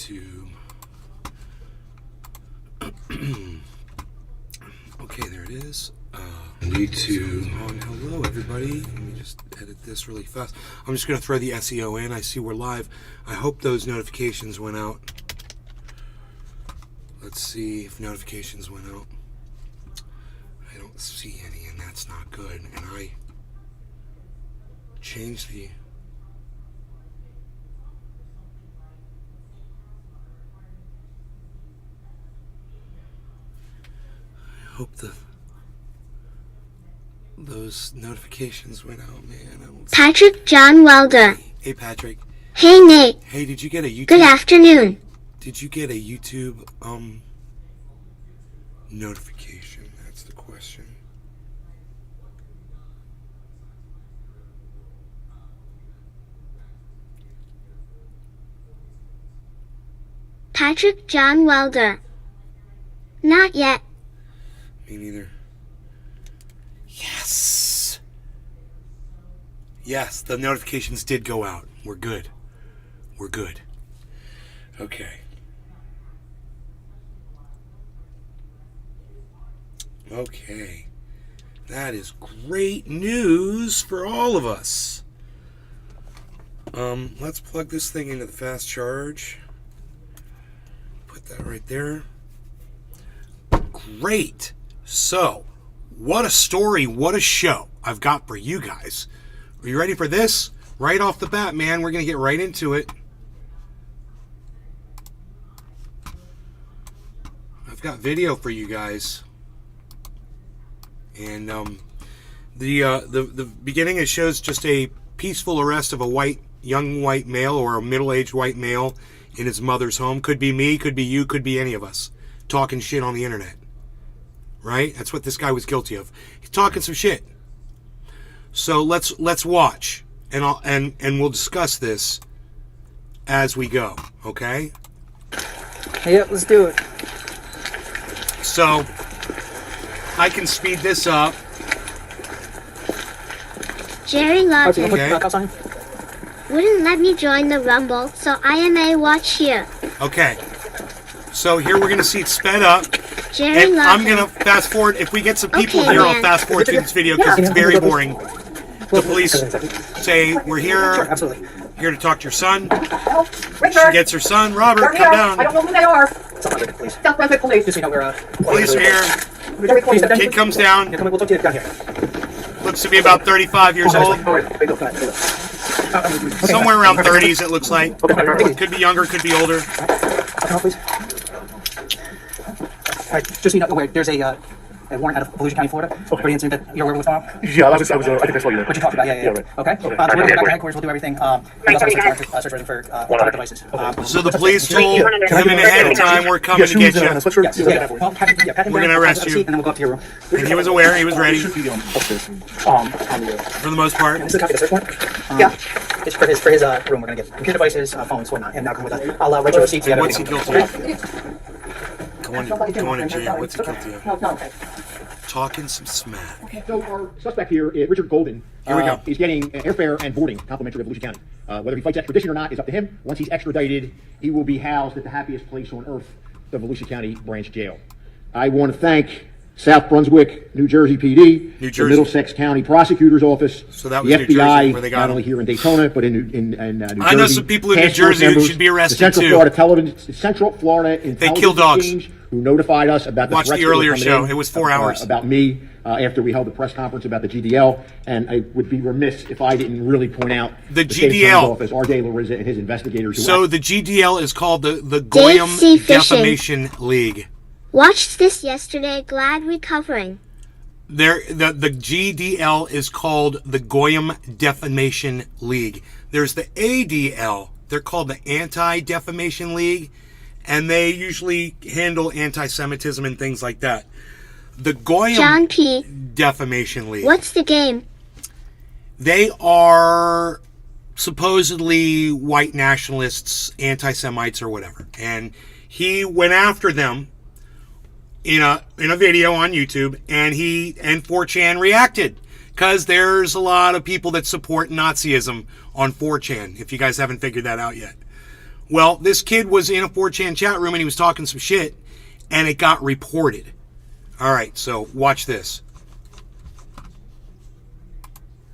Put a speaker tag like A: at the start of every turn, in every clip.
A: YouTube. Okay, there it is. YouTube. Hello, everybody. Let me just edit this really fast. I'm just going to throw the SEO in. I see we're live. I hope those notifications went out. Let's see if notifications went out. I don't see any, and that's not good. And I changed the... I hope those notifications went out, man. I don't
B: Patrick John Welder.
A: Hey, Patrick.
B: Hey, Nate.
A: Hey, did you get a YouTube?
B: Good afternoon.
A: Did you get a YouTube notification? That's the question.
B: Patrick John Welder. Not yet.
A: Me neither. Yes. Yes, the notifications did go out. We're good. We're good. Okay. Okay. That is great news for all of us. Let's plug this thing into the fast charge. Put that right there. Great. So, what a story, what a show I've got for you guys. Are you ready for this? Right off the bat, man, we're going to get right into it. I've got video for you guys. And the beginning, it shows just a peaceful arrest of a young white male or a middle-aged white male in his mother's home. Could be me, could be you, could be any of us. Talking shit on the internet. Right? That's what this guy was guilty of. He's talking some shit. So let's watch, and we'll discuss this as we go. Okay?
C: Yep, let's do it.
A: So I can speed this up.
B: Jerry Lawton
A: Okay.
B: wouldn't let me join the Rumble, so I may watch here.
A: Okay. So here we're gonna see it sped up.
B: Jerry
A: And I'm
B: Lawton.
A: going to fast forward. If we get some people
B: Okay,
A: here, I'll
B: man.
A: fast forward through this video because it's very boring. The police say, we're
C: Sure,
A: here,
C: absolutely.
A: here to talk to your son.
D: Richard!
A: She gets her son. Robert,
D: They're
A: come
D: here. I
A: down.
D: don't know who they are.
C: South Brunswick Police.
D: South Brunswick Police.
C: Just so you know, we're
A: Police are here.
D: Very close.
A: Kid comes down.
C: Yeah, come on, we'll talk to you down here.
A: Looks to be about 35 years old. Somewhere around 30s, it looks like. Could be younger, could be older.
C: Come on, please. All right, just so you know, there's a warrant out of Volusia County, Florida, for the incident that you're aware of what's going on.
E: Yeah, I think I saw you there.
C: What you talked about, yeah.
E: Right.
C: Okay. So we'll go back to headquarters, we'll do everything. We also have a search warrant for electronic devices.
A: So the police told him in ahead of time, we're coming to get you.
C: Yes, yeah. Well, pat him
A: We're
C: down,
A: gonna arrest
C: have a
A: you.
C: seat, and then we'll go up to your room.
A: And he was aware, he was ready,
E: Upstairs.
A: for the most part.
C: This is a copy of the search warrant.
D: Yeah.
C: It's for his room. We're gonna get computer devices, phones, whatnot, and now come with us. I'll write you a receipt together.
A: What's he guilty of? Go on in jail. What's he guilty of?
D: No, okay.
A: Talking some smack.
E: So our suspect here, Richard Golden,
A: Here we go.
E: is getting airfare and boarding complimentary of Volusia County. Whether he fights extradition or not is up to him. Once he's extradited, he will be housed at the happiest place on earth, the Volusia County Branch Jail. I want to thank South Brunswick, New Jersey PD,
A: New Jersey.
E: the Middlesex County Prosecutor's Office,
A: So that was
E: the
A: New Jersey,
E: FBI,
A: where they got
E: not
A: him.
E: only here in Daytona, but in New Jersey.
A: I know some people in New
E: Task force
A: Jersey who
E: members,
A: should be arrested,
E: the Central
A: too.
E: Florida Intelligence
A: kill dogs.
E: Exchange, who notified us about the
A: Watch
E: threats
A: the
E: that were
A: earlier
E: coming
A: show.
E: in,
A: It was 4 hours.
E: about me after we held the press conference about the GDL, and I would be remiss if I didn't really point out
A: The
E: State Attorney's
A: GDL.
E: Office, R.J. Larissa, and his investigators. Who
A: So the GDL is called the Goyim
B: C. Fishing.
A: Defamation League.
B: Watched this yesterday, glad recovering.
A: The GDL is called the Goyim Defamation League. There's the ADL. They're called the Anti-Defamation League, and they usually handle anti-Semitism and things like that. The Goyim
B: John P.
A: Defamation League.
B: What's the game?
A: They are supposedly white nationalists, anti-Semites, or whatever. And he went after them in a video on YouTube, and 4chan reacted, because there's a lot of people that support Nazism on 4chan, if you guys haven't figured that out yet. Well, this kid was in a 4chan chat room and he was talking some shit, and it got reported. All right, so watch this.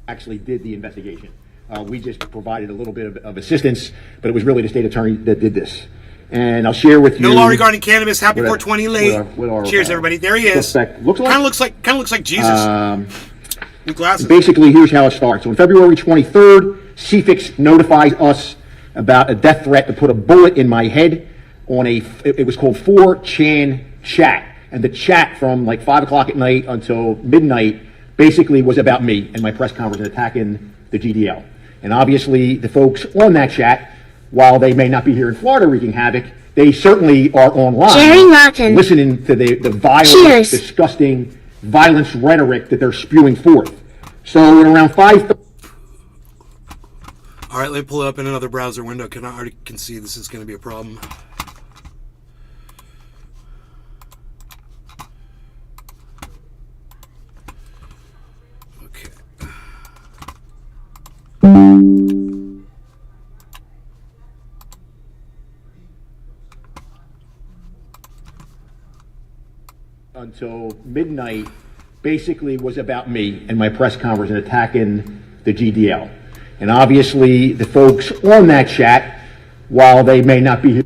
E: Actually did the investigation. We just provided a little bit of assistance, but it was really the state attorney that did this. And I'll share with you.
A: No law regarding cannabis. Happy 420 late.
E: What our,
A: Cheers, everybody. There he is.
E: Kind of looks
A: like Jesus. With glasses.
E: Basically, here's how it starts. So on February 23rd, CFIX notifies us about a death threat to put a bullet in my head on it was called 4chan chat. And the chat from like 5 o'clock at night until midnight basically was about me and my press conference and attacking the GDL. And obviously, the folks on that chat, while they may not be here in Florida wreaking havoc, they certainly are online
B: Jerry Martin.
E: listening to the vile,
B: Cheers.
E: disgusting violence rhetoric that they're spewing forth. So at around 5:30.
A: All right, let me pull it up in another browser window. I already can see this is going to be a problem. Okay.
E: Until midnight basically was about me and my press conference and attacking the GDL. And obviously the folks on that chat, while they may not be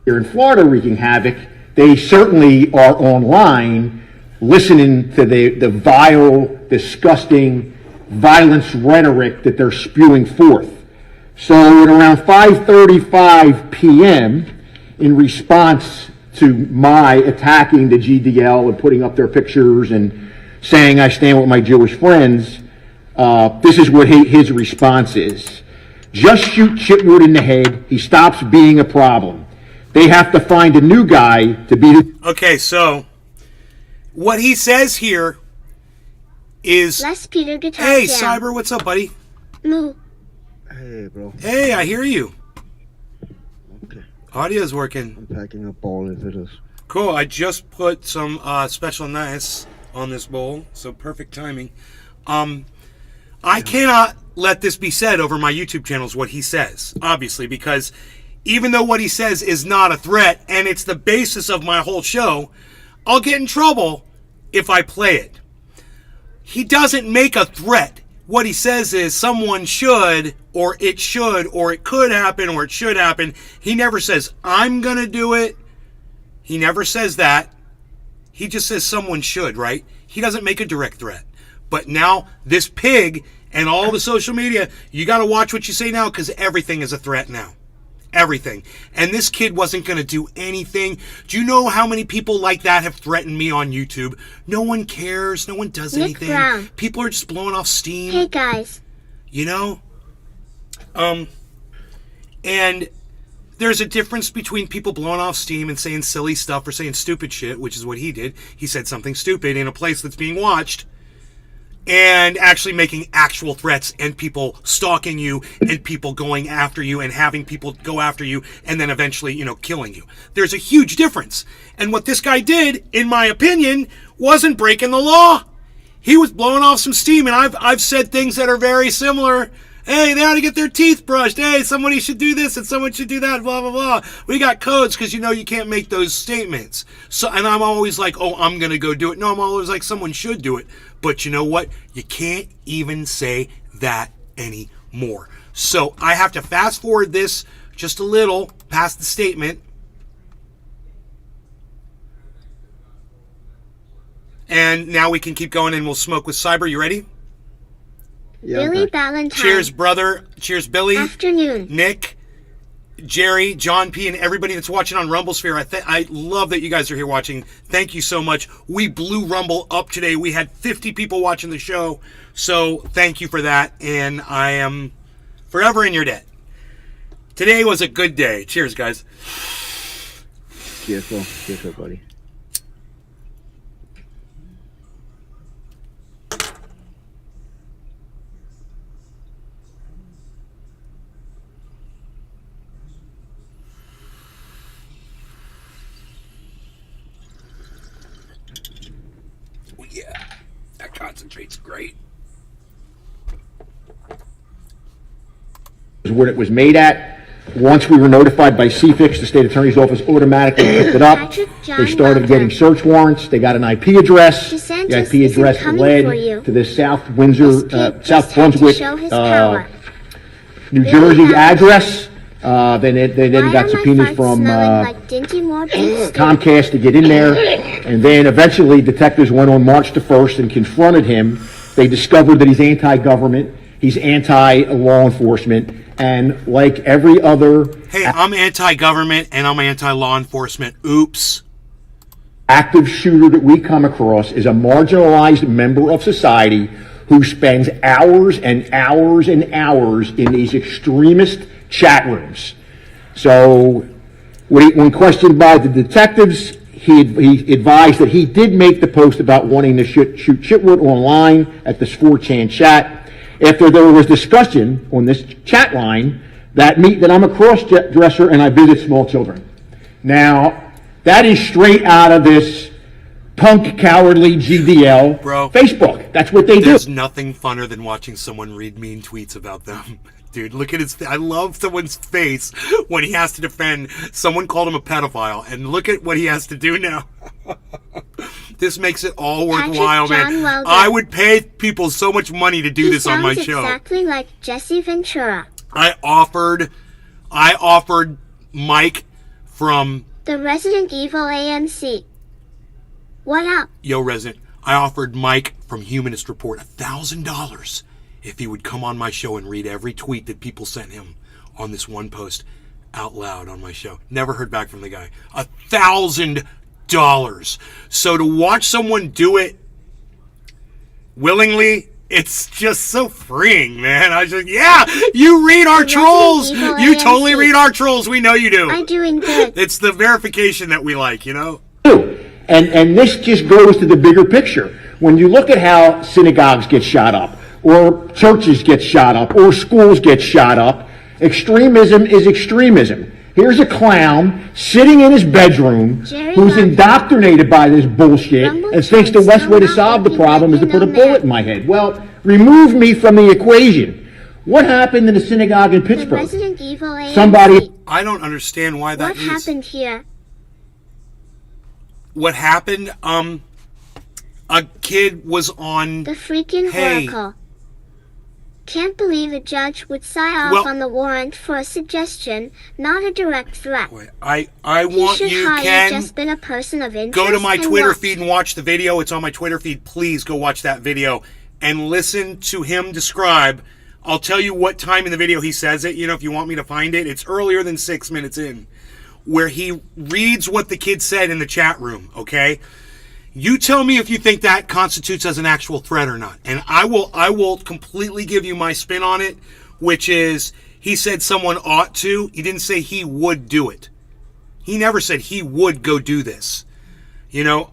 E: here in Florida wreaking havoc, they certainly are online listening to the vile, disgusting violence rhetoric that they're spewing forth. So at around 5:35 p.m., in response to my attacking the GDL and putting up their pictures and saying I stand with my Jewish friends, this is what his response is. Just shoot Chitwood in the head. He stops being a problem. They have to find a new guy to be the...
A: Okay, so what he says here is...
B: Les Peter guitar
A: Hey,
B: jam.
A: Cyber, what's up, buddy?
B: Moo.
D: Hey, bro.
A: Hey, I hear you.
D: Okay.
A: Audio's working.
D: I'm packing up all of it.
A: Cool, I just put some special nice on this bowl, so perfect timing. I cannot let this be said over my YouTube channels, what he says, obviously, because even though what he says is not a threat, and it's the basis of my whole show, I'll get in trouble if I play it. He doesn't make a threat. What he says is someone should, or it could happen, or it should happen. He never says, I'm going to do it. He never says that. He just says someone should, right? He doesn't make a direct threat. But now, this pig and all the social media, you got to watch what you say now, because everything is a threat now. Everything. And this kid wasn't going to do anything. Do you know how many people like that have threatened me on YouTube? No one cares. No one does
B: Nick
A: anything.
B: Brown.
A: People are just blowing off steam.
B: Hey guys.
A: You know? And there's a difference between people blowing off steam and saying silly stuff or saying stupid shit, which is what he did. He said something stupid in a place that's being watched, and actually making actual threats and people stalking you and people going after you and having people go after you and then eventually, killing you. There's a huge difference. And what this guy did, in my opinion, wasn't breaking the law. He was blowing off some steam, and I've said things that are very similar. Hey, they ought to get their teeth brushed. Hey, somebody should do this and someone should do that, blah, blah, blah. We got codes because, you can't make those statements. So, and I'm always like, oh, I'm going to go do it. No, I'm always like, someone should do it. But you know what? You can't even say that anymore. So I have to fast forward this just a little past the statement. And now we can keep going and we'll smoke with Cyber. You ready?
D: Yeah,
B: Billy
D: okay.
B: Ballantyne.
A: Cheers, brother. Cheers, Billy.
B: Afternoon.
A: Nick, Jerry, John P., and everybody that's watching on Rumblesphere. I love that you guys are here watching. Thank you so much. We blew Rumble up today. We had 50 people watching the show. So thank you for that. And I am forever in your debt. Today was a good day. Cheers, guys.
D: Cheers, bro. Cheers, everybody.
A: Yeah, that concentrate's great.
E: What it was made at Once we were notified by CFIX, the state attorney's office automatically picked it up.
B: Patrick John
E: They started
B: Welker.
E: getting search warrants. They got an IP address.
B: DeSantis
E: The IP
B: isn't
E: address
B: coming
E: led
B: for you.
E: to this South
B: This
E: Windsor,
B: kid
E: South
B: just had to
E: Brunswick,
B: show his power.
E: New
B: Really
E: Jersey
B: bad.
E: address. They then
B: Why
E: got
B: are my
E: subpoenas
B: farts
E: from
B: smelling like Dinty Moore beef stew?
E: Comcast to get in there, and then eventually detectives went on March the 1st and confronted him. They discovered that he's anti-government, he's anti-law enforcement, and like every other
A: Hey, I'm anti-government and I'm anti-law enforcement. Oops.
E: active shooter that we come across is a marginalized member of society who spends hours and hours and hours in these extremist chat rooms. So when questioned by the detectives, he advised that he did make the post about wanting to shoot shitword online at this 4chan chat. After there was discussion on this chat line that I'm a cross-dresser and I visit small children. Now, that is straight out of this punk, cowardly GDL
A: Bro,
E: Facebook. That's what they do.
A: There's nothing funner than watching someone read mean tweets about them. Dude, look at his... I love someone's face when he has to defend someone called him a pedophile. And look at what he has to do now. This makes it all worthwhile,
B: Patrick
A: man.
B: John Welker.
A: I would pay people so much money to do
B: He
A: this on my
B: sounds
A: show.
B: exactly like Jesse Ventura.
A: I offered Mike from
B: The Resident Evil AMC. What up?
A: Yo Resident. I offered Mike from Humanist Report $1,000 if he would come on my show and read every tweet that people sent him on this one post out loud on my show. Never heard back from the guy. $1,000. So to watch someone do it willingly, it's just so freeing, man. I just, yeah, you read our trolls.
B: Evil
A: You
B: AMC.
A: totally read our trolls. We know you do.
B: I'm doing good.
A: It's the verification that we like, you know?
E: And this just goes to the bigger picture. When you look at how synagogues get shot up, or churches get shot up, or schools get shot up, extremism is extremism. Here's a clown sitting in his bedroom
B: Jerry
E: who's
B: Martin.
E: indoctrinated by this bullshit
B: Rumble
E: and thinks the
B: Chats
E: best way to
B: don't
E: solve the
B: make
E: problem is to
B: you
E: put a
B: know
E: bullet
B: mad.
E: in my head. Well, remove me from the equation. What happened in the synagogue in
B: The
E: Pittsburgh?
B: Resident Evil AMC.
E: Somebody
A: I don't understand why that
B: What
A: is.
B: happened here?
A: What happened? A kid was on.
B: The freaking
A: Hey.
B: Oracle. Can't believe a judge would sign off
A: Well-
B: on the warrant for a suggestion, not a direct threat.
A: Wait, I
B: He
A: want
B: should
A: you,
B: hardly
A: Ken.
B: just been a person of interest.
A: Go to my
B: and
A: Twitter
B: watch.
A: feed and watch the video. It's on my Twitter feed. Please go watch that video and listen to him describe. I'll tell you what time in the video he says it. You know, if you want me to find it, it's earlier than 6 minutes in, where he reads what the kid said in the chat room. Okay, you tell me if you think that constitutes as an actual threat or not, and I will completely give you my spin on it, which is he said someone ought to. He didn't say he would do it. He never said he would go do this. You know,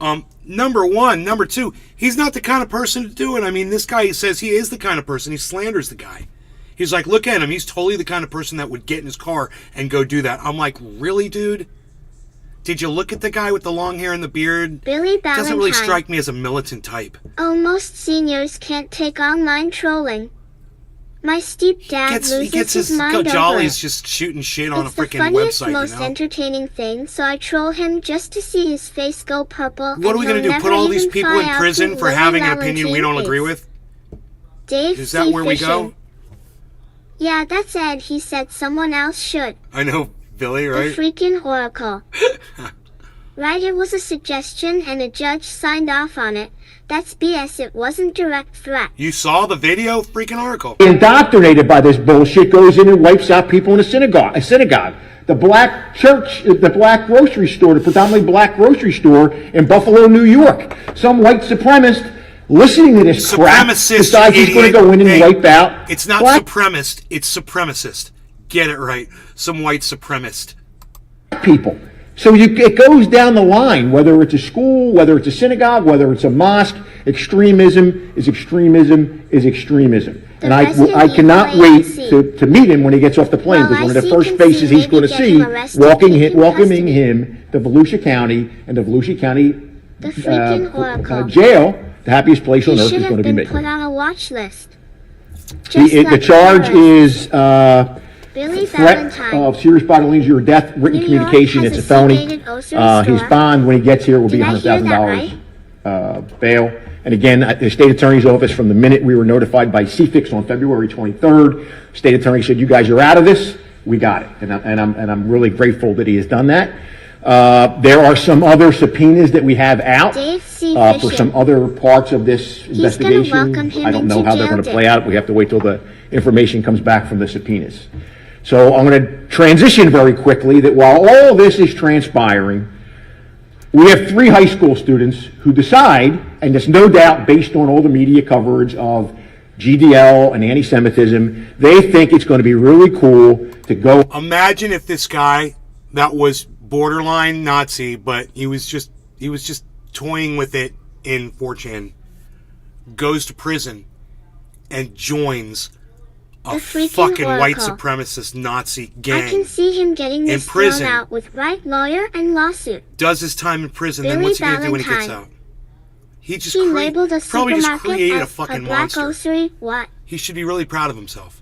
A: number one. Number two, he's not the kind of person to do it. I mean, this guy says he is the kind of person. He slanders the guy. He's like, look at him. He's totally the kind of person that would get in his car and go do that. I'm like, really, dude? Did you look at the guy with the long hair and the beard?
B: Billy Valentine.
A: Doesn't really strike me as a militant type.
B: Oh, most seniors can't take online trolling. My stepdad
A: He
B: loses
A: gets his
B: mind over
A: jollies
B: it.
A: just shooting shit on
B: It's
A: a
B: the
A: freaking
B: funniest,
A: website,
B: most
A: you know?
B: entertaining thing, so I troll him just to see his face go purple.
A: What are we
B: going to
A: do? Put all these people in prison for having an opinion we don't agree with?
B: Dave
A: Is that
B: C.
A: where we
B: Fishing.
A: go?
B: Yeah, that's Ed. He said someone else should.
A: I know, Billy,
B: The
A: right?
B: freaking Oracle. Right, it was a suggestion and a judge signed off on it. That's BS. It wasn't direct threat.
A: You saw the video? Freaking article.
E: indoctrinated by this bullshit goes in and wipes out people in a synagogue. The black church, the black grocery store, the predominantly black grocery store in Buffalo, New York. Some white supremacist listening to this crap
A: Supremacist,
E: decides he's going to go in and
A: Hey,
E: wipe out
A: It's not
E: black
A: supremacist, it's supremacist. Get it right. Some white supremacist.
E: people. So it goes down the line, whether it's a school, whether it's a synagogue, whether it's a mosque. Extremism is extremism is extremism. And I cannot wait to meet him when he gets off the plane,
B: Well,
E: because one
B: I
E: of the
B: see
E: first faces he's going to
B: Concealy
E: see
B: getting arrested, taken
E: welcoming
B: custody.
E: him to Volusia County, and the Volusia County
B: The freaking Oracle.
E: jail, the happiest place on
B: He
E: earth,
B: should
E: is
B: have
E: going to be
B: been
E: me.
B: put on a watch list. Just
E: The
B: like
E: charge
B: terrorists.
E: is
B: Billy
E: threat
B: Valentine.
E: of serious bodily injury or death, written
B: New York
E: communication.
B: has
E: It's a
B: a
E: felony.
B: C-rated grocery
E: His
B: store.
E: bond when he gets here will be
B: Did I hear that
E: $100,000 bail. And again, at the state attorney's office, from the minute we were notified by CFIX on February 23rd, state attorney said, "You guys are out of this. We got it." And I'm really grateful that he has done that. There are some other subpoenas that we have out
B: Dave C.
E: for
B: Fishing.
E: some other parts of this
B: gonna
E: investigation.
B: welcome him
E: I don't know
B: into
E: how they're
B: jail,
E: going to
B: Dick.
E: play out. We have to wait till the information comes back from the subpoenas. So I'm going to transition very quickly that while all this is transpiring, we have 3 high school students who decide, and it's no doubt based on all the media coverage of GDL and anti-Semitism, they think it's going to be really cool to go.
A: Imagine if this guy that was borderline Nazi, but he was just toying with it in 4chan, goes to prison and joins a
B: The freaking
A: fucking white
B: oracle.
A: supremacist Nazi
B: I
A: gang.
B: can see him getting this thrown
A: prison.
B: out with right lawyer and lawsuit.
A: Does his time in prison, then
B: Billy
A: what's he gonna do when he gets
B: Valentine.
A: out? He just
B: He labeled a
A: probably just
B: supermarket
A: created a
B: as
A: fucking
B: a black
A: monster.
B: grocery. What?
A: He should be really proud of himself.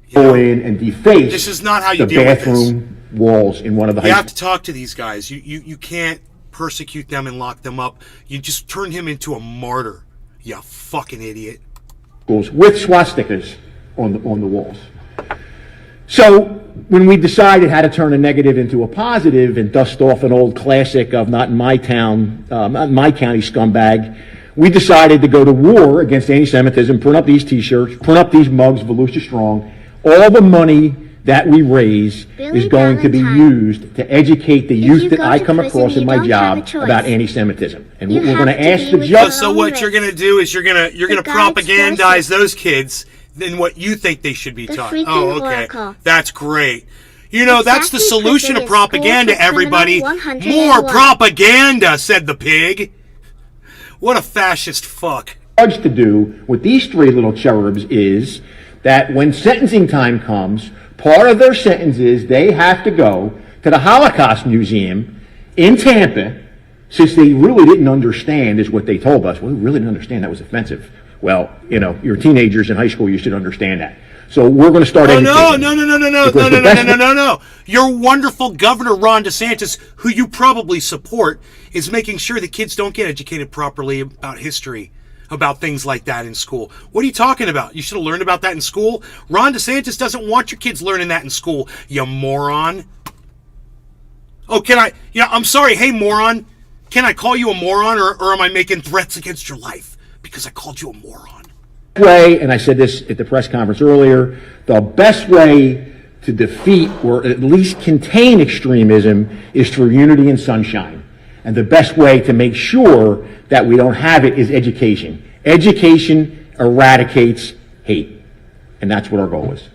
A: You
E: go
A: know?
E: in and deface
A: This is not how you
E: the
A: deal with this.
E: bathroom walls in one of the
A: You
E: high
A: have to talk to these guys. You can't persecute them and lock them up. You just turn him into a martyr. You fucking idiot.
E: schools with swastikas on the walls. So when we decided how to turn a negative into a positive and dust off an old classic of not in my town, not in my county scumbag, we decided to go to war against anti-Semitism, print up these T-shirts, print up these mugs, Volusia Strong. All the money that we raise
B: Billy
E: is going to be
B: Valentine.
E: used to educate the
B: If
E: youth
B: you
E: that
B: go
E: I
B: to
E: come
B: prison,
E: across in
B: you
E: my
B: don't have a
E: job
B: choice.
E: about anti-Semitism. And
B: You
E: we're going
B: have
E: to
B: to
E: ask
B: be
E: the
B: with
E: judge.
B: your
A: So
B: own
A: what
B: race.
A: you're gonna do is you're gonna
B: The
A: propagandize
B: guides
A: those kids than what you think they should be
B: The
A: taught.
B: freaking
A: Oh, okay,
B: oracle.
A: that's great. You know, that's the
B: Exactly
A: solution to
B: because it is school
A: propaganda,
B: for criminal
A: everybody.
B: 101.
A: More propaganda, said the pig. What a fascist fuck.
E: Judge to do with these 3 little cherubs is that when sentencing time comes, part of their sentence is they have to go to the Holocaust Museum in Tampa, since they really didn't understand, is what they told us. Well, we really didn't understand, that was offensive. Well, you know, you're teenagers in high school, you should understand that. So we're going to start
A: Oh,
E: educating.
A: no. Your wonderful governor, Ron DeSantis, who you probably support, is making sure the kids don't get educated properly about history, about things like that in school. What are you talking about? You should have learned about that in school. Ron DeSantis doesn't want your kids learning that in school, you moron. Oh, I'm sorry, hey, moron. Can I call you a moron, or am I making threats against your life because I called you a moron?
E: Way, and I said this at the press conference earlier, the best way to defeat or at least contain extremism is through unity and sunshine. And the best way to make sure that we don't have it is education. Education eradicates hate. And that's what our goal is.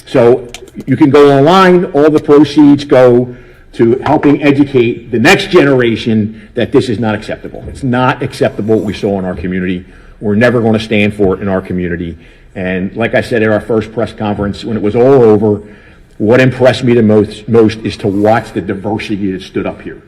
E: So you can go online, all the proceeds go to helping educate the next generation that this is not acceptable. It's not acceptable what we saw in our community. We're never going to stand for it in our community. And like I said at our first press conference, when it was all over, what impressed me the most is to watch the diversity that stood up here.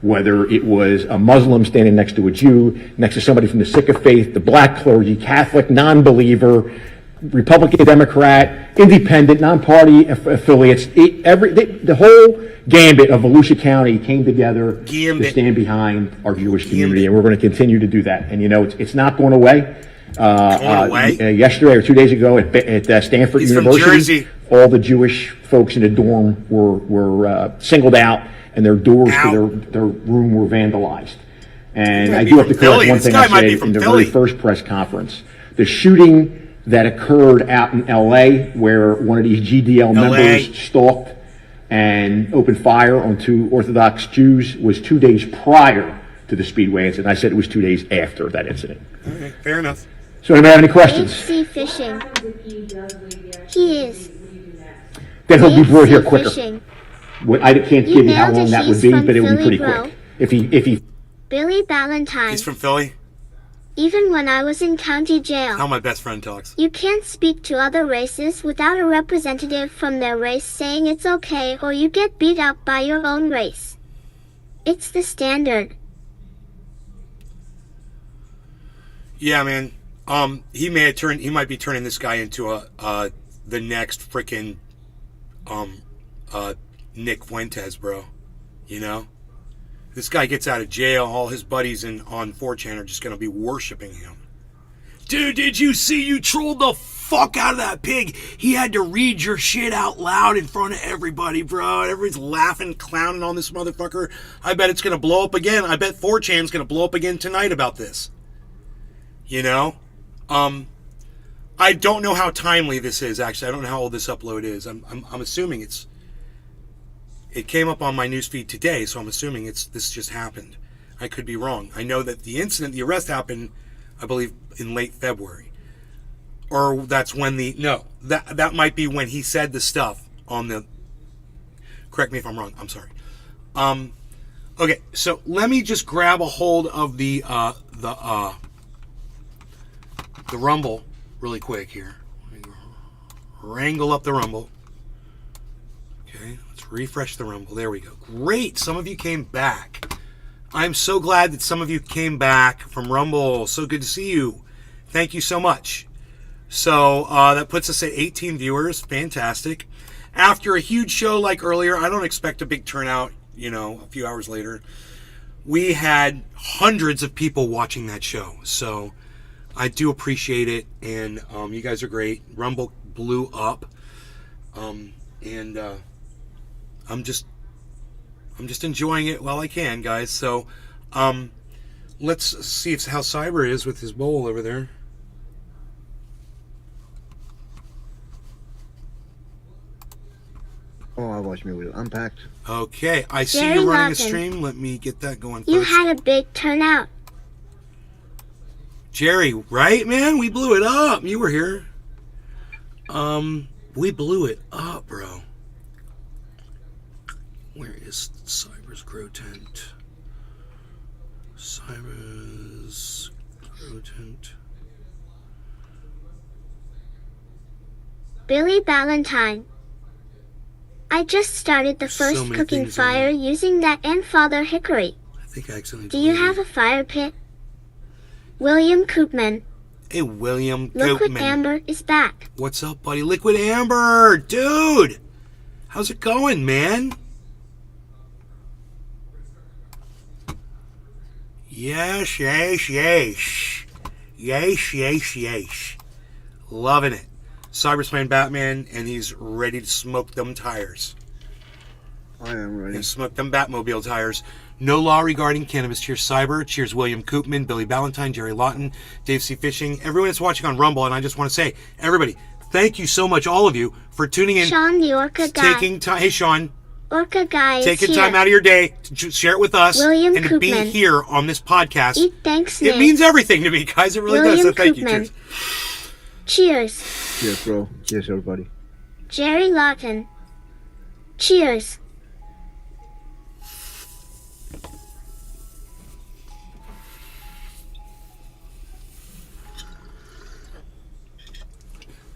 E: Whether it was a Muslim standing next to a Jew, next to somebody from the Sikh faith, the black clergy, Catholic, non-believer, Republican, Democrat, independent, non-party affiliates, the whole gambit of Volusia County came together to stand behind our Jewish community, and we're going to continue to do that. And you know, it's not going away. Yesterday or 2 days ago at Stanford University, all the Jewish folks in the dorm were singled out, and their doors to their room were vandalized. And I do have to correct one thing I said in the very first press conference. The shooting that occurred out in L.A., where one of these GDL members stalked and opened fire on 2 Orthodox Jews, was 2 days prior to the Speedway incident. I said it was 2 days after that incident.
A: Okay, fair enough.
E: So anybody have any questions?
B: HC Fishing. He is.
E: Then he'll be brought here quicker.
B: Fishing.
E: I can't give you how long that would be, but it would be pretty
B: Philly,
E: quick. If he
B: Billy Valentine.
A: He's from Philly.
B: Even when I was in county jail.
A: How my best friend talks.
B: You can't speak to other races without a representative from their race saying it's okay, or you get beat up by your own race. It's the standard.
A: Yeah, man. He might be turning this guy into the next freaking Nick Fuentes, bro. You know? This guy gets out of jail, all his buddies on 4chan are just going to be worshiping him. Dude, did you see you trolled the fuck out of that pig? He had to read your shit out loud in front of everybody, bro. Everybody's laughing, clowning on this motherfucker. I bet it's going to blow up again. I bet 4chan's going to blow up again tonight about this. You know? I don't know how timely this is, actually. I don't know how old this upload is. I'm assuming it came up on my newsfeed today, so I'm assuming this just happened. I could be wrong. I know that the arrest happened, I believe, in late February. Or that's when that might be when he said the stuff on the, correct me if I'm wrong, I'm sorry. Okay, so let me just grab a hold of the Rumble really quick here. Wrangle up the Rumble. Okay, let's refresh the Rumble. There we go. Great, some of you came back. I'm so glad that some of you came back from Rumble. So good to see you. Thank you so much. So that puts us at 18 viewers. Fantastic. After a huge show like earlier, I don't expect a big turnout, you know, a few hours later. We had hundreds of people watching that show. So I do appreciate it. And you guys are great. Rumble blew up. And I'm just enjoying it while I can, guys. So let's see how Cyber is with his bowl over there.
D: Oh, I watched me with it unpacked.
A: Okay, I see
B: Jerry
A: you running a
B: Lawton.
A: stream. Let me get that going first.
B: You had a big turnout.
A: Jerry, right, man? We blew it up. You were here. We blew it up, bro. Where is Cyber's Grow Tent? Cyber's Grow Tent.
B: Billy Valentine. I just started the
A: So
B: first
A: many
B: cooking
A: things on
B: fire
A: there.
B: using that and Father Hickory.
A: I think I accidentally
B: Do you
A: deleted
B: have
A: it.
B: a fire pit? William Koopman.
A: Hey, William
B: Liquid
A: Goatman.
B: Amber is back.
A: What's up, buddy? Liquid Amber! Dude! How's it going, man? Yes, yes, yes. Yes, yes, yes. Loving it. Cyber's playing Batman, and he's ready to smoke them tires.
D: I am ready.
A: And smoke them Batmobile tires. No law regarding cannabis. Cheers, Cyber. Cheers, William Koopman, Billy Valentine, Jerry Lawton, Dave C. Fishing. Everyone that's watching on Rumble, and I just want to say, everybody, thank you so much, all of you, for tuning in.
B: Sean the Orca Guy.
A: Taking time. Hey, Sean.
B: Orca Guy is
A: Taking
B: here.
A: time out of your day to share it with us
B: William
A: and to be
B: Koopman.
A: here on this podcast.
B: Eat thanks,
A: It
B: Nick.
A: means everything to me, guys. It really does.
B: William
A: So thank you.
B: Koopman.
A: Cheers.
B: Cheers.
D: Cheers, bro. Cheers, everybody.
B: Jerry Lawton. Cheers.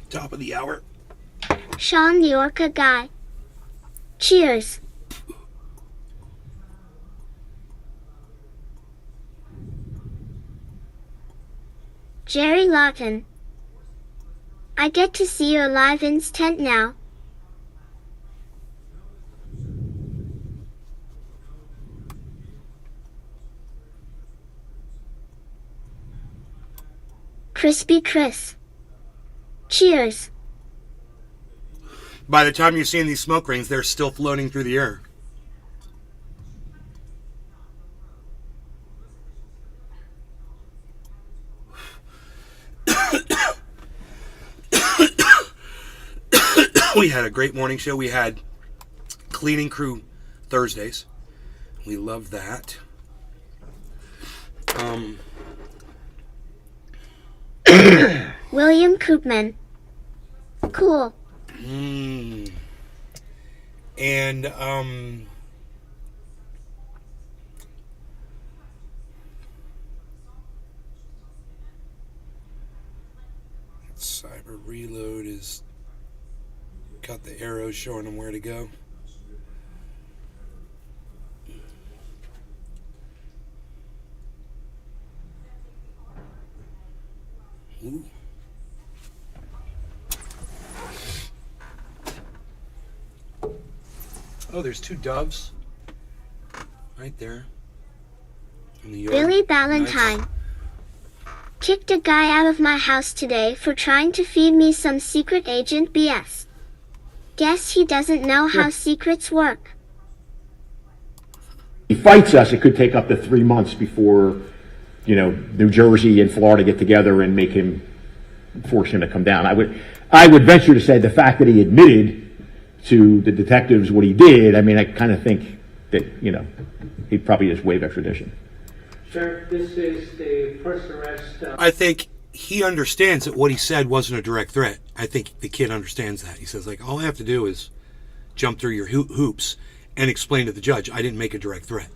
A: Top of the hour.
B: Sean the Orca Guy. Cheers. Jerry Lawton. I get to see your live instant now. Crispy Chris. Cheers.
A: By the time you're seeing these smoke rings, they're still floating through the air. We had a great morning show. We had cleaning crew Thursdays. We loved that.
B: William Koopman. Cool.
A: And Cyber Reload is got the arrows showing them where to go. Ooh. Oh, there's 2 doves. Right there. In the yard.
B: Billy Ballantyne.
A: Nice.
B: Kicked a guy out of my house today for trying to feed me some secret agent BS. Guess he doesn't know how secrets work.
E: He fights us, it could take up to 3 months before, New Jersey and Florida get together and force him to come down. I would venture to say the fact that he admitted to the detectives what he did, I kind of think that, he'd probably just waive extradition.
F: Sir, this is the first arrest.
A: I think he understands that what he said wasn't a direct threat. I think the kid understands that. He says, like, all I have to do is jump through your hoops and explain to the judge I didn't make a direct threat.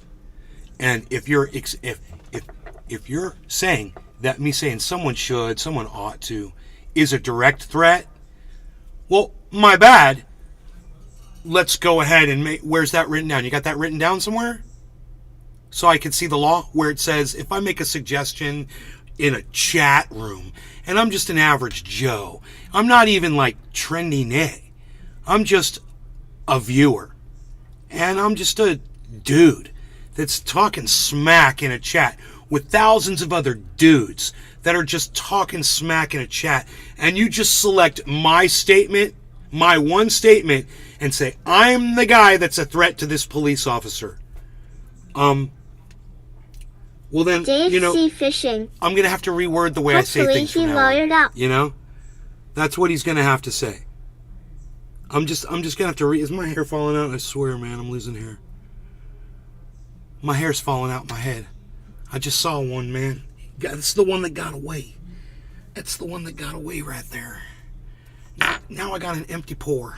A: And if you're if you're saying that me saying someone ought to is a direct threat, well, my bad. Let's go ahead and where's that written down? You got that written down somewhere? So I can see the law where it says if I make a suggestion in a chat room and I'm just an average Joe, I'm not even like trendy Nay. I'm just a viewer. And I'm just a dude that's talking smack in a chat with thousands of other dudes that are just talking smack in a chat. And you just select my statement, my one statement, and say, I'm the guy that's a threat to this police officer. Well then,
B: Dave C. Fishing.
A: I'm going to have to reword the way I say things from now on.
B: Hopefully he lawyered up.
A: That's what he's going to have to say. I'm just going to have to is my hair falling out? I swear, man, I'm losing hair. My hair's falling out my head. I just saw one, man. This is the one that got away. That's the one that got away right there. Now I got an empty pore.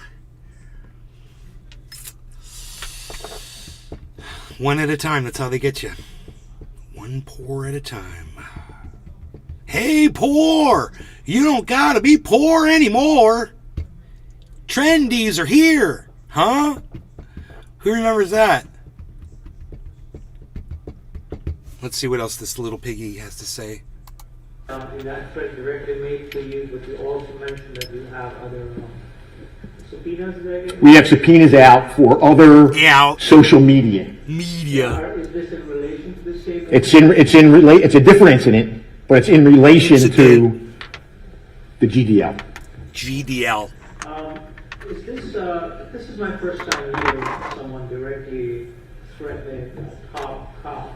A: One at a time, that's how they get you. One pour at a time. Hey, poor! You don't gotta be poor anymore. Trendies are here, huh? Who remembers that? Let's see what else this little piggy has to say.
F: Is that threat directly made to you, but you also mentioned that you have other subpoenas?
E: We have subpoenas out for other social media.
F: Is this in relation to the same?
E: It's a different incident, but it's in relation to the GDL.
A: GDL.
F: This is my first time hearing someone directly threatening a top cop,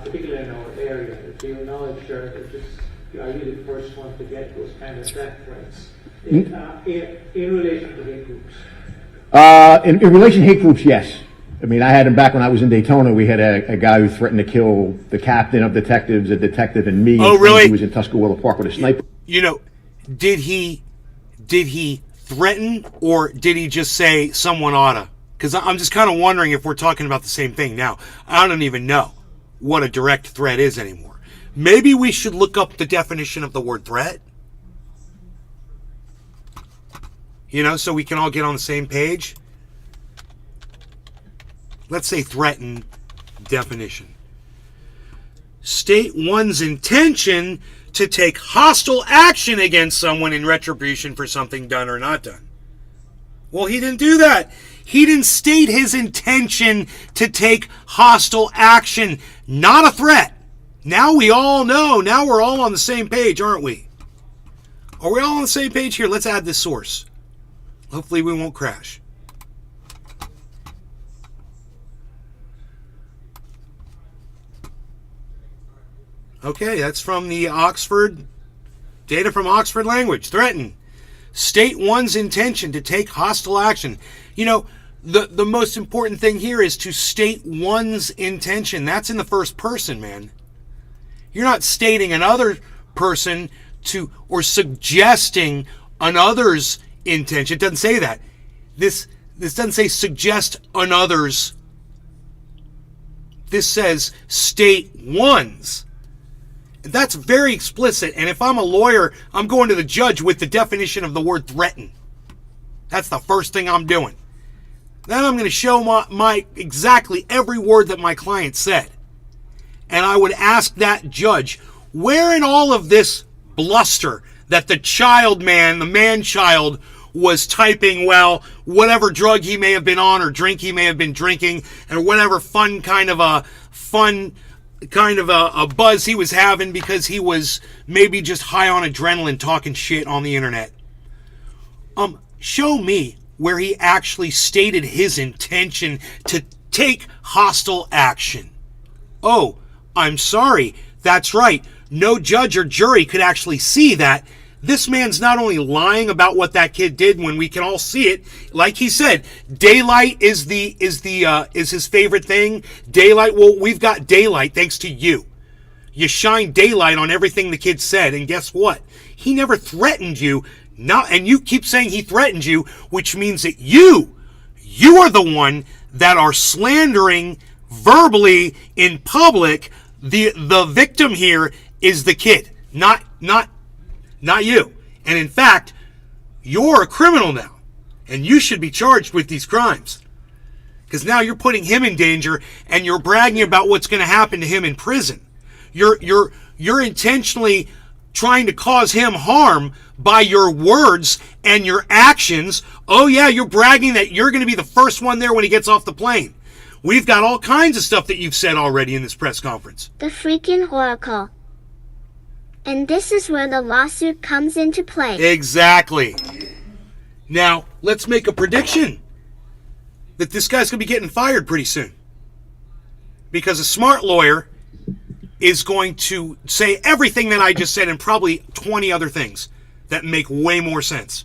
F: particularly in our area. Do you acknowledge that are you the first one to get those kind of death threats in relation to hate groups?
E: In relation to hate groups, yes. I had him back when I was in Daytona. We had a guy who threatened to kill the captain of detectives, a detective, and me.
A: Oh, really?
E: He was in Tuscaloosa Park with a sniper.
A: Did he threaten, or did he just say someone oughta? Because I'm just kind of wondering if we're talking about the same thing now. I don't even know what a direct threat is anymore. Maybe we should look up the definition of the word threat. So we can all get on the same page. Let's say threaten definition. State one's intention to take hostile action against someone in retribution for something done or not done. Well, he didn't do that. He didn't state his intention to take hostile action. Not a threat. Now we all know. Now we're all on the same page, aren't we? Are we all on the same page here? Let's add this source. Hopefully we won't crash. Okay, that's from the Oxford, data from Oxford Language. Threaten. State one's intention to take hostile action. The most important thing here is to state one's intention. That's in the first person, man. You're not stating another person to, or suggesting another's intention. It doesn't say that. This doesn't say suggest another's. This says state one's. That's very explicit, and if I'm a lawyer, I'm going to the judge with the definition of the word threaten. That's the first thing I'm doing. Then I'm going to show my exactly every word that my client said. And I would ask that judge, where in all of this bluster that the child man, the man-child, was typing, well, whatever drug he may have been on or drink he may have been drinking, and whatever kind of a buzz he was having because he was maybe just high on adrenaline talking shit on the internet. Show me where he actually stated his intention to take hostile action. Oh, I'm sorry. That's right. No judge or jury could actually see that. This man's not only lying about what that kid did when we can all see it, like he said, daylight is his favorite thing. Daylight, well, we've got daylight thanks to you. You shine daylight on everything the kid said, and guess what? He never threatened you. And you keep saying he threatened you, which means that you are the one that are slandering verbally in public. The victim here is the kid, not you. And in fact, you're a criminal now, and you should be charged with these crimes. Because now you're putting him in danger, and you're bragging about what's going to happen to him in prison. You're intentionally trying to cause him harm by your words and your actions. Oh yeah, you're bragging that you're going to be the first one there when he gets off the plane. We've got all kinds of stuff that you've said already in this press conference.
B: The freaking oracle. And this is where the lawsuit comes into play.
A: Exactly. Now, let's make a prediction that this guy's going to be getting fired pretty soon. Because a smart lawyer is going to say everything that I just said and probably 20 other things that make way more sense.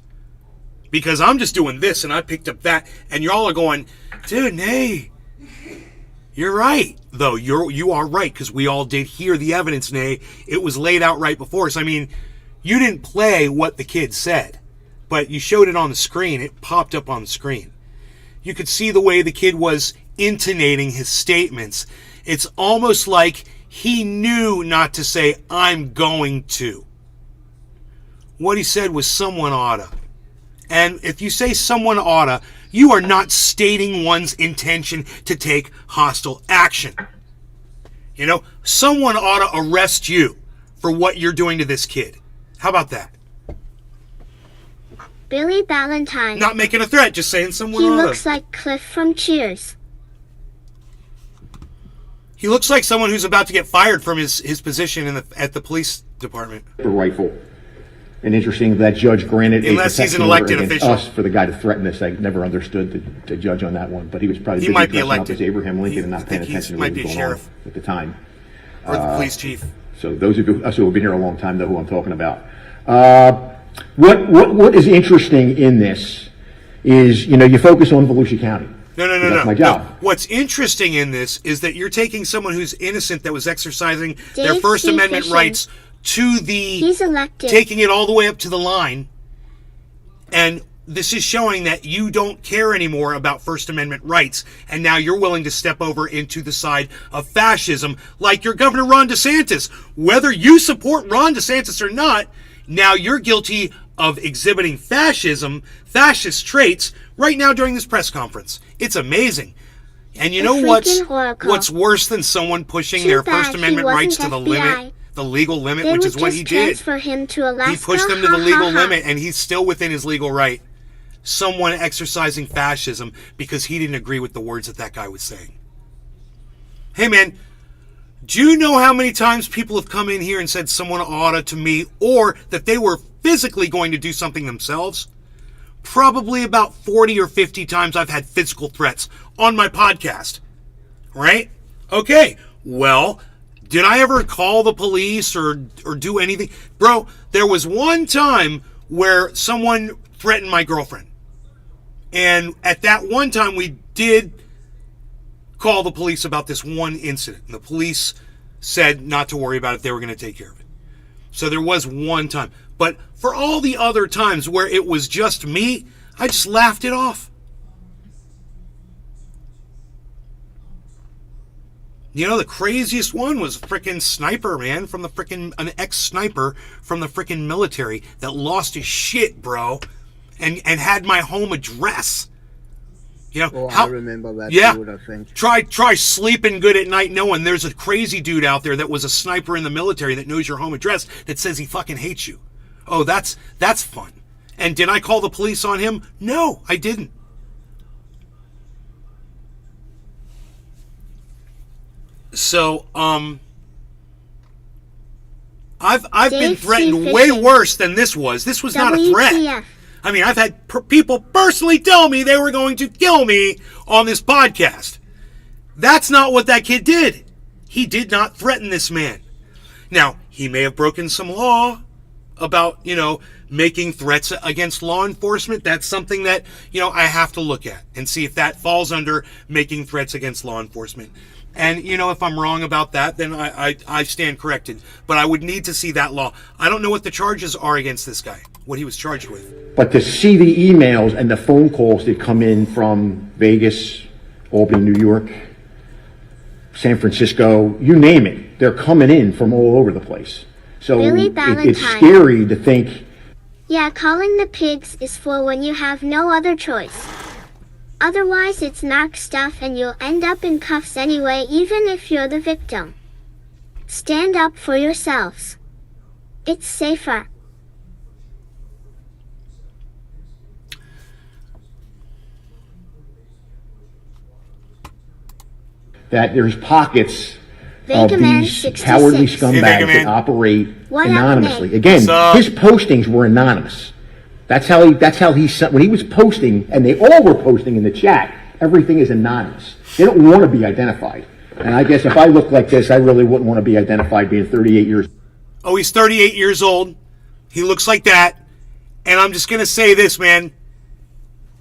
A: Because I'm just doing this and I picked up that, and y'all are going, dude, nay, you're right. Though you are right, because we all did hear the evidence, nay. It was laid out right before us. I mean, you didn't play what the kid said, but you showed it on the screen. It popped up on the screen. You could see the way the kid was intonating his statements. It's almost like he knew not to say, I'm going to. What he said was someone oughta. And if you say someone oughta, you are not stating one's intention to take hostile action. You know, someone oughta arrest you for what you're doing to this kid. How about that?
B: Billy Ballantyne.
A: Not making a threat, just saying someone
B: He
A: oughta.
B: looks like Cliff from Cheers.
A: He looks like someone who's about to get fired from his position at the police department.
E: The rifle. And interesting that judge granted
A: Unless
E: a
A: he's an
E: protection order
A: elected
E: against
A: official.
E: us for the guy to threaten us. I never understood the judge on that one, but he was probably
A: He
E: busy
A: might be
E: dressing up
A: elected.
E: as Abraham Lincoln and
A: I
E: not paying
A: think he
E: attention to
A: might
E: what
A: be
E: was
A: a
E: going on
A: sheriff.
E: at the time.
A: Or the police chief.
E: So those of us who have been here a long time know who I'm talking about. What is interesting in this is, you focus on Volusia County.
A: No.
E: That's my job.
A: No. What's interesting in this is that you're taking someone who's innocent that was exercising their
B: Dave
A: First
B: C.
A: Amendment
B: Fishing.
A: rights to the...
B: He's elected.
A: Taking it all the way up to the line. And this is showing that you don't care anymore about First Amendment rights. And now you're willing to step over into the side of fascism like your Governor Ron DeSantis. Whether you support Ron DeSantis or not, now you're guilty of exhibiting fascist traits right now during this press conference. It's amazing. And you
B: The
A: know
B: freaking oracle.
A: what's worse than someone pushing
B: Too
A: their
B: bad
A: First
B: he
A: Amendment rights to
B: wasn't
A: the
B: FBI.
A: limit, the legal limit,
B: They
A: which
B: would
A: is what
B: just
A: he did.
B: transfer him to Alaska.
A: He pushed them to the
B: Ha,
A: legal
B: ha, ha.
A: limit, and he's still within his legal right. Someone exercising fascism because he didn't agree with the words that guy was saying. Hey, man, do you know how many times people have come in here and said someone oughta to me, or that they were physically going to do something themselves? Probably about 40 or 50 times I've had physical threats on my podcast. Right? Okay, well, did I ever call the police or do anything? Bro, there was one time where someone threatened my girlfriend. And at that one time, we did call the police about this one incident. And the police said not to worry about it. They were going to take care of it. So there was one time. But for all the other times where it was just me, I just laughed it off. You know, the craziest one was a frickin' sniper, man, from the frickin', an ex-sniper from the frickin' military that lost his shit, bro, and had my home address. You know,
D: I remember that
A: yeah,
D: too, I think.
A: try sleeping good at night knowing there's a crazy dude out there that was a sniper in the military that knows your home address that says he fucking hates you. Oh, that's fun. And did I call the police on him? No, I didn't. So, I've been threatened way worse than this was. This was not a threat.
B: WTF.
A: I mean, I've had people personally tell me they were going to kill me on this podcast. That's not what that kid did. He did not threaten this man. Now, he may have broken some law about, making threats against law enforcement. That's something that, I have to look at and see if that falls under making threats against law enforcement. And, if I'm wrong about that, then I stand corrected. But I would need to see that law. I don't know what the charges are against this guy, what he was charged with.
E: But to see the emails and the phone calls that come in from Vegas, Albany, New York, San Francisco, you name it, they're coming in from all over the place. So
B: Billy
E: it's
B: Valentine.
E: scary to think.
B: Yeah, calling the pigs is for when you have no other choice. Otherwise, it's narc stuff and you'll end up in cuffs anyway, even if you're the victim. Stand up for yourselves. It's safer.
E: That there's pockets
B: Vega
E: of
B: Man
E: these
B: 66.
E: cowardly
A: Hey,
E: scumbags
A: Vega Man.
E: that operate
B: What up,
E: anonymously.
B: Nick?
E: Again,
A: What's up?
E: his postings were anonymous. That's how he sent, when he was posting, and they all were posting in the chat, everything is anonymous. They don't want to be identified. And I guess if I look like this, I really wouldn't want to be identified being 38 years.
A: Oh, he's 38 years old. He looks like that. And I'm just going to say this, man.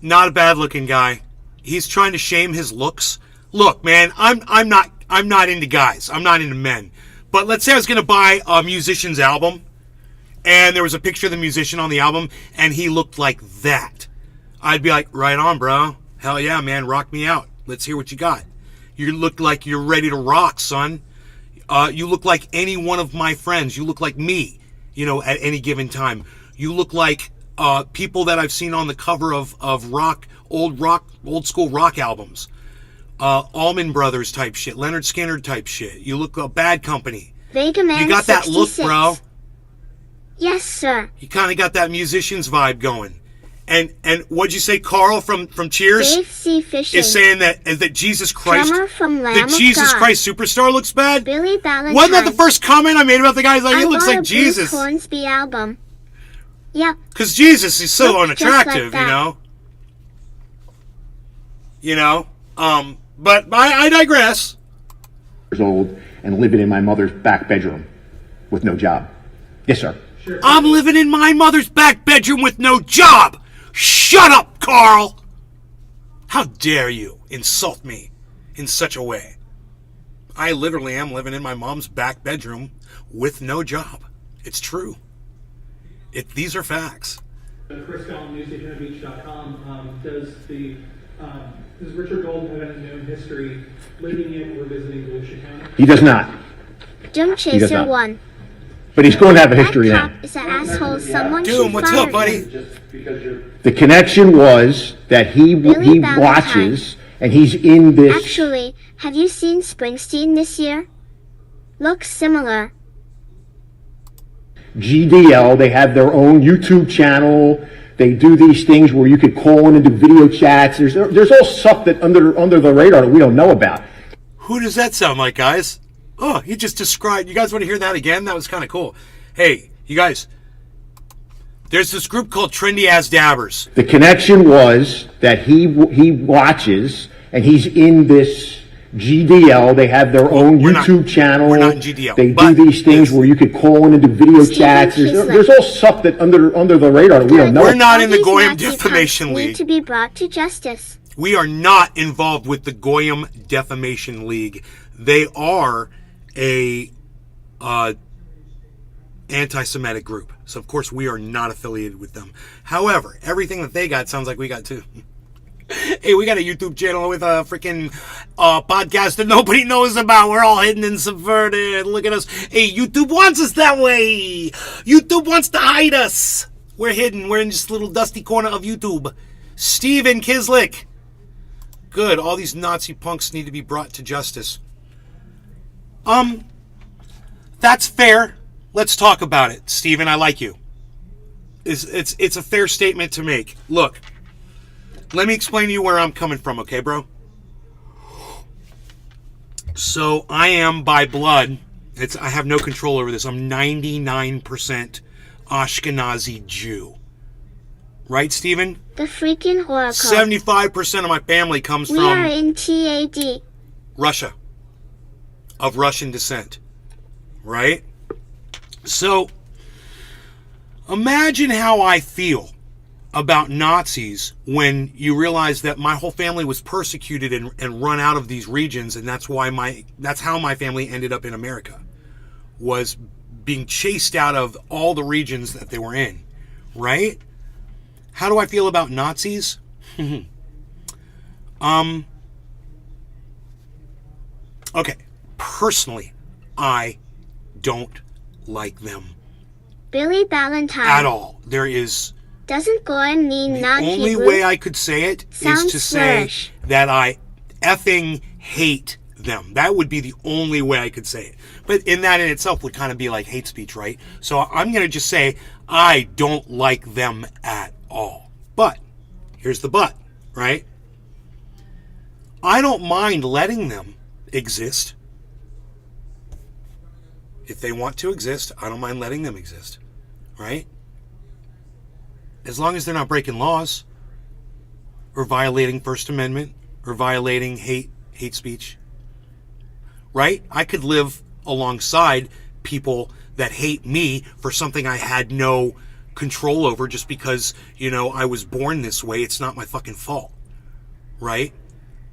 A: Not a bad looking guy. He's trying to shame his looks. Look, man, I'm not into guys. I'm not into men. But let's say I was going to buy a musician's album, and there was a picture of the musician on the album, and he looked like that. I'd be like, right on, bro. Hell yeah, man, rock me out. Let's hear what you got. You look like you're ready to rock, son. You look like any one of my friends. You look like me, at any given time. You look like people that I've seen on the cover of old school rock albums. Allman Brothers type shit, Leonard Skinner type shit. You look Bad Company.
B: Vega Man
A: You got that
B: 66.
A: look, bro.
B: Yes, sir.
A: You kind of got that musician's vibe going. And what'd you say, Carl from Cheers?
B: Dave C. Fishing.
A: Is saying that Jesus Christ,
B: Drummer from Lamb
A: the
B: of
A: Jesus
B: God.
A: Christ Superstar looks bad?
B: Billy Valentine.
A: Wasn't that the first comment I made about the guy? He's like, he
B: I
A: looks
B: bought
A: like
B: a
A: Jesus.
B: Bruce Hornsby album. Yep.
A: Because Jesus is so
B: Looks just
A: unattractive,
B: like that.
A: But I digress.
E: Years old and living in my mother's back bedroom with no job. Yes, sir.
A: I'm living in my mother's back bedroom with no job. Shut up, Carl. How dare you insult me in such a way? I literally am living in my mom's back bedroom with no job. It's true. These are facts.
F: Chris Gallen, newsagentofbeach.com. Does Richard Golden have any known history living in or visiting Volusia County?
E: He does not.
B: Doom
E: does
B: Chaser
E: not.
B: 1.
E: But he's going to have a
B: That
E: history now.
B: cop is an asshole. Someone
A: Doom,
B: should
A: what's
B: fire
A: up, buddy?
B: him.
E: The connection was that he
B: Billy Valentine.
E: watches and he's in this.
B: Actually, have you seen Springsteen this year? Looks similar.
E: GDL, they have their own YouTube channel. They do these things where you could call in and do video chats. There's all stuff that under the radar that we don't know about.
A: Who does that sound like, guys? Oh, he just described. You guys want to hear that again? That was kind of cool. Hey, you guys, there's this group called Trendy Ass Dabbers.
E: The connection was that he watches and he's in this GDL. They have their own
A: we're not-
E: YouTube channel.
A: we're not in GDL,
E: They do
A: but
E: these things
A: it's-
E: where you could call in and do video
B: Steven
E: chats.
B: Kisler.
E: There's all stuff that under the radar that we don't know.
A: We're not in the
B: All these
A: Goyim
B: Nazi
A: Defamation
B: punks
A: League.
B: need to be brought to justice.
A: We are not involved with the Goyim Defamation League. They are a anti-Semitic group. So, of course, we are not affiliated with them. However, everything that they got sounds like we got too. Hey, we got a YouTube channel with a freaking podcast that nobody knows about. We're all hidden and subverted. Look at us. Hey, YouTube wants us that way. YouTube wants to hide us. We're hidden. We're in just a little dusty corner of YouTube. Steven Kislick. Good. All these Nazi punks need to be brought to justice. That's fair. Let's talk about it. Steven, I like you. It's a fair statement to make. Look, let me explain to you where I'm coming from, okay, bro? So I am by blood. I have no control over this. I'm 99% Ashkenazi Jew. Right, Steven?
B: The freaking Oracle.
A: 75% of my family comes
B: We are
A: from
B: in TAD.
A: Russia. Of Russian descent. Right? So, imagine how I feel about Nazis when you realize that my whole family was persecuted and run out of these regions, and that's how my family ended up in America, was being chased out of all the regions that they were in, right? How do I feel about Nazis? Okay, personally, I don't like them
B: Billy Ballantyne.
A: at all. There is
B: Doesn't Goyim mean not
A: the only
B: Hebrew?
A: way I could say it is
B: Sounds
A: to say
B: flourish.
A: that I effing hate them. That would be the only way I could say it. But in that in itself would kind of be like hate speech, right? So I'm going to just say I don't like them at all. But here's the but, right? I don't mind letting them exist. If they want to exist, I don't mind letting them exist, right? As long as they're not breaking laws or violating First Amendment or violating hate speech, right? I could live alongside people that hate me for something I had no control over just because, I was born this way. It's not my fucking fault, right?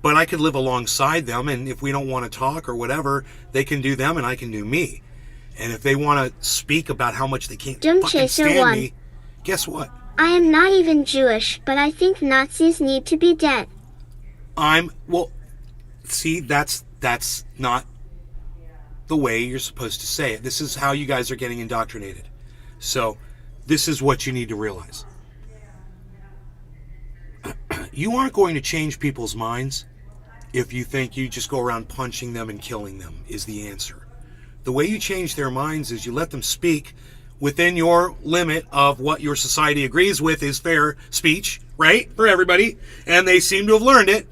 A: But I could live alongside them, and if we don't want to talk or whatever, they can do them and I can do me. And if they want to speak about how much they can't
B: Jim
A: fucking
B: Chaser
A: stand
B: won.
A: me, guess what?
B: I am not even Jewish, but I think Nazis need to be dead.
A: See, that's not the way you're supposed to say it. This is how you guys are getting indoctrinated. So, this is what you need to realize. You aren't going to change people's minds if you think you just go around punching them and killing them is the answer. The way you change their minds is you let them speak within your limit of what your society agrees with is fair speech, right? For everybody. And they seem to have learned it.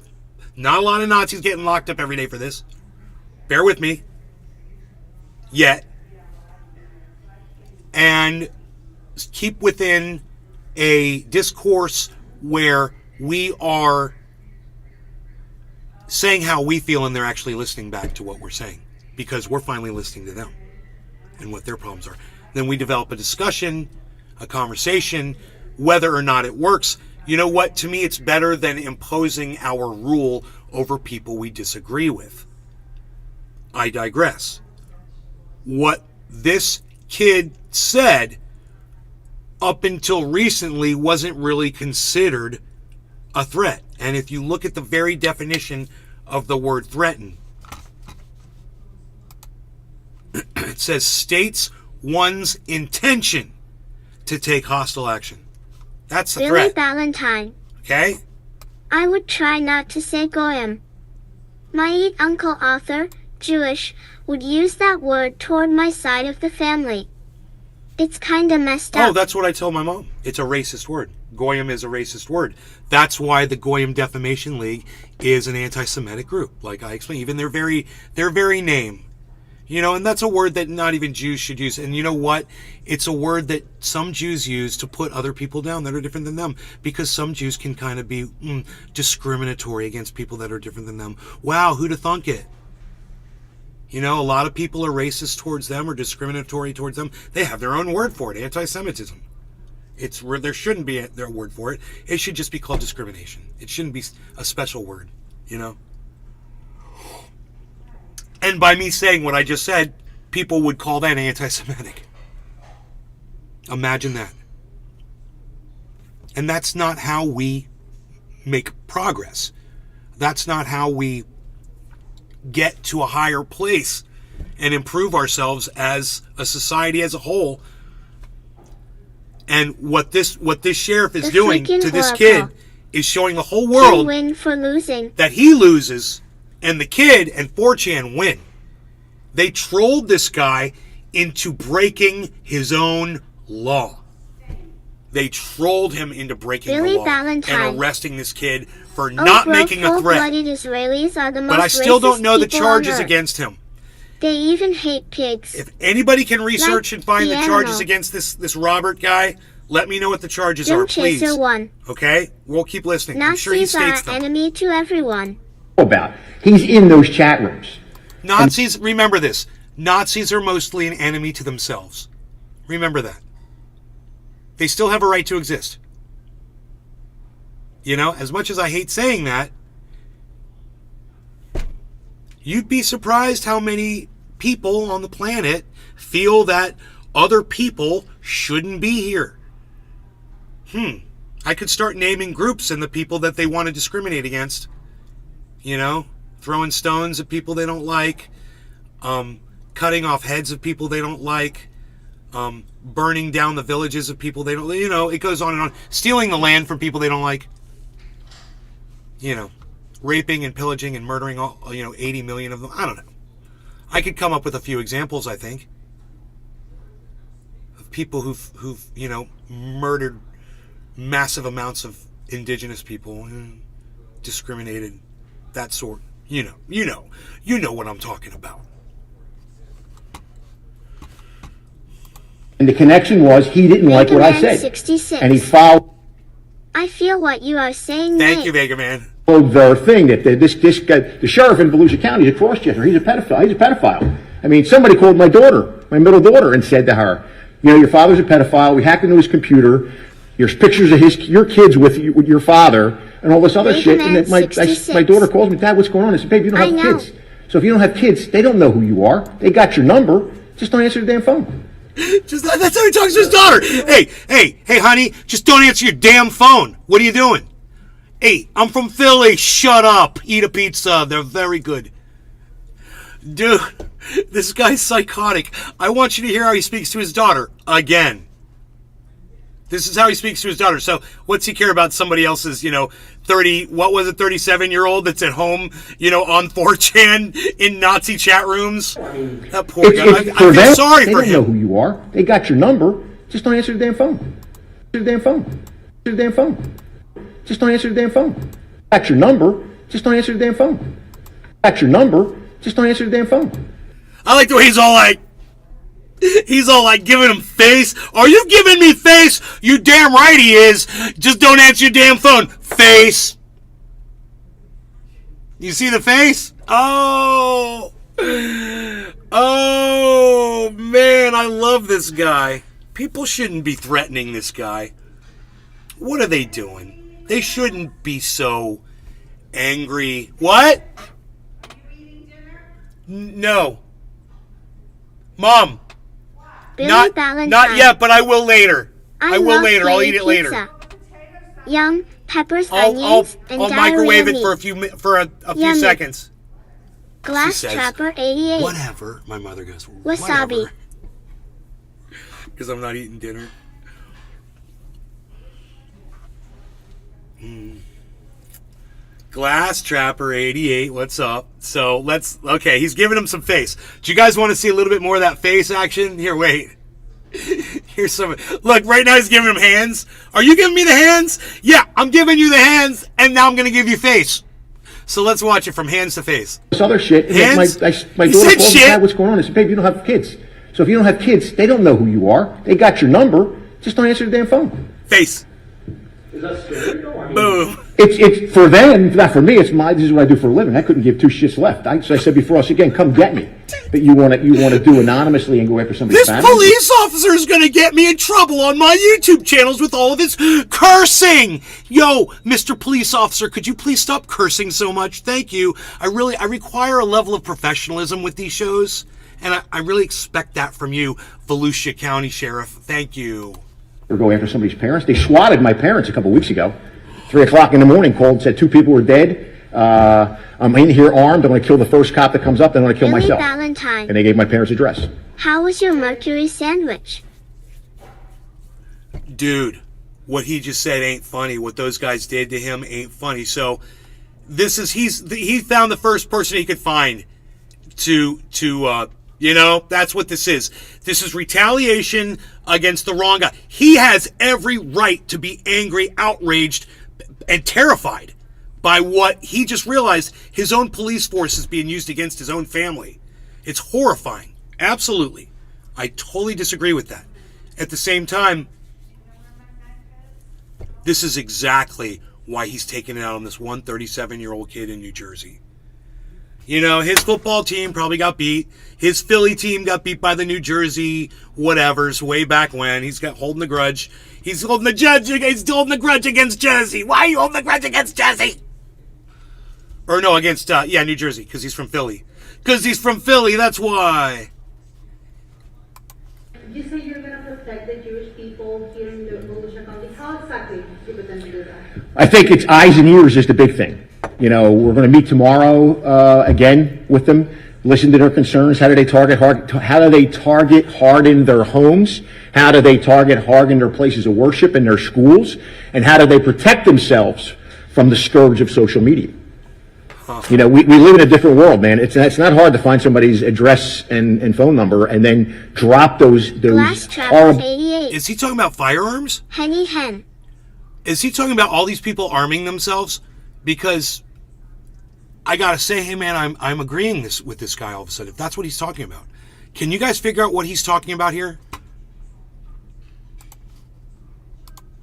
A: Not a lot of Nazis getting locked up every day for this. Bear with me. Yet. And keep within a discourse where we are saying how we feel and they're actually listening back to what we're saying. Because we're finally listening to them and what their problems are. Then we develop a discussion, a conversation, whether or not it works. You know what? To me, it's better than imposing our rule over people we disagree with. I digress. What this kid said up until recently wasn't really considered a threat. And if you look at the very definition of the word threaten, it says states one's intention to take hostile action. That's a
B: Billy
A: threat.
B: Ballantyne.
A: Okay?
B: I would try not to say Goyim. My uncle Arthur, Jewish, would use that word toward my side of the family. It's kinda messed up.
A: Oh, that's what I tell my mom. It's a racist word. Goyim is a racist word. That's why the Goyim Defamation League is an anti-Semitic group. Like I explained, even their very name. And that's a word that not even Jews should use. And you know what? It's a word that some Jews use to put other people down that are different than them. Because some Jews can kind of be discriminatory against people that are different than them. Wow, who'd have thunk it? A lot of people are racist towards them or discriminatory towards them. They have their own word for it, anti-Semitism. There shouldn't be their word for it. It should just be called discrimination. It shouldn't be a special word, And by me saying what I just said, people would call that anti-Semitic. Imagine that. And that's not how we make progress. That's not how we get to a higher place and improve ourselves as a society as a whole. And what this sheriff is
B: The
A: doing
B: freaking
A: to this
B: Oracle.
A: kid is showing the whole
B: Can
A: world
B: win for losing.
A: that he loses and the kid and 4chan win. They trolled this guy into breaking his own law. They trolled him into breaking
B: Billy
A: the law
B: Valentine.
A: and arresting this kid for not making a threat.
B: Full-blooded Israelis are the most
A: But I still don't know the
B: racist people on
A: charges
B: Earth.
A: against him.
B: They even hate pigs.
A: If anybody can research
B: Like
A: and find
B: the
A: the charges
B: animal.
A: against this Robert guy, let me know what the charges
B: Jim
A: are, please.
B: Chaser 1.
A: Okay? We'll keep listening. I'm sure he
B: Nazis are
A: states them.
B: enemy to everyone.
E: About. He's in those chat rooms.
A: Nazis, remember this. Nazis are mostly an enemy to themselves. Remember that. They still have a right to exist. You know, as much as I hate saying that, you'd be surprised how many people on the planet feel that other people shouldn't be here. I could start naming groups and the people that they want to discriminate against. You know, throwing stones at people they don't like, cutting off heads of people they don't like, burning down the villages of people they don't, you know, it goes on and on. Stealing the land from people they don't like. You know, raping and pillaging and murdering all, 80 million of them. I don't know. I could come up with a few examples, I think, of people who've murdered massive amounts of indigenous people and discriminated, that sort. You know what I'm talking about.
E: And the connection was he didn't like what I
B: Vegaman
E: said.
B: 66.
E: And he followed
B: I feel what you are saying,
A: Thank
B: mate.
A: you, Vega Man.
E: the thing that this guy, the sheriff in Volusia County, is a cross-dresser. He's a pedophile. I mean, somebody called my daughter, my middle daughter, and said to her, your father's a pedophile. We hacked into his computer. There's pictures of your kids with your father and all this other shit. And then my daughter calls me, Dad, what's going on? I said, babe, you don't have kids. So if you don't have kids, they don't know who you are. They got your number. Just don't answer the damn phone.
A: That's how he talks to his daughter. Hey, honey, just don't answer your damn phone. What are you doing? Hey, I'm from Philly. Shut up. Eat a pizza. They're very good. Dude, this guy's psychotic. I want you to hear how he speaks to his daughter again. This is how he speaks to his daughter. So what's he care about somebody else's, 37-year-old that's at home, on 4chan in Nazi chat rooms? That poor guy. I feel sorry for him.
E: They don't know who you are. They got your number. Just don't answer the damn phone. Answer the damn phone. Answer the damn phone. Just don't answer the damn phone. Got your number. Just don't answer the damn phone. Got your number. Just don't answer the damn phone.
A: I like the way he's all like giving him face. Are you giving me face? You damn right he is. Just don't answer your damn phone. Face. You see the face? Oh, man, I love this guy. People shouldn't be threatening this guy. What are they doing? They shouldn't be so angry. What? No. Mom.
B: Billy
A: Not
B: Valentine.
A: yet, but I will later. I will
B: love
A: later. I'll eat
B: pizza.
A: it later.
B: Yum, peppers,
A: I'll
B: onions, and
A: microwave it
B: diarrhea
A: for a few
B: Yummy.
A: seconds.
B: Glass
A: She says,
B: Trapper 88.
A: Whatever. My mother goes,
B: Wasabi.
A: Because I'm not eating dinner. Glass Trapper 88, what's up? So okay, he's giving him some face. Do you guys want to see a little bit more of that face action? Here, wait. Here's some. Look, right now he's giving him hands. Are you giving me the hands? Yeah, I'm giving you the hands, and now I'm going to give you face. So let's watch it from hands to face.
E: This other shit.
A: Hands?
E: My
A: He
E: daughter
A: said
E: calls me,
A: shit.
E: Dad, what's going on? I said, babe, you don't have kids. So if you don't have kids, they don't know who you are. They got your number. Just don't answer the damn phone.
A: Face.
F: Is that scary though? I mean,
A: Boom.
E: It's for them, not for me. This is what I do for a living. I couldn't give two shits left. So I said before, again, come get me. But you want to do anonymously and go after somebody's
A: This
E: family?
A: police officer is going to get me in trouble on my YouTube channels with all of his cursing. Yo, Mr. Police Officer, could you please stop cursing so much? Thank you. I require a level of professionalism with these shows, and I really expect that from you, Volusia County Sheriff. Thank you.
E: Or go after somebody's parents. They swatted my parents a couple weeks ago. 3 o'clock in the morning, called and said 2 people were dead. I'm in here armed. I'm going to kill the first cop that comes up. Then I'm going to kill
B: Billy
E: myself.
B: Valentine.
E: And they gave my parents' address.
B: How was your mercury sandwich?
A: Dude, what he just said ain't funny. What those guys did to him ain't funny. So he found the first person he could find to You know, that's what this is. This is retaliation against the wrong guy. He has every right to be angry, outraged, and terrified by what he just realized his own police force is being used against his own family. It's horrifying. Absolutely. I totally disagree with that. At the same time, this is exactly why he's taking it out on this one 37-year-old kid in New Jersey. You know, his football team probably got beat. His Philly team got beat by the New Jersey whatevers way back when. He's got holding the grudge. He's holding the grudge against Jersey. Why are you holding the grudge against Jersey? Or no, against, New Jersey, because he's from Philly. Because he's from Philly, that's why.
G: You say you're going to protect the Jewish people here in the Volusia County. How exactly do you intend to do that?
E: I think it's eyes and ears is the big thing. You know, we're going to meet tomorrow again with them, listen to their concerns. How do they target harden their homes? How do they target harden their places of worship and their schools? And how do they protect themselves from the scourge of social media? You know, we live in a different world, man. It's not hard to find somebody's address and phone number and then drop those horrible.
B: 88.
A: Is he talking about firearms?
B: Henny hen.
A: Is he talking about all these people arming themselves? Because I gotta say, hey man, I'm agreeing with this guy all of a sudden. If that's what he's talking about, can you guys figure out what he's talking about here?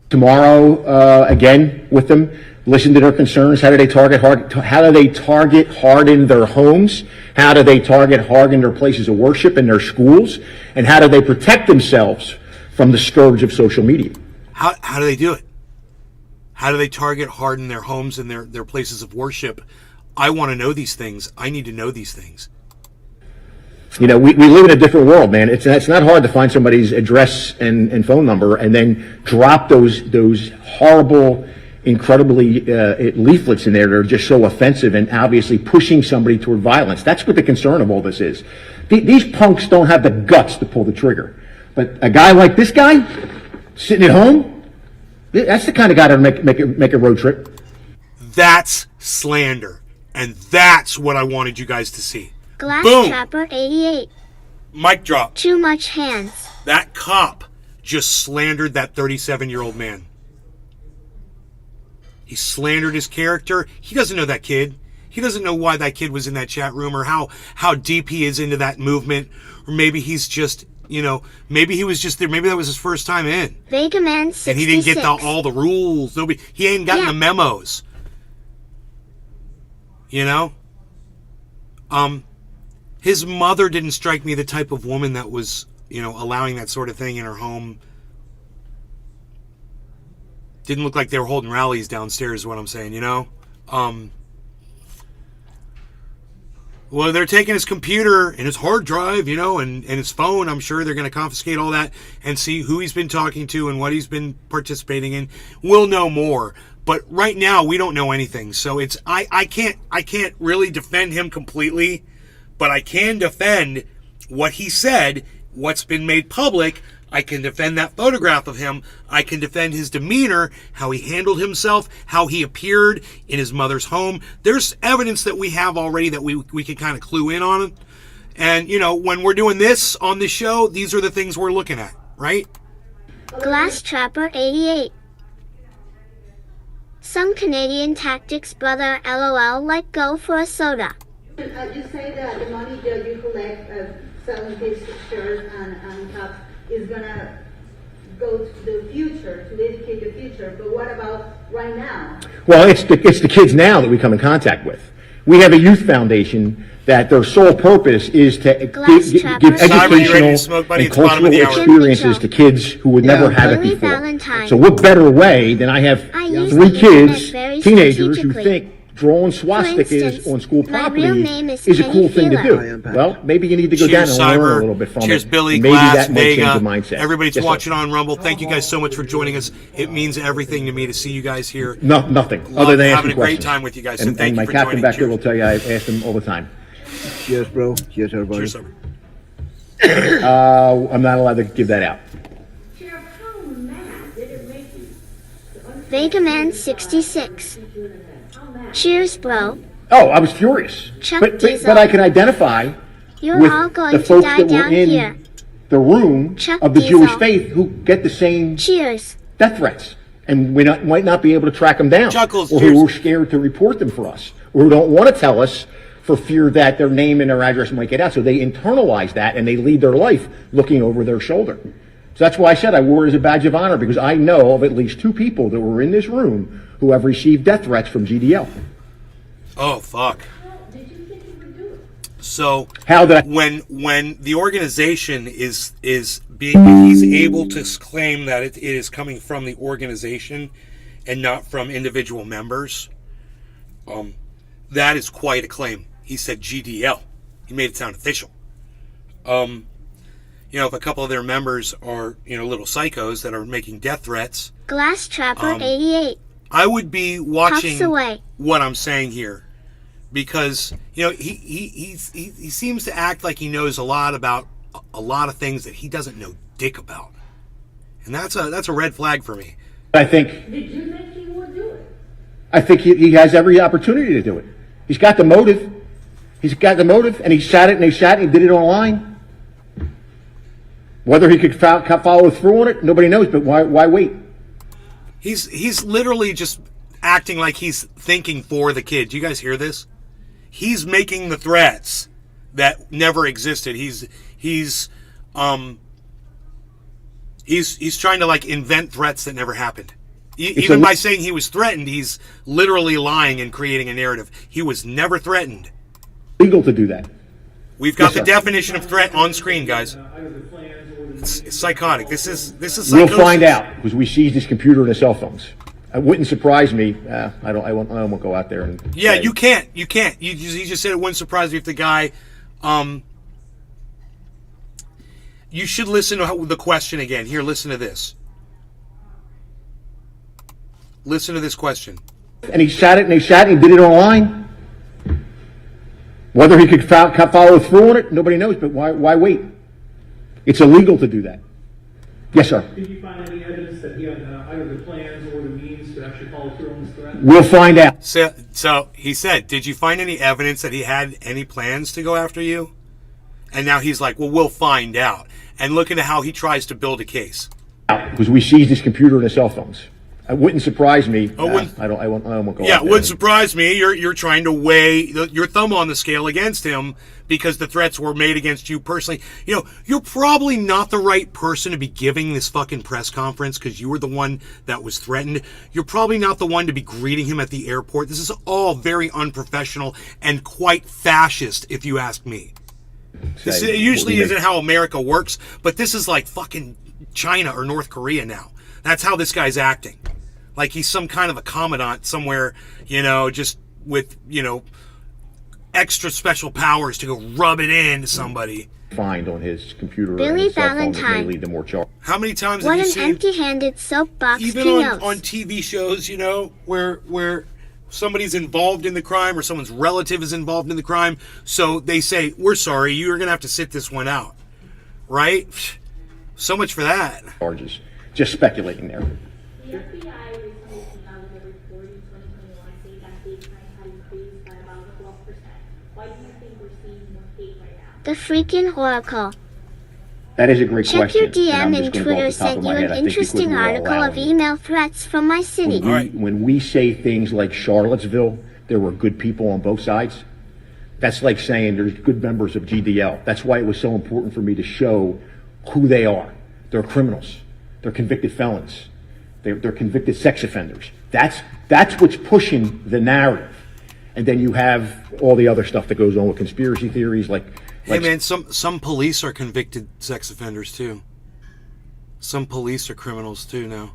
E: Tomorrow again with them, listen to their concerns. How do they target harden their homes? How do they target harden their places of worship and their schools? And how do they protect themselves from the scourge of social media?
A: How do they do it? How do they target harden their homes and their places of worship? I want to know these things. I need to know these things.
E: You know, we live in a different world, man. It's not hard to find somebody's address and phone number and then drop those horrible, incredibly leaflets in there that are just so offensive and obviously pushing somebody toward violence. That's what the concern of all this is. These punks don't have the guts to pull the trigger. But a guy like this guy, sitting at home, that's the kind of guy that'll make a road trip.
A: That's slander. And that's what I wanted you guys to see.
B: Glass
A: Boom.
B: Trapper 88.
A: Mic drop.
B: Too much hands.
A: That cop just slandered that 37-year-old man. He slandered his character. He doesn't know that kid. He doesn't know why that kid was in that chat room or how deep he is into that movement. Or maybe he's just, maybe he was just there. Maybe that was his first time in.
B: Vega Man 66.
A: And he didn't get all the rules. He ain't gotten the memos. His mother didn't strike me the type of woman that was, allowing that sort of thing in her home. Didn't look like they were holding rallies downstairs, is what I'm saying, Well, they're taking his computer and his hard drive, and his phone. I'm sure they're going to confiscate all that and see who he's been talking to and what he's been participating in. We'll know more. But right now, we don't know anything. So I can't really defend him completely, but I can defend what he said, what's been made public. I can defend that photograph of him. I can defend his demeanor, how he handled himself, how he appeared in his mother's home. There's evidence that we have already that we can kind of clue in on. And, when we're doing this on this show, these are the things we're looking at, right?
B: Glass Trapper 88. Some Canadian tactics, brother, LOL, like go for a soda.
G: You say that the money that you collect selling these shirts and cups is going to go to the future, to dedicate the future, but what about right now?
E: Well, it's the kids now that we come in contact with. We have a youth foundation that their sole purpose is to give educational and cultural experiences to kids who would never have it before.
B: Valentine.
E: So what better way than I have
B: use
E: 3
B: the
E: kids,
B: internet very
E: teenagers, who
B: strategically.
E: think drawing swastikas
B: instance,
E: on school
B: my
E: property
B: real name is
E: is a
B: Kenny
E: cool thing to
B: Phelan.
E: do. Well, maybe you need to go down
A: Cheers,
E: and learn a
A: Cyber.
E: little bit from
A: Cheers,
E: it.
A: Billy,
E: Maybe
A: Glass,
E: that might change
A: Vega.
E: the mindset.
A: Everybody's
E: Yes, sir.
A: watching on Rumble. Thank you guys so much for joining us. It means everything to me to see you guys here.
E: No, nothing.
A: Love
E: Other than
A: having
E: asking
A: a great
E: questions.
A: time with you guys. So
E: And,
A: thank
E: and
A: you
E: my
A: for
E: captain
A: joining.
E: back there
A: Cheers.
E: will tell you I ask him all the time.
D: Cheers, bro. Cheers, everybody.
A: Cheers, Cyber.
E: I'm not allowed to give that out.
B: Vega Man 66. Cheers, bro.
E: Oh, I was furious.
B: Chuck
E: But
B: Diesel.
E: I can identify
B: You're
E: with
B: all going
E: the
B: to
E: folks
B: die
E: that were
B: down
E: in
B: here.
E: the room
B: Chuck
E: of the Jewish
B: Diesel.
E: faith who get the same
B: Cheers.
E: death threats, and we might not be able to track them down,
A: Chuckles,
E: or
A: cheers.
E: who are scared to report them for us, or who don't want to tell us for fear that their name and their address might get out. So they internalize that, and they lead their life looking over their shoulder. So that's why I said I wore it as a badge of honor, because I know of at least 2 people that were in this room who have received death threats from GDL.
A: Oh, fuck. So
E: How that
A: when the organization is being, he's able to claim that it is coming from the organization and not from individual members, that is quite a claim. He said GDL. He made it sound official. You know, if a couple of their members are, you know, little psychos that are making death threats,
B: Glass Trapper 88.
A: I would be watching
B: Puffs away.
A: what I'm saying here, because you know he seems to act like he knows a lot about a lot of things that he doesn't know dick about, and that's a red flag for me.
E: I think.
H: Did you think he would do it?
E: I think he has every opportunity to do it. He's got the motive. He's got the motive, and he sat it, and he did it online. Whether he could follow through on it, nobody knows. But why wait?
A: He's literally just acting like he's thinking for the kid. Do you guys hear this? He's making the threats that never existed. He's trying to like invent threats that never happened. Even by saying he was threatened, he's literally lying and creating a narrative. He was never threatened.
E: Legal to do that.
A: We've got
E: Yes,
A: the
E: sir.
A: definition of threat on screen, guys. It's psychotic. This is psychosis.
E: We'll find out, because we seized his computer and his cell phones. It wouldn't surprise me. I won't go out there and.
A: Yeah,
E: say.
A: you can't. You just said it wouldn't surprise me if the guy. You should listen to the question again. Here, listen to this. Listen to this question.
E: And he sat it, and he did it online. Whether he could follow through on it, nobody knows. But why wait? It's illegal to do that. Yes, sir.
F: Did you find any evidence that he had either the plans or the means to actually follow through on this threat?
E: We'll find out.
A: So he said, did you find any evidence that he had any plans to go after you? And now he's like, well, we'll find out. And look at how he tries to build a case.
E: Because we seized his computer and his cell phones. It wouldn't surprise me.
A: Oh, wouldn't-
E: I won't go
A: Yeah,
E: out
A: it
E: there.
A: wouldn't surprise me. You're trying to weigh your thumb on the scale against him because the threats were made against you personally. You know, you're probably not the right person to be giving this fucking press conference because you were the one that was threatened. You're probably not the one to be greeting him at the airport. This is all very unprofessional and quite fascist, if you ask me. This usually isn't how America works, but this is like fucking China or North Korea now. That's how this guy's acting. Like he's some kind of a commandant somewhere, you know, just with, you know, extra special powers to go rub it into somebody.
E: Find on his computer
B: Billy
E: and his cell phone that may
B: Valentine.
E: lead to more charges.
A: How many times
B: What
A: have you
B: an
A: seen,
B: empty-handed soapbox
A: even
B: king
A: on TV shows, you know, where somebody's involved in the crime or someone's relative is involved in the crime, so they say, we're sorry, you're going to have to sit this one out. Right? So much for that.
E: Charges. Just speculating there.
H: The FBI recently came out with a report in 2021 saying that hate crimes had increased by about 12%. Why do you think we're seeing more hate right now?
B: The freaking oracle.
E: That is a great
B: Check
E: question.
B: your DM
E: and I'm
B: and
E: just gonna go
B: Twitter
E: off the top
B: sent
E: of
B: you
E: my head.
B: an
E: I think
B: interesting
E: because we're
B: article of
E: allowing-
B: email threats from my city.
A: All right.
E: When we say things like Charlottesville, there were good people on both sides. That's like saying there's good members of GDL. That's why it was so important for me to show who they are. They're criminals. They're convicted felons. They're convicted sex offenders. That's what's pushing the narrative. And then you have all the other stuff that goes on with conspiracy theories like
A: Hey man, some police are convicted sex offenders too. Some police are criminals too now.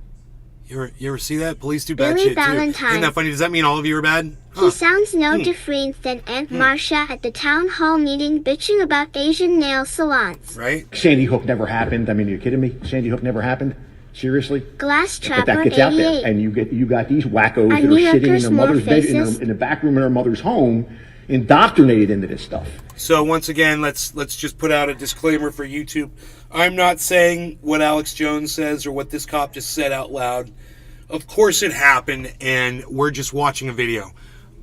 A: You ever see that? Police do bad
B: Billy
A: shit too.
B: Valentine.
A: Isn't that funny? Does that mean all of you are bad?
B: He sounds no different than Aunt Marcia at the town hall meeting bitching about Asian nail salons.
A: Right?
E: Sandy Hook never happened. I mean, are you kidding me? Sandy Hook never happened? Seriously?
B: Glass
E: But
B: Trapper
E: that gets out there,
B: 88.
E: and you got these wackos
B: Are
E: that
B: New
E: are sitting in
B: Yorkers
E: their
B: more
E: mother's bed,
B: faces?
E: in the back room of their mother's home, indoctrinated into this stuff.
A: So once again, let's just put out a disclaimer for YouTube. I'm not saying what Alex Jones says or what this cop just said out loud. Of course it happened, and we're just watching a video.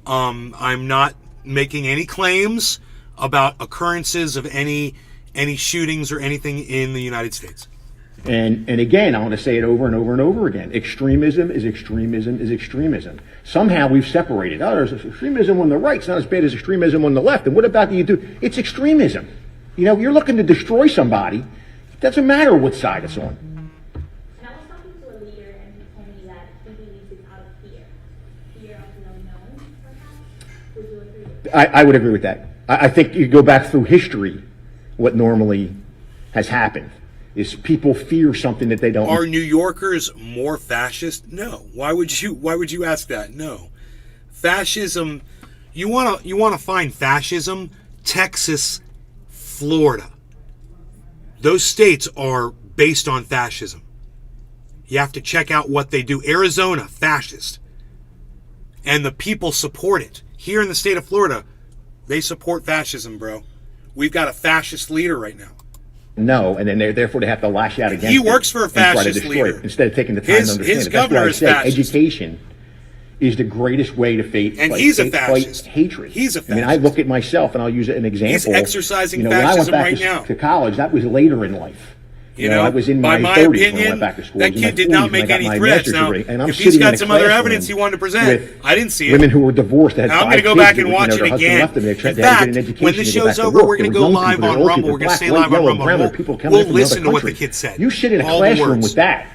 A: I'm not making any claims. about occurrences of any shootings or anything in the United States.
E: And again, I want to say it over and over and over again. Extremism is extremism is extremism. Somehow we've separated. Oh, there's extremism on the right. It's not as bad as extremism on the left. And what about the you do? It's extremism. You know, you're looking to destroy somebody. It doesn't matter what side it's on.
H: And I was talking to a leader, and he told me that he believes it's out of fear of the unknown, perhaps. Would you agree with that?
E: I would agree with that. I think you go back through history, what normally has happened is people fear something that they don't.
A: Are New Yorkers more fascist? No. Why would you ask that? No. Fascism, you want to find fascism? Texas, Florida. Those states are based on fascism. You have to check out what they do. Arizona, fascist. And the people support it. Here in the state of Florida, they support fascism, bro. We've got a fascist leader right now.
E: No, and then therefore they have to lash out against it.
A: He works for a fascist leader.
E: Instead of taking the time to understand
A: his
E: it. That's
A: governor
E: why I
A: is
E: say
A: fascist.
E: education is the greatest way to fight hatred.
A: He's a
E: I mean, I
A: fascist.
E: look at myself, and I'll use it as an example.
A: He's exercising
E: when I went
A: fascism
E: back
A: right now.
E: to college, that was later in life.
A: You know,
E: I was in
A: by
E: my
A: my
E: 30s when I
A: opinion,
E: went back to school.
A: that
E: I was in my
A: kid did
E: 40s
A: not
E: when I
A: make
E: got
A: any
E: my
A: threats.
E: master's
A: Now,
E: degree. And I'm
A: if he's
E: sitting in
A: got
E: a
A: some other
E: classroom
A: evidence he wanted to present,
E: with
A: I didn't see it.
E: women who were divorced that had
A: I'm going to
E: 5
A: go
E: kids
A: back
E: that
A: and
E: were,
A: watch
E: their
A: it
E: husband
A: again.
E: left them, they
A: In
E: tried to get an
A: fact,
E: education
A: when the
E: to go
A: show's
E: back to
A: over,
E: work.
A: we're going to
E: There
A: go
E: was young
A: live
E: people,
A: on
E: there were old
A: Rumble.
E: people,
A: We're going to
E: black,
A: stay
E: white,
A: live on
E: yellow,
A: Rumble.
E: brown, there were people coming
A: We'll
E: in from
A: listen to
E: another
A: what the
E: country.
A: kid said.
E: You sit in a
A: All the
E: classroom
A: words.
E: with that,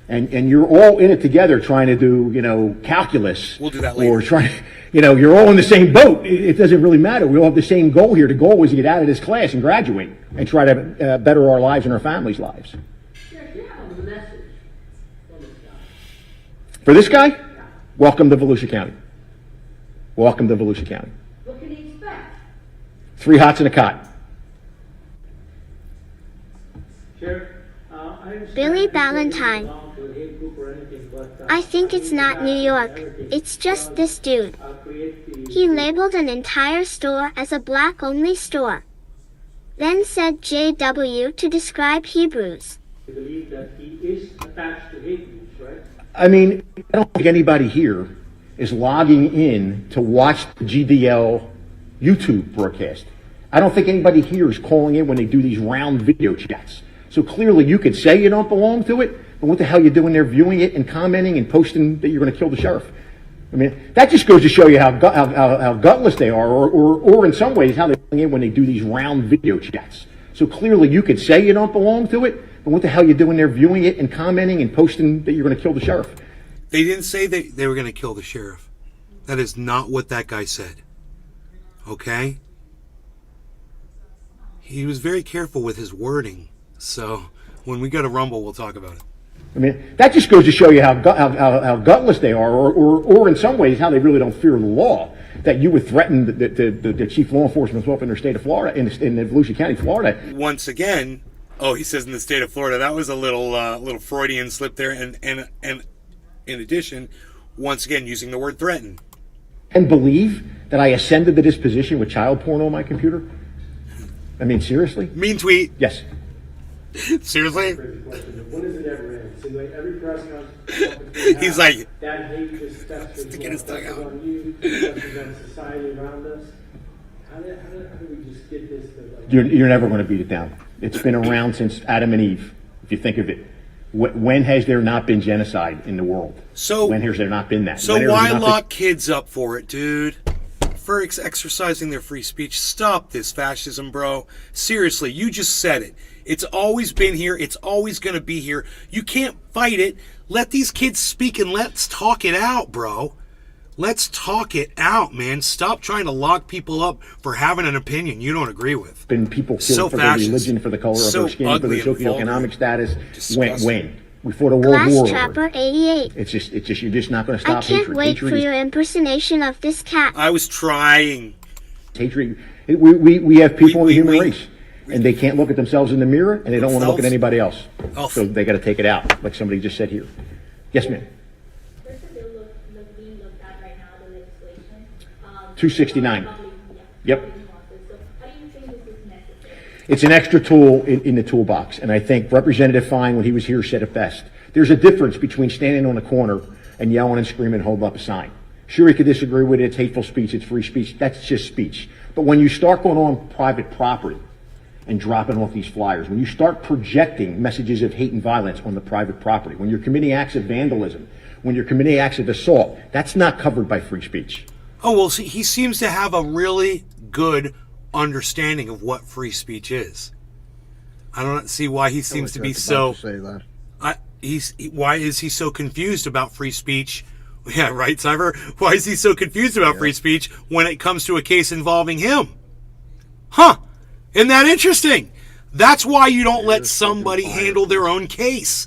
E: and you're all in it together trying to do, calculus.
A: We'll do that later.
E: Or trying, you're all in the same boat. It doesn't really matter. We all have the same goal here. The goal is to get out of this class and graduate and try to better our lives and our families' lives. For this guy, welcome to Volusia County. Welcome to Volusia County.
G: What can he expect?
E: 3 hots and a cot.
F: Sheriff, I understand
B: Billy
F: you said you
B: Ballantyne.
F: belong to a hate group or anything, but,
B: I think it's not New York. It's just this dude.
F: create the
B: He labeled an entire store as a black-only store. Then said JW to describe Hebrews.
F: believe that he is attached to hate groups, right?
E: I mean, I don't think anybody here is logging in to watch the GDL YouTube broadcast. I don't think anybody here is calling in when they do these round video chats. So clearly you could say you don't belong to it, but what the hell are you doing there viewing it and commenting and posting that you're going to kill the sheriff? I mean, that just goes to show you how gutless they are, or in some ways how they calling in when they do these round video chats. So clearly you could say you don't belong to it, but what the hell are you doing there viewing it and commenting and posting that you're going to kill the sheriff?
A: They didn't say they were going to kill the sheriff. That is not what that guy said. Okay? He was very careful with his wording. So when we go to Rumble, we'll talk about it.
E: I mean, that just goes to show you how gutless they are, or in some ways how they really don't fear the law. That you would threaten the chief law enforcement officer in the state of Florida, in Volusia County, Florida.
A: Once again, he says in the state of Florida. That was a little Freudian slip there. And in addition, once again, using the word threaten.
E: And believe that I ascended to this position with child porn on my computer? I mean, seriously?
A: Mean tweet.
E: Yes.
A: Seriously?
F: When does it ever end? So like every press conference,
A: He's like,
F: that hate just
A: sticking his tongue out.
F: on you, on society around us. How do we just get this to like?
E: You're never going to beat it down. It's been around since Adam and Eve, if you think of it. When has there not been genocide in the world?
A: So
E: when has there not been that?
A: So
E: when
A: why lock kids up for it, dude? For exercising their free speech. Stop this fascism, bro. Seriously, you just said it. It's always been here. It's always going to be here. You can't fight it. Let these kids speak and let's talk it out, bro. Let's talk it out, man. Stop trying to lock people up for having an opinion you don't agree with.
E: Been people killed
A: So
E: for
A: fascist.
E: their religion, for the color of
A: So
E: their skin, for
A: ugly
E: their
A: and vulgar.
E: socioeconomic status.
A: Disgusting.
E: When? We fought a world
B: Glass
E: war.
B: Trapper 88.
E: It's just you're just not going to
B: I
E: stop
B: can't
E: hatred.
B: wait
E: Hatred
B: for
E: is
B: your impersonation of this cat.
A: I was trying.
E: hatred. We have people in the human
A: we-
E: race, and they can't look at themselves in the mirror, and they don't want to look at
A: Themselves?
E: anybody else.
A: Oh.
E: So they got to take it out, like somebody just said here. Yes, ma'am.
H: There's a bill being looked at right now, the legislation.
E: 269. Yep.
H: So how do you think this is necessary?
E: It's an extra tool in the toolbox, and I think Representative Fine, when he was here, said it best. There's a difference between standing on a corner and yelling and screaming and holding up a sign. Sure, you could disagree with it. It's hateful speech. It's free speech. That's just speech. But when you start going on private property and dropping off these flyers, when you start projecting messages of hate and violence on the private property, when you're committing acts of vandalism, when you're committing acts of assault, that's not covered by free speech.
A: Oh, well, see, he seems to have a really good understanding of what free speech is. I don't see why he seems to be so...
D: Say that.
A: Why is he so confused about free speech? Yeah, right, Cyber? Why is he so confused about free speech when it comes to a case involving him? Huh? Isn't that interesting? That's why you don't let somebody handle their own case.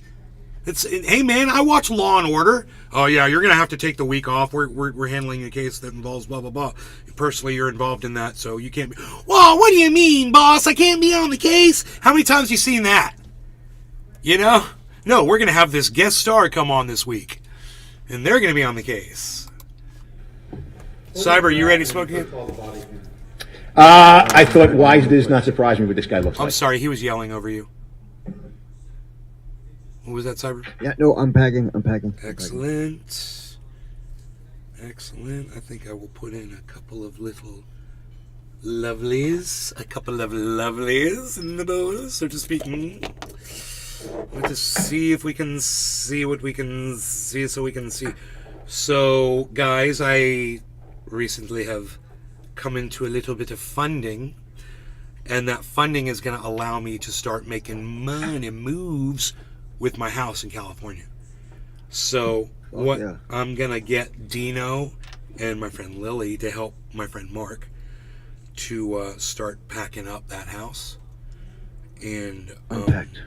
A: Hey, man, I watch Law and Order. Oh, yeah, you're going to have to take the week off. We're handling a case that involves blah, blah, blah. Personally, you're involved in that, so you can't be... Well, what do you mean, boss? I can't be on the case? How many times have you seen that? You know? No, we're going to have this guest star come on this week, and they're going to be on the case. Cyber, you ready to smoke again?
E: I thought, why does not surprise me what this guy looks like?
A: I'm sorry, he was yelling over you. What was that, Cyber?
D: Yeah, no, I'm packing.
A: Excellent. Excellent. I think I will put in a couple of little lovelies. In the bowl, so to speak. Let's see if we can see what we can see so we can see. So, guys, I recently have come into a little bit of funding, and that funding is going to allow me to start making money moves with my house in California. So I'm going to get Dino and my friend Lily to help my friend Mark to start packing up that house. And
D: Unpacked.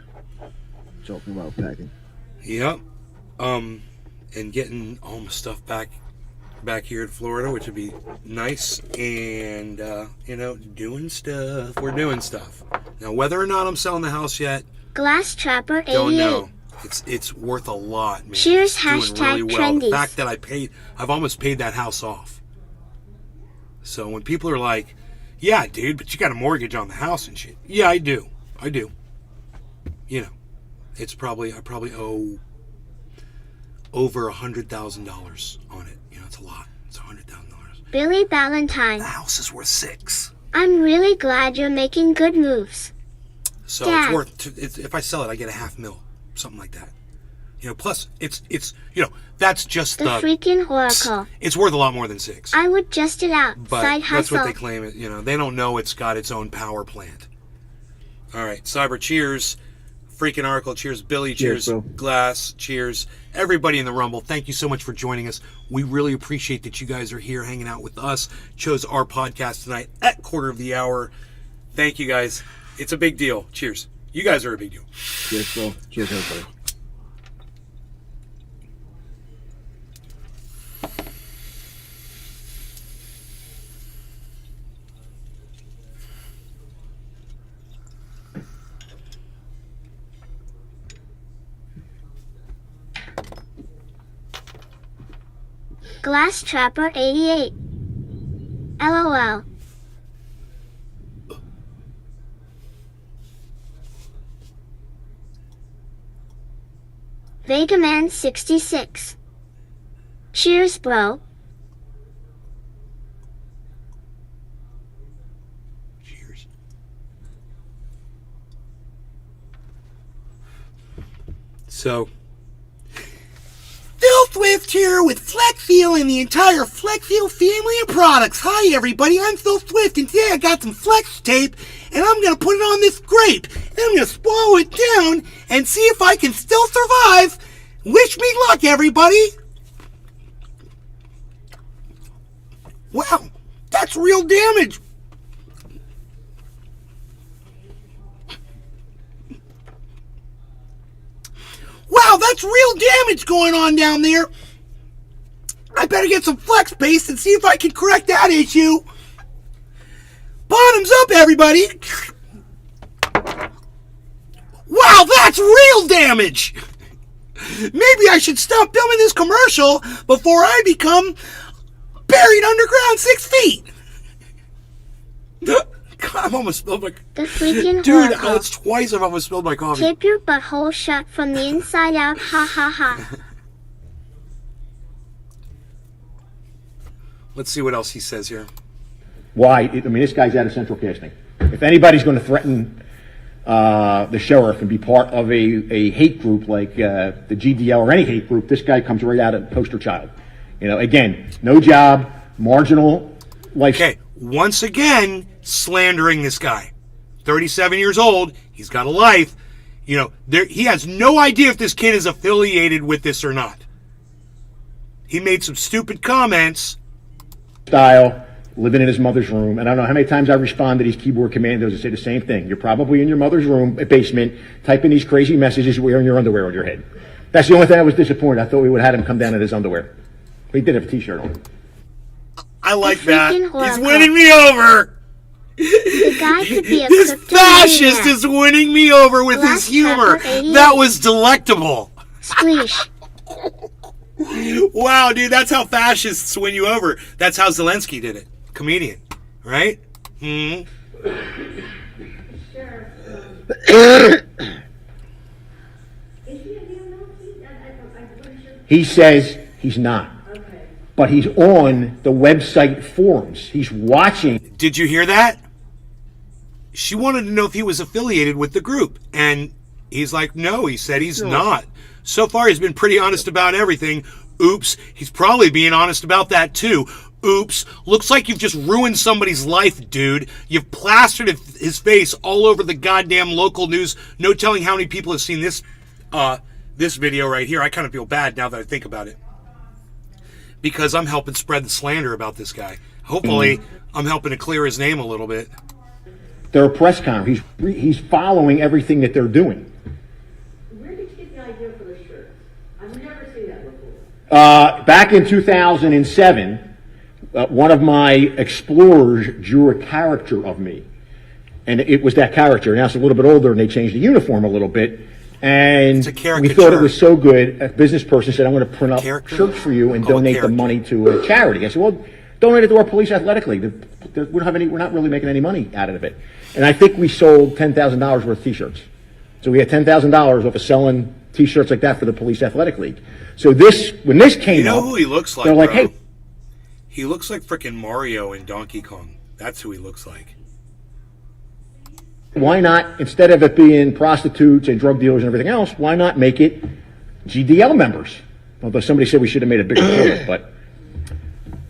D: Talking about packing.
A: Yep. And getting all my stuff back here in Florida, which would be nice. And, doing stuff. We're doing stuff. Now, whether or not I'm selling the house yet,
B: Glass Trapper 88.
A: don't know. It's worth a lot, man.
B: Cheers,
A: it's doing
B: hashtag
A: really well.
B: trendies.
A: The fact that I've almost paid that house off. So when people are like, yeah, dude, but you got a mortgage on the house and shit. Yeah, I do. You know, I probably owe over $100,000 on it. You know, it's a lot. It's $100,000.
B: Billy Valentine.
A: The house is worth $6,000.
B: I'm really glad you're making good moves.
A: So
B: Dad.
A: it's worth, if I sell it, I get $500,000, something like that. You know, plus it's that's just
B: The freaking oracle.
A: It's worth a lot more than $6,000.
B: I would just it out.
A: But
B: Side
A: that's
B: hustle.
A: what they claim it. You know, they don't know it's got its own power plant. All right, Cyber, cheers. Freaking Oracle, cheers. Billy, cheers.
D: Cheers, bro.
A: Glass, cheers. Everybody in the Rumble, thank you so much for joining us. We really appreciate that you guys are here hanging out with us. Chose our podcast tonight at quarter of the hour. Thank you, guys. It's a big deal. Cheers. You guys are a big deal.
D: Cheers, bro. Cheers, everybody.
B: Glass Trapper 88. LOL. Vegaman 66. Cheers, bro.
A: Cheers. So, Phil Swift here with Flexfield and the entire Flexfield family of products. Hi, everybody. I'm Phil Swift, and today I got some Flex tape, and I'm going to put it on this grape, and I'm going to swallow it down and see if I can still survive. Wish me luck, everybody. Wow, that's real damage. Wow, that's real damage going on down there. I better get some flex paste and see if I can correct that issue. Bottoms up, everybody. Wow, that's real damage. Maybe I should stop filming this commercial before I become buried underground 6 feet. God, I've almost spilled my...
B: The freaking
A: Dude,
B: oracle.
A: that's twice I've almost spilled my coffee.
B: Tape your butthole shut from the inside out. Ha ha ha.
A: Let's see what else he says here.
E: Why? I mean, this guy's out of central casting. If anybody's going to threaten the sheriff and be part of a hate group like the GDL or any hate group, this guy comes right out of poster child. You know, again, no job, marginal life.
A: Okay, once again, slandering this guy. 37 years old, he's got a life. You know, he has no idea if this kid is affiliated with this or not. He made some stupid comments.
E: Style, living in his mother's room. And I don't know how many times I respond to these keyboard commandos and say the same thing. You're probably in your mother's room, basement, typing these crazy messages, wearing your underwear on your head. That's the only thing I was disappointed. I thought we would have had him come down in his underwear. But he did have a t-shirt on.
A: I like that. He's
B: Oracle.
A: winning me over.
B: The guy could be a
A: This fascist
B: cryptomaniac.
A: is winning me over with his
B: Last
A: humor.
B: chapter 88.
A: That was delectable.
B: Spleesh.
A: Wow, dude, that's how fascists win you over. That's how Zelensky did it. Comedian, right? Hmm.
E: He says he's not. But he's on the website forums. He's watching.
A: Did you hear that? She wanted to know if he was affiliated with the group. And he's like, no, he said he's not. So far, he's been pretty honest about everything. Oops, he's probably being honest about that too. Oops, looks like you've just ruined somebody's life, dude. You've plastered his face all over the goddamn local news. No telling how many people have seen this video right here. I kind of feel bad now that I think about it. Because I'm helping spread the slander about this guy. Hopefully, I'm helping to clear his name a little bit.
E: Their press conference. He's following everything that they're doing.
I: Where did you get the idea for the shirt? I've never seen that before.
E: Back in 2007, one of my explorers drew a character of me. And it was that character. Now it's a little bit older and they changed the uniform a little bit. And
A: It's a
E: we
A: caricature.
E: thought it was so good. A business person said, I'm going to print up
A: Character?
E: shirts for you and
A: Oh, a
E: donate the
A: character.
E: money to a charity. I said, well, donate it to our police athletic league. We don't have any, we're not really making any money out of it. And I think we sold $10,000 worth of t-shirts. So we had $10,000 off of selling t-shirts like that for the police athletic league. So when this came
A: You know
E: up,
A: who he looks like,
E: they're like,
A: bro?
E: hey,
A: He looks like frickin' Mario in Donkey Kong. That's who he looks like.
E: why not, instead of it being prostitutes and drug dealers and everything else, why not make it GDL members? Although somebody said we should have made a bigger deal,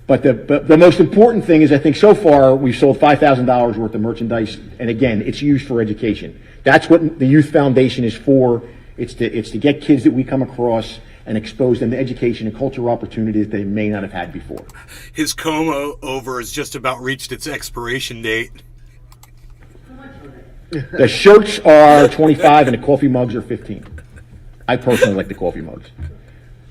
E: but the most important thing is I think so far we've sold $5,000 worth of merchandise, and again, it's used for education. That's what the Youth Foundation is for. It's to get kids that we come across and expose them to education and cultural opportunities they may not have had before.
A: His comb-over has just about reached its expiration date.
E: The shirts are 25 and the coffee mugs are 15. I personally like the coffee mugs.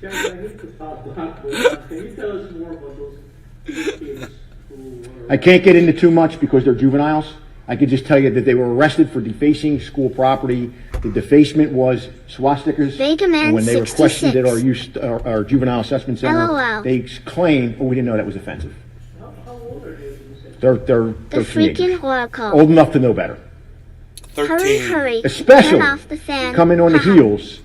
F: Sheriff, I hate to stop Blackpool. Can you tell us more about those kids who were...
E: I can't get into too much because they're juveniles. I could just tell you that they were arrested for defacing school property. The defacement was swastikas.
B: They demand
E: And when they were questioned at
B: 66.
E: our juvenile assessment center,
B: LOL.
E: they claimed, oh, we didn't know that was offensive.
F: How old are they? You said?
E: They're
B: The freaking
E: teenagers.
B: Oracle.
E: Old enough to know better.
A: 13.
B: Hurry, hurry.
E: Especially
B: Turn off the fan.
E: coming on the
B: Haha.
E: heels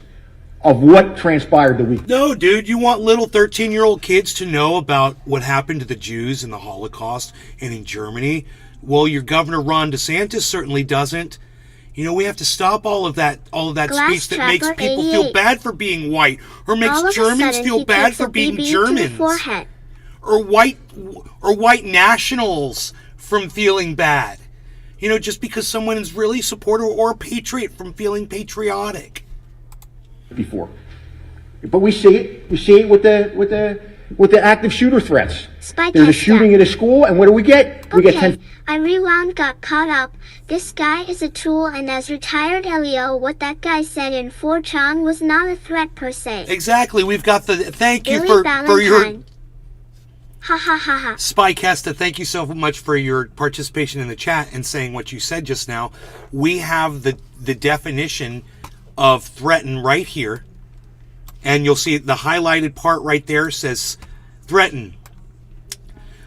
E: of what transpired the week.
A: No, dude, you want little 13-year-old kids to know about what happened to the Jews in the Holocaust and in Germany? Well, your Governor Ron DeSantis certainly doesn't. You know, we have to stop all of that
B: Glass
A: speech that makes
B: Trapper
A: people feel
B: 88.
A: bad for being white, or makes
B: All of a
A: Germans
B: sudden,
A: feel
B: he
A: bad
B: takes
A: for
B: a
A: being
B: BB to the
A: Germans,
B: forehead.
A: or white nationals from feeling bad. You know, just because someone is really supportive or a patriot from feeling patriotic.
E: Before, but we see it. We see it with the active shooter threats.
B: Spy
E: There's a
B: test
E: shooting
B: that.
E: at a school, and what do we get? We get
B: Okay,
E: 10.
B: I rewound, got caught up. This guy is a tool, and as retired Elio, what that guy said in 4chan was not a threat per se.
A: Exactly. We've got the thank you
B: Billy
A: for your
B: Valentine. Ha ha ha ha.
A: Spycasta, thank you so much for your participation in the chat and saying what you said just now. We have the definition of threaten right here. And you'll see the highlighted part right there says threaten.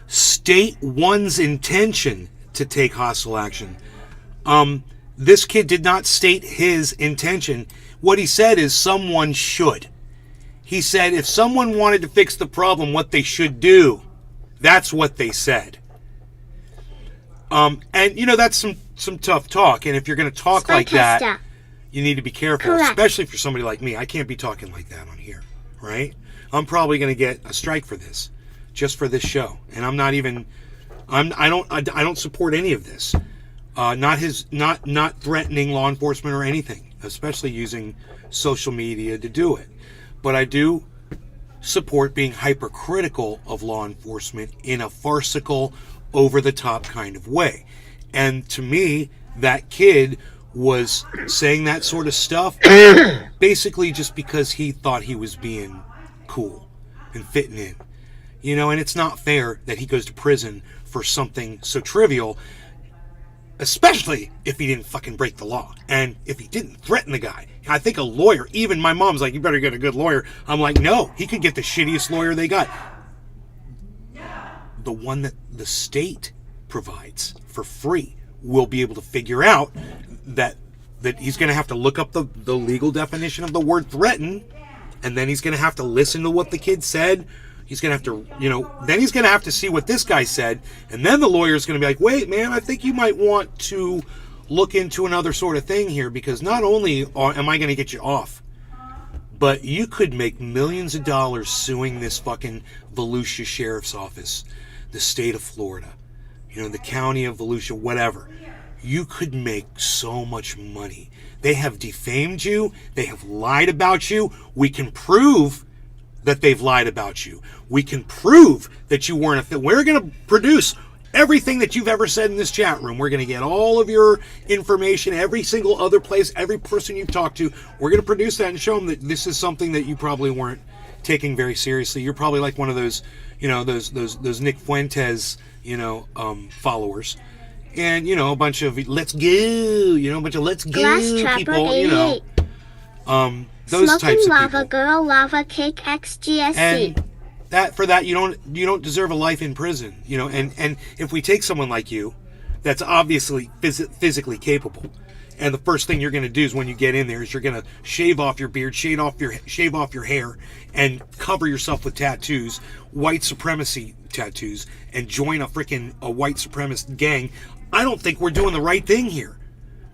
A: State one's intention to take hostile action. This kid did not state his intention. What he said is someone should. He said if someone wanted to fix the problem, what they should do. That's what they said. And you know, that's some tough talk. And if you're going to talk like that,
B: Spycasta.
A: you need to be careful,
B: Correct.
A: especially for somebody like me. I can't be talking like that on here, right? I'm probably going to get a strike for this, just for this show. And I'm not even, I don't support any of this. Not threatening law enforcement or anything, especially using social media to do it. But I do support being hypercritical of law enforcement in a farcical, over-the-top kind of way. And to me, that kid was saying that sort of stuff basically just because he thought he was being cool and fitting in. You know, and it's not fair that he goes to prison for something so trivial, especially if he didn't fucking break the law. And if he didn't threaten the guy. I think a lawyer, even my mom's like, you better get a good lawyer. I'm like, no, he could get the shittiest lawyer they got. The one that the state provides for free will be able to figure out that he's going to have to look up the legal definition of the word threaten, and then he's going to have to listen to what the kid said. He's going to have to, you know, then he's going to have to see what this guy said, and then the lawyer's going to be like, wait, man, I think you might want to look into another sort of thing here, because not only am I going to get you off, but you could make millions of dollars suing this fucking Volusia Sheriff's Office, the state of Florida, you know, the county of Volusia, whatever. You could make so much money. They have defamed you. They have lied about you. We can prove that they've lied about you. We can prove that you weren't we're going to produce everything that you've ever said in this chat room. We're going to get all of your information, every single other place, every person you've talked to. We're going to produce that and show them that this is something that you probably weren't taking very seriously. You're probably like one of those, you know, those Nick Fuentes, you know, followers. And, you know, a bunch of let's go, you know, a bunch of let's go people, you know. Those
B: Smoking
A: types of
B: lava
A: people.
B: girl lava cake XGSC.
A: And that for that you don't deserve a life in prison, you know. And if we take someone like you, that's obviously physically capable, and the first thing you're going to do is when you get in there is you're going to shave off your beard, shave off your hair, and cover yourself with tattoos, white supremacy tattoos, and join a white supremacist gang. I don't think we're doing the right thing here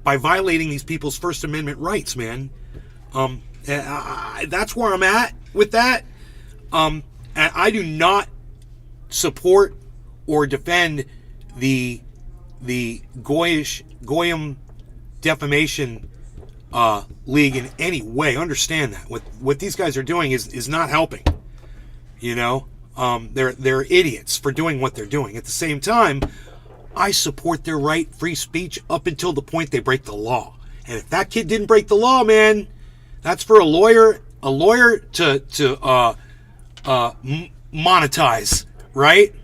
A: by violating these people's First Amendment rights, man. That's where I'm at with that. And I do not support or defend the Goyim defamation league in any way. Understand that what these guys are doing is not helping. You know, they're idiots for doing what they're doing. At the same time, I support their right, free speech, up until the point they break the law. And if that kid didn't break the law, man, that's for a lawyer to monetize, right?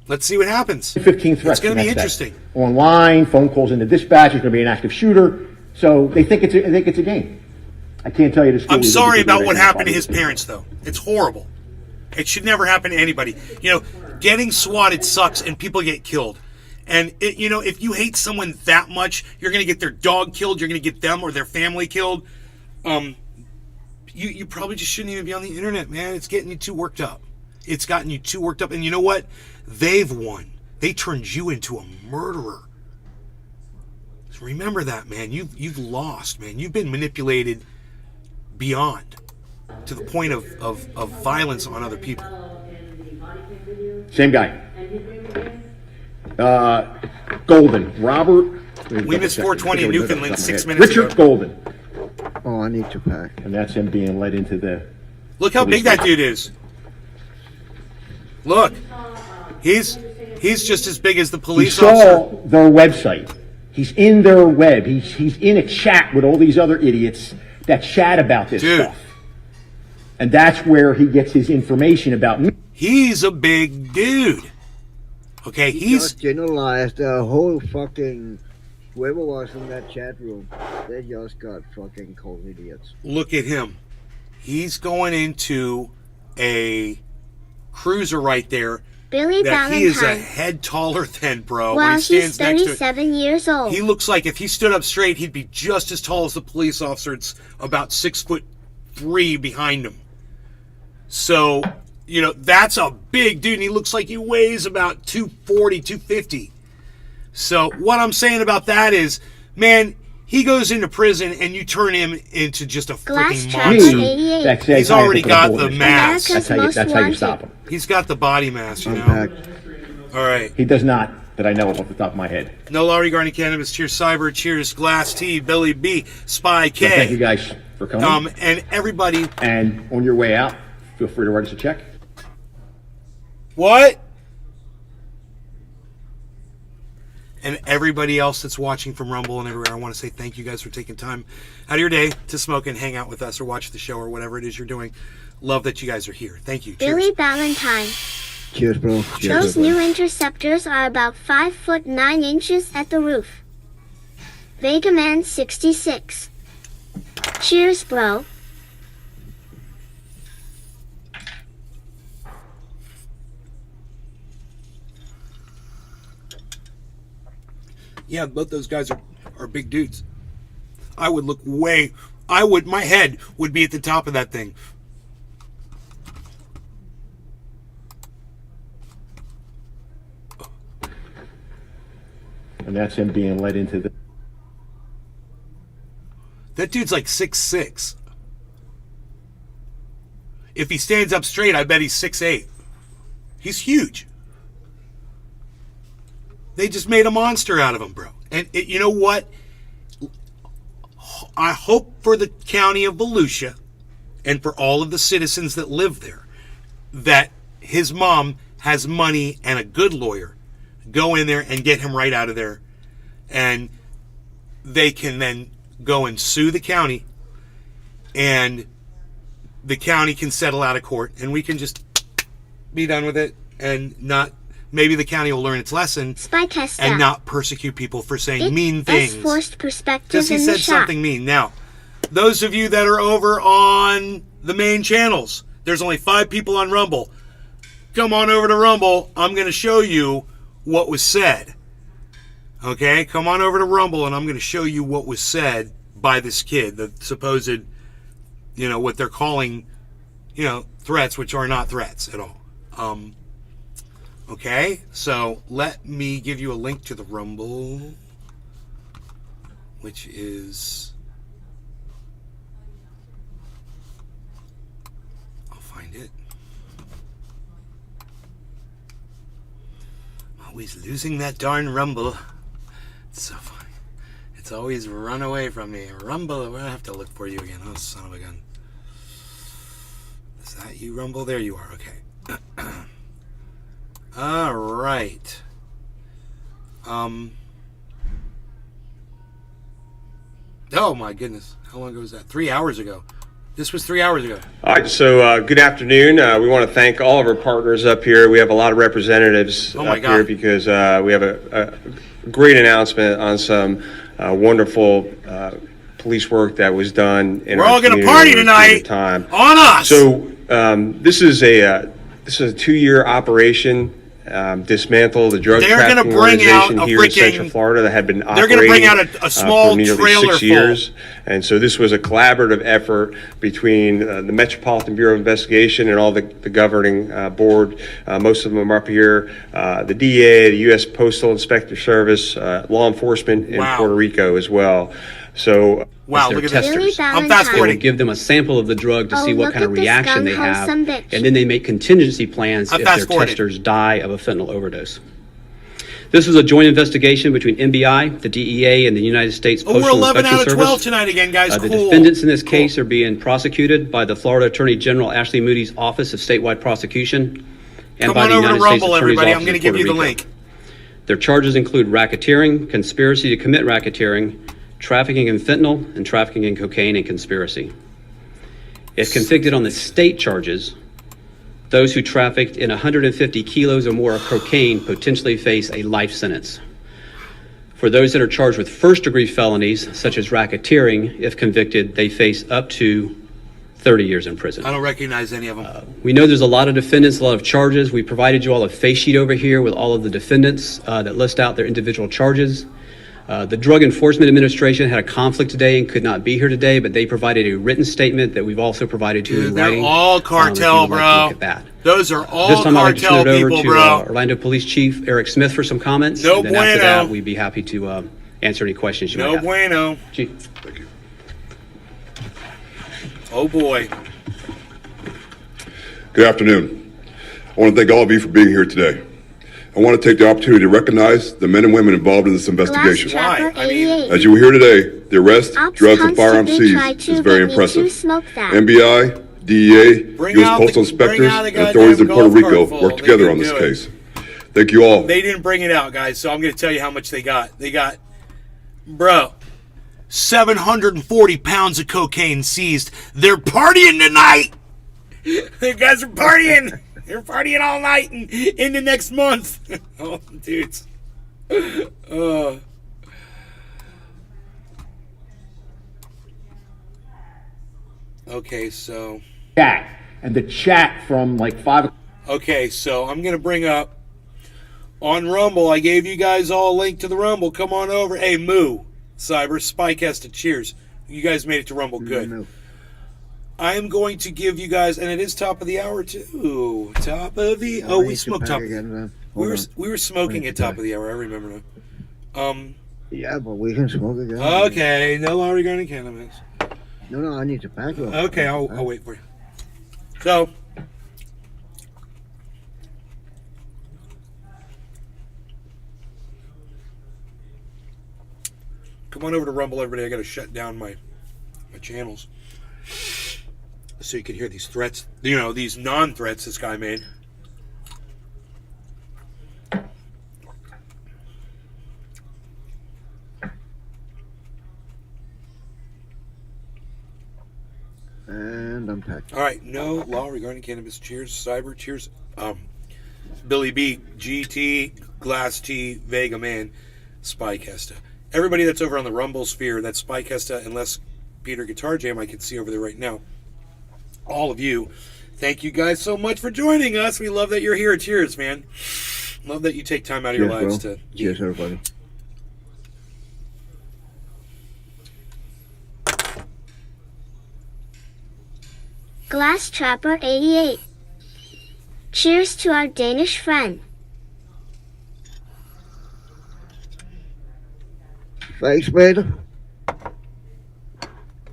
A: Let's see what happens.
E: 15 threats.
A: It's going to be
E: the next
A: interesting.
E: day. Online, phone calls into dispatch. There's going to be an active shooter. So they think it's a game. I can't tell you the story.
A: I'm sorry about what happened to his parents, though. It's horrible. It should never happen to anybody. You know, getting swatted sucks, and people get killed. And, you know, if you hate someone that much, you're going to get their dog killed, you're going to get them or their family killed. You probably just shouldn't even be on the internet, man. It's getting you too worked up. It's gotten you too worked up. And you know what? They've won. They turned you into a murderer. So remember that, man. You've lost, man. You've been manipulated beyond, to the point of violence on other people.
E: Same guy. Golden. Robert.
A: We missed 420 in Newfoundland 6 minutes
E: Richard
A: ago.
E: Golden.
D: Oh, I need to pack.
E: And that's him being led into the...
A: Look how big that dude is. Look. He's just as big as the
E: He
A: police
E: saw
A: officer.
E: their website. He's in their web. He's in a chat with all these other idiots that chat about this stuff. And that's where he gets his information about me.
A: He's a big dude. Okay,
D: He just generalized the whole fucking... Whoever was in that chat room, they just got fucking cold idiots.
A: Look at him. He's going into a cruiser right there.
B: Billy
A: that he is a
B: Valentine.
A: head taller than, bro.
B: Well,
A: when he stands
B: he's
A: next to
B: 37 years old.
A: He looks like if he stood up straight, he'd be just as tall as the police officer. It's about 6'3" behind him. So, you know, that's a big dude. And he looks like he weighs about 240, 250. So what I'm saying about that is, man, he goes into prison and you turn him into just a
B: Glass
A: freaking
B: trap
A: monster.
B: 88.
A: He's already got the mass.
B: America's
E: That's how you stop him.
A: He's got the body mass, you
D: I'm
A: know.
D: back.
A: All right.
E: He does not, that I know of off the top of my head.
A: No law regarding cannabis. Cheers, Cyber. Cheers, Glass T, Billy B, Spy K.
E: So thank you guys for coming.
A: And everybody.
E: And on your way out, feel free to write us a check.
A: What? And everybody else that's watching from Rumble and everywhere, I want to say thank you guys for taking time out of your day to smoke and hang out with us or watch the show or whatever it is you're doing. Love that you guys are here. Thank you. Cheers.
B: Billy Valentine.
D: Cheers, bro. Cheers,
B: Those
D: bro.
B: new interceptors are about 5 foot 9 inches at the roof. Vega Man 66. Cheers, bro.
A: Yeah, both those guys are big dudes. I would look my head would be at the top of that thing.
E: And that's him being led into the...
A: That dude's like 6'6". If he stands up straight, I bet he's 6'8". He's huge. They just made a monster out of him, bro. And you know what? I hope for the county of Volusia and for all of the citizens that live there that his mom has money and a good lawyer. Go in there and get him right out of there. And they can then go and sue the county. And the county can settle out of court. And we can just be done with it and not... Maybe the county will learn its lesson and not persecute people for saying mean things.
B: Forced perspective
A: because he said something mean. Now, those of you that are over on the main channels, there's only 5 people on Rumble. Come on over to Rumble. I'm going to show you what was said. Okay? Come on over to Rumble and I'm going to show you what was said by this kid. The supposed, what they're calling, threats, which are not threats at all. Okay, so let me give you a link to the Rumble, which is... I'll find it. I'm always losing that darn Rumble. It's so funny. It's always run away from me. Rumble, I have to look for you again. Oh, son of a gun. Is that you, Rumble? There you are, okay. All right. Oh my goodness. How long ago was that? 3 hours ago. This was 3 hours ago.
J: All right, so good afternoon. We want to thank all of our partners up here. We have a lot of representatives here because we have a great announcement on some wonderful police work that was done in
A: We're
J: our
A: all going to
J: community
A: party tonight
J: time.
A: On us.
J: So this is a 2-year operation. Dismantle the drug trafficking organization here in Central Florida that had been operating
A: they're going to bring out a small
J: for nearly
A: trailer
J: 6 years. And so this was a collaborative effort between the Metropolitan Bureau of Investigation and all the governing board. Most of them are up here. The DA, the U.S. Postal Inspector Service, law enforcement in Puerto Rico as well. So
A: wow, look at this. I'm fast forwarding.
K: Give them a sample of the drug to see what kind of reaction they have, and then they make contingency plans if their testers die of a fentanyl overdose. This was a joint investigation between NBI, the DEA, and the United States Postal
A: Inspection Service. We're 11 out of 12
K: Service.
A: tonight again, guys.
K: The defendants in this case are being prosecuted by the Florida Attorney General Ashley Moody's Office of Statewide Prosecution and by the United States Attorney's Office
A: I'm going to give you the link.
K: Their charges include racketeering, conspiracy to commit racketeering, trafficking in fentanyl, and trafficking in cocaine and conspiracy. If convicted on the state charges, those who trafficked in 150 kilos or more of cocaine potentially face a life sentence. For those that are charged with first-degree felonies, such as racketeering, if convicted, they face up to 30 years in prison.
A: I don't recognize any of them.
K: We know there's a lot of defendants, a lot of charges. We provided you all a face sheet over here with all of the defendants that list out their individual charges. The Drug Enforcement Administration had a conflict today and could not be here today, but they provided a written statement that we've also provided to you in
A: They're
K: writing.
A: all cartel,
K: if you would like to
A: bro.
K: look at that.
A: Those are all
K: This time I'd like to
A: cartel
K: turn it over
A: people,
K: to
A: bro.
K: Orlando Police Chief Eric Smith for some comments.
A: No
K: and then after
A: bueno.
K: that, we'd be happy to answer any questions you might
A: No
K: have.
A: bueno.
K: Chief.
L: Thank you.
A: Oh boy.
L: Good afternoon. I want to thank all of you for being here today. I want to take the opportunity to recognize the men and women involved in this investigation.
B: Trapper
A: Why? I mean-
B: 88.
L: As you will hear today, the arrest,
B: Ops
L: drugs, and firearms
B: constantly try
L: seized
B: to
L: is very
B: get me to
L: impressive.
B: smoke that.
L: NBI, DEA,
A: Bring
L: U.S.
A: out
L: Postal
A: the- bring
L: Inspectors,
A: out the
L: and authorities in
A: goddamn
L: Puerto
A: golf cart
L: Rico
A: full.
L: worked
A: They
L: together
A: can
L: on this
A: do it.
L: case. Thank you all.
A: They didn't bring it out, guys, so I'm going to tell you how much they got. They got, bro, 740 pounds of cocaine seized. They're partying tonight. The guys are partying. They're partying all night and into next month. Oh, dudes. Okay, so...
E: Chat. And the chat from like 5 o'clock.
A: Okay, so I'm going to bring up on Rumble. I gave you guys all a link to the Rumble. Come on over. Hey, Moo, Cyber, Spycast, cheers. You guys made it to Rumble. Good.
D: No.
A: I am going to give you guys, and it is top of the hour too. Top of the... Oh, we smoked top. We were smoking at top of the hour. I remember now.
D: Yeah, but we can smoke again.
A: Okay, no law regarding cannabis.
D: No, I need to pack up.
A: Okay, I'll wait for you. So... Come on over to Rumble, everybody. I got to shut down my channels so you can hear these threats. You know, these non-threats this guy made.
D: And I'm packed.
A: All right, no law regarding cannabis. Cheers, Cyber. Cheers. Billy B, GT, Glass T, Vega Man, Spycasta. Everybody that's over on the Rumble sphere, that's Spycasta, unless Peter Guitar Jam I can see over there right now. All of you, thank you guys so much for joining us. We love that you're here. Cheers, man. Love that you take time out of your lives
D: bro.
A: to...
D: Cheers, everybody.
B: Glass Trapper 88. Cheers to our Danish friend.
D: Thanks, man.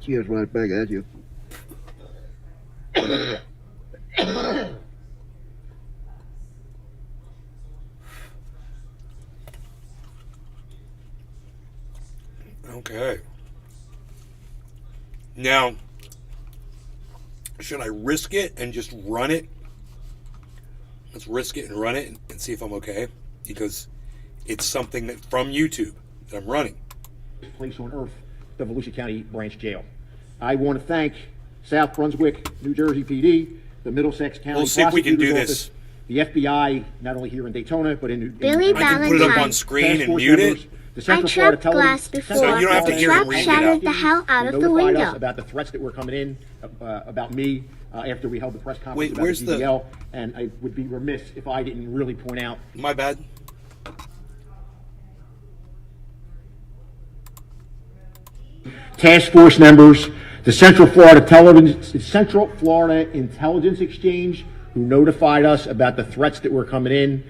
D: Cheers right back at you.
A: Okay. Now, should I risk it and just run it? Let's risk it and run it and see if I'm okay. Because it's something that from YouTube that I'm running.
E: Place on earth, the Volusia County Branch Jail. I want to thank South Brunswick, New Jersey PD, the Middlesex County
A: We'll see if we can do
E: Prosecutor's
A: this.
E: Office, the FBI, not only here in Daytona, but in
B: Billy
A: I can put it up on
B: Valentine.
A: screen
E: task
A: and
E: force
A: mute
E: members,
A: it.
E: the
B: I
E: Central Florida
B: trapped glass
E: Television-
B: before.
A: So you don't have to
B: The
A: hear him
B: trap
A: read it
B: shattered
A: out.
B: the hell out
E: who
B: of the
E: notified us
B: window.
E: about the threats that were coming in about me after we held the press conference
A: Wait,
E: about
A: where's
E: the
A: the-
E: DDL, and I would be remiss if I didn't really point out
A: My bad.
E: task force members, the Central Florida Intelligence Exchange, who notified us about the threats that were coming in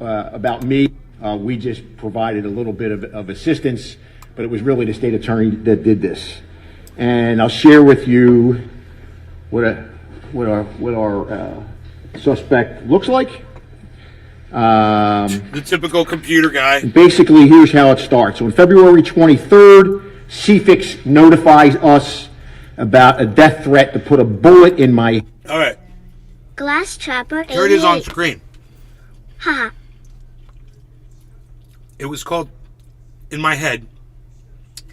E: about me. We just provided a little bit of assistance, but it was really the state attorney that did this. And I'll share with you what our suspect looks like.
A: The typical computer guy.
E: Basically, here's how it starts. On February 23rd, CFIX notifies us about a death threat to put a bullet in my...
A: All right.
B: Glass Trapper 88.
A: Here it is on screen.
B: Haha.
A: It was called, in my head,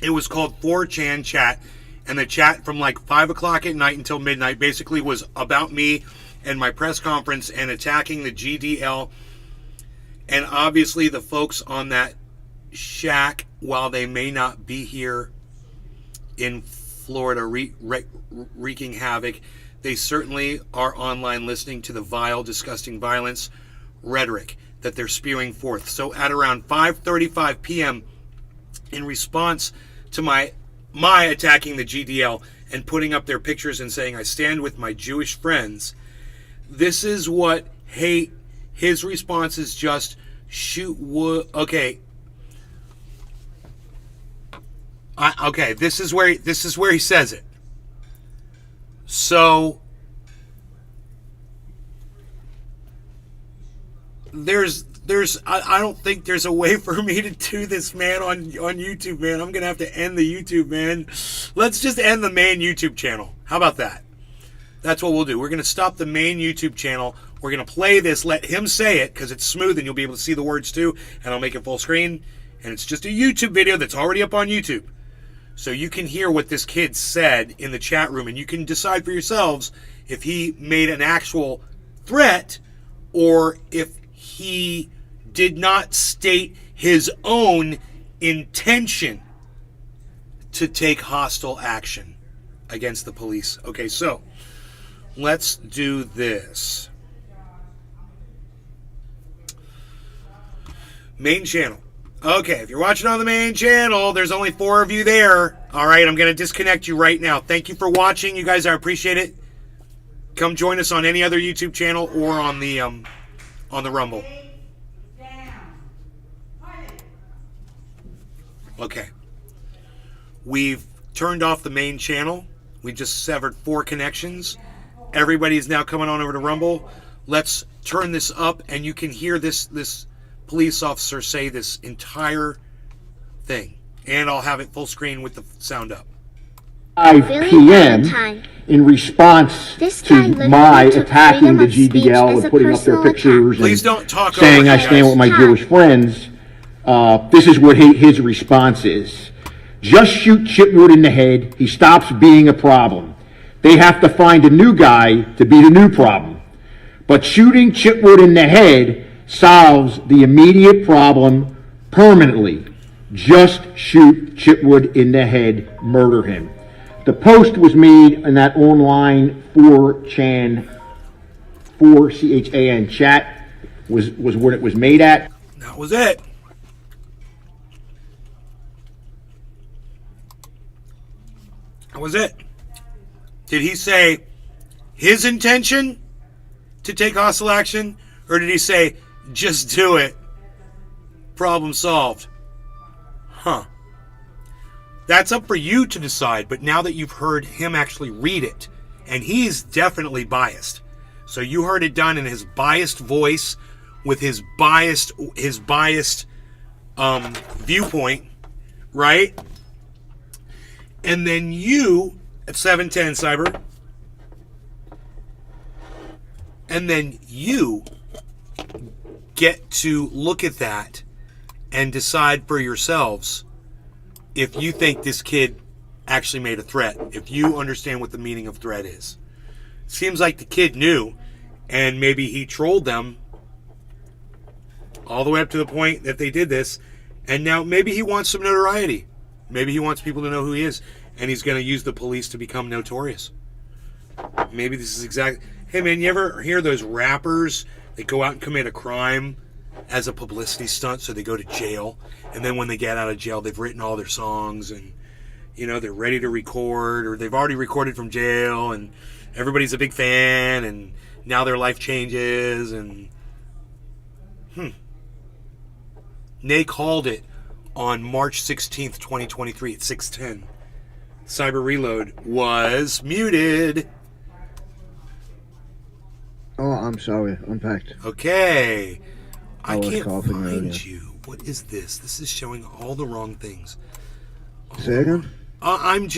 A: it was called 4chan chat. And the chat from like 5 o'clock at night until midnight basically was about me and my press conference and attacking the GDL. And obviously the folks on that shack, while they may not be here in Florida wreaking havoc, they certainly are online listening to the vile, disgusting violence rhetoric that they're spewing forth. So at around 5:35 p.m., in response to my attacking the GDL and putting up their pictures and saying I stand with my Jewish friends. This is what his response is just shoot wood. Okay. Okay, this is where he says it. So I don't think there's a way for me to do this, man, on YouTube, man. I'm gonna have to end the YouTube, man. Let's just end the main YouTube channel. How about that? That's what we'll do. We're gonna stop the main YouTube channel. We're gonna play this, let him say it, because it's smooth and you'll be able to see the words too, and I'll make it full screen. And it's just a YouTube video that's already up on YouTube. So you can hear what this kid said in the chat room, and you can decide for yourselves if he made an actual threat or if he did not state his own intention to take hostile action against the police. Okay, so let's do this. Main channel. Okay, if you're watching on the main channel, there's only 4 of you there. All right, I'm going to disconnect you right now. Thank you for watching, you guys. I appreciate it. Come join us on any other YouTube channel or on the Rumble. Okay. We've turned off the main channel. We just severed 4 connections. Everybody is now coming on over to Rumble. Let's turn this up, and you can hear this police officer say this entire thing. And I'll have it full screen with the sound up.
E: 5 p.m. in response to my attacking the GDL and putting up their pictures and saying I stand with my Jewish friends, this is what his response is. Just shoot Chitwood in the head. He stops being a problem. They have to find a new guy to be the new problem. But shooting Chitwood in the head solves the immediate problem permanently. Just shoot Chitwood in the head, murder him. The post was made in that online 4chan, 4CHAN chat was what it was made at.
A: That was it. That was it. Did he say his intention to take hostile action, or did he say just do it? Problem solved. Huh. That's up for you to decide, but now that you've heard him actually read it, and he's definitely biased. So you heard it done in his biased voice with his biased viewpoint, right? And then you at 710 Cyber, and then you get to look at that and decide for yourselves if you think this kid actually made a threat, if you understand what the meaning of threat is. Seems like the kid knew, and maybe he trolled them all the way up to the point that they did this, and now maybe he wants some notoriety. Maybe he wants people to know who he is, and he's going to use the police to become notorious. Maybe this is exactly... Hey, man, you ever hear those rappers that go out and commit a crime as a publicity stunt, so they go to jail, and then when they get out of jail, they've written all their songs, and, you know, they're ready to record, or they've already recorded from jail, and everybody's a big fan, and now their life changes, and... Nay called it on March 16th, 2023 at 6:10. Cyber Reload was muted.
D: Oh, I'm sorry. Unpacked.
A: Okay. I
D: was
A: can't
D: coughing
A: find
D: earlier.
A: you. What is this? This is showing all the wrong things.
D: Say again?
A: I'm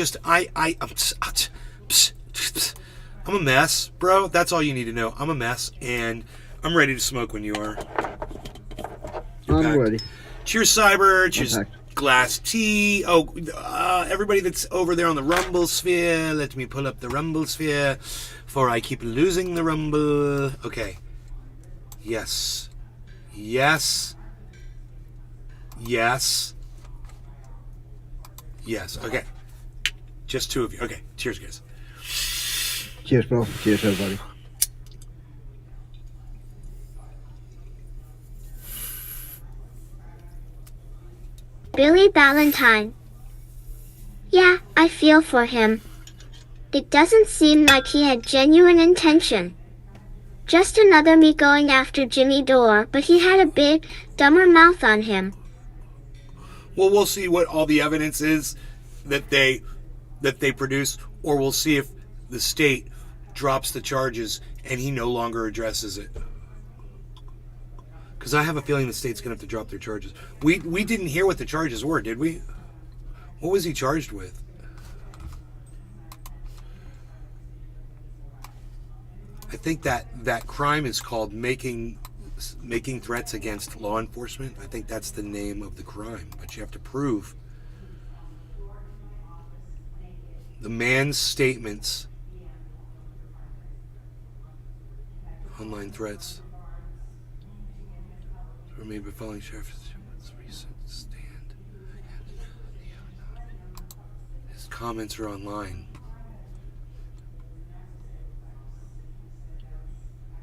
A: a mess, bro. That's all you need to know. I'm a mess, and I'm ready to smoke when you are.
D: I'm ready.
A: Cheers, Cyber. Cheers, Glass Tea. Oh, everybody that's over there on the Rumble sphere, let me pull up the Rumble sphere, for I keep losing the Rumble. Okay. Yes. Yes. Yes. Yes. Okay. Just 2 of you. Okay. Cheers, guys.
D: Cheers, bro. Cheers, everybody.
B: Billy Valentine. Yeah, I feel for him. It doesn't seem like he had genuine intention. Just another me going after Jimmy Dore, but he had a big, dumber mouth on him.
A: Well, we'll see what all the evidence is that they produce, or we'll see if the state drops the charges and he no longer addresses it. Because I have a feeling the state's going to have to drop their charges. We didn't hear what the charges were, did we? What was he charged with? I think that crime is called making threats against law enforcement. I think that's the name of the crime. But you have to prove the man's statements, online threats, were made by following sheriff's recent stand. His comments are online.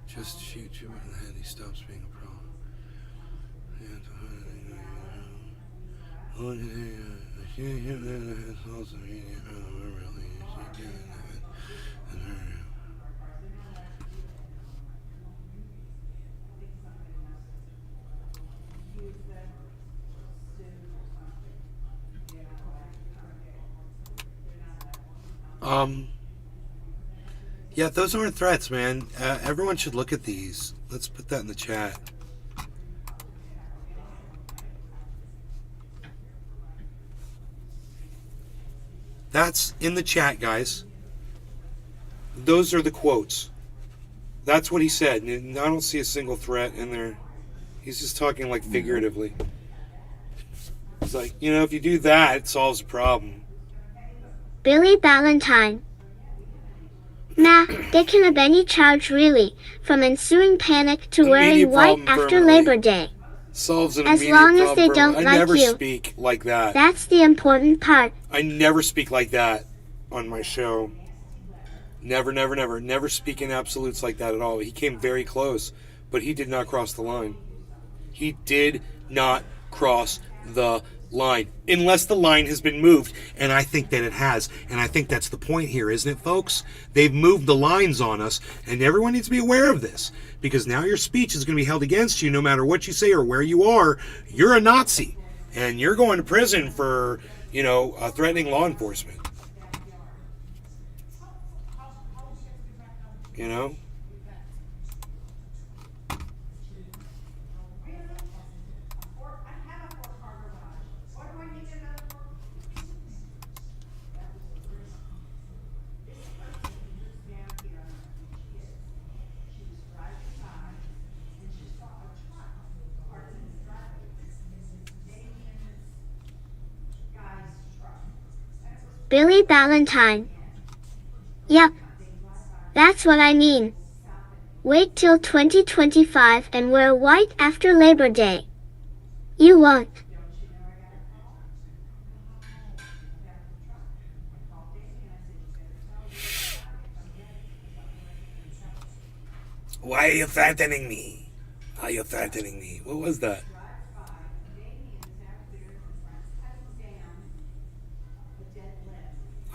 A: Just shoot you in the head, he stops being a problem. Yeah, those aren't threats, man. Everyone should look at these. Let's put that in the chat. That's in the chat, guys. Those are the quotes. That's what he said. And I don't see a single threat in there. He's just talking like figuratively. It's like, you know, if you do that, it solves the problem.
B: Billy Valentine. Nah, they can have any charge really, from ensuing panic to wearing white after Labor Day.
A: Solves an
B: as
A: immediate
B: long as
A: problem
B: they
A: for
B: don't
A: I
B: like
A: never
B: you.
A: speak like that.
B: That's the important part.
A: I never speak like that on my show. Never, never, never. Never speak in absolutes like that at all. He came very close, but he did not cross the line. He did not cross the line, unless the line has been moved, and I think that it has, and I think that's the point here, isn't it, folks? They've moved the lines on us, and everyone needs to be aware of this, because now your speech is going to be held against you no matter what you say or where you are. You're a Nazi, and you're going to prison for, you know, threatening law enforcement. You know?
B: Billy Valentine. Yep. That's what I mean. Wait till 2025 and wear white after Labor Day. You won't.
A: Why are you threatening me? Why are you threatening me? What was that?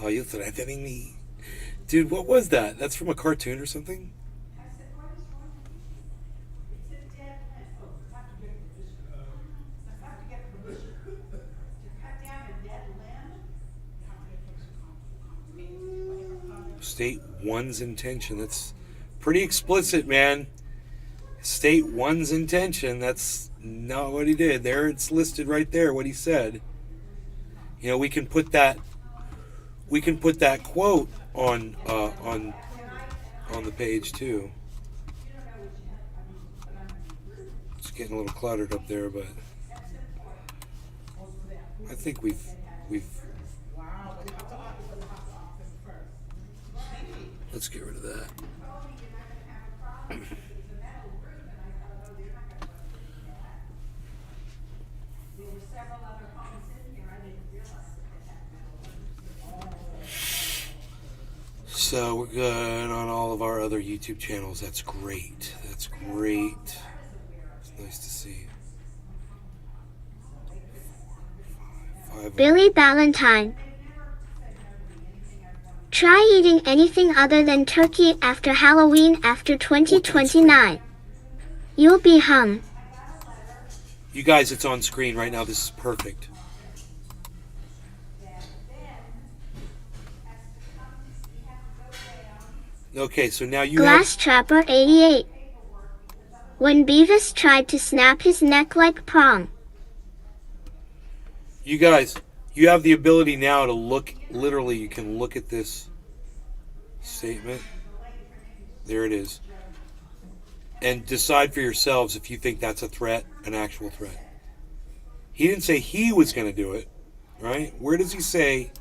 A: Are you threatening me? Dude, what was that? That's from a cartoon or something? State one's intention. That's pretty explicit, man. State one's intention. That's not what he did. There, it's listed right there, what he said. You know, we can put that quote on the page too. It's getting a little cluttered up there, but I think we've let's get rid of that. So we're good on all of our other YouTube channels. That's great. That's great. It's nice to see. 4, 5,
B: Billy Ballantyne. Try eating anything other than turkey after Halloween after 2029. You'll be hung.
A: You guys, it's on screen right now. This is perfect. Okay, so now you
B: Glass
A: have...
B: Trapper 88. When Beavis tried to snap his neck like prong.
A: You guys, you have the ability now to look, literally, you can look at this statement. There it is. And decide for yourselves if you think that's a threat, an actual threat. He didn't say he was going to do it, right? Where does he say?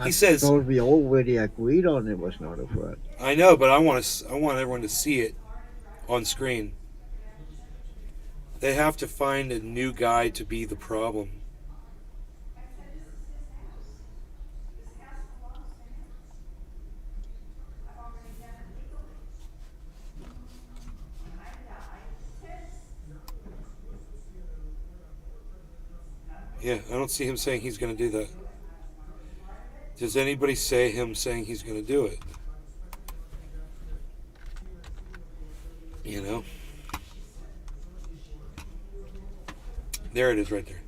A: He says...
D: I thought we already agreed on it was not a threat.
A: I know, but I want everyone to see it on screen. They have to find a new guy to be the problem. Yeah, I don't see him saying he's going to do that. Does anybody say him saying he's going to do it? You know? There it is right there.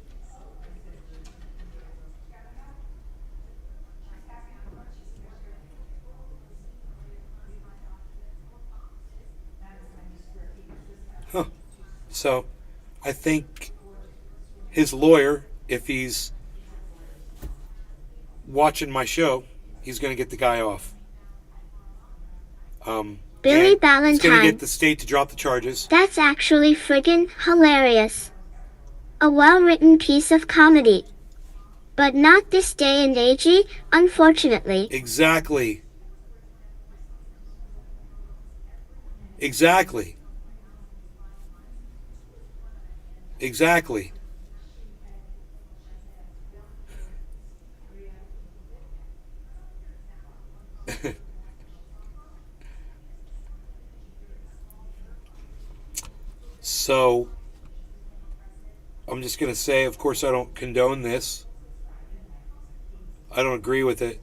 A: Huh. So, I think his lawyer, if he's watching my show, he's going to get the guy off.
B: Billy
A: He's going to
B: Ballantyne.
A: get the state to drop the charges.
B: That's actually friggin' hilarious. A well-written piece of comedy. But not this day and agey, unfortunately.
A: Exactly. Exactly. Exactly. So, I'm just going to say, of course, I don't condone this. I don't agree with it.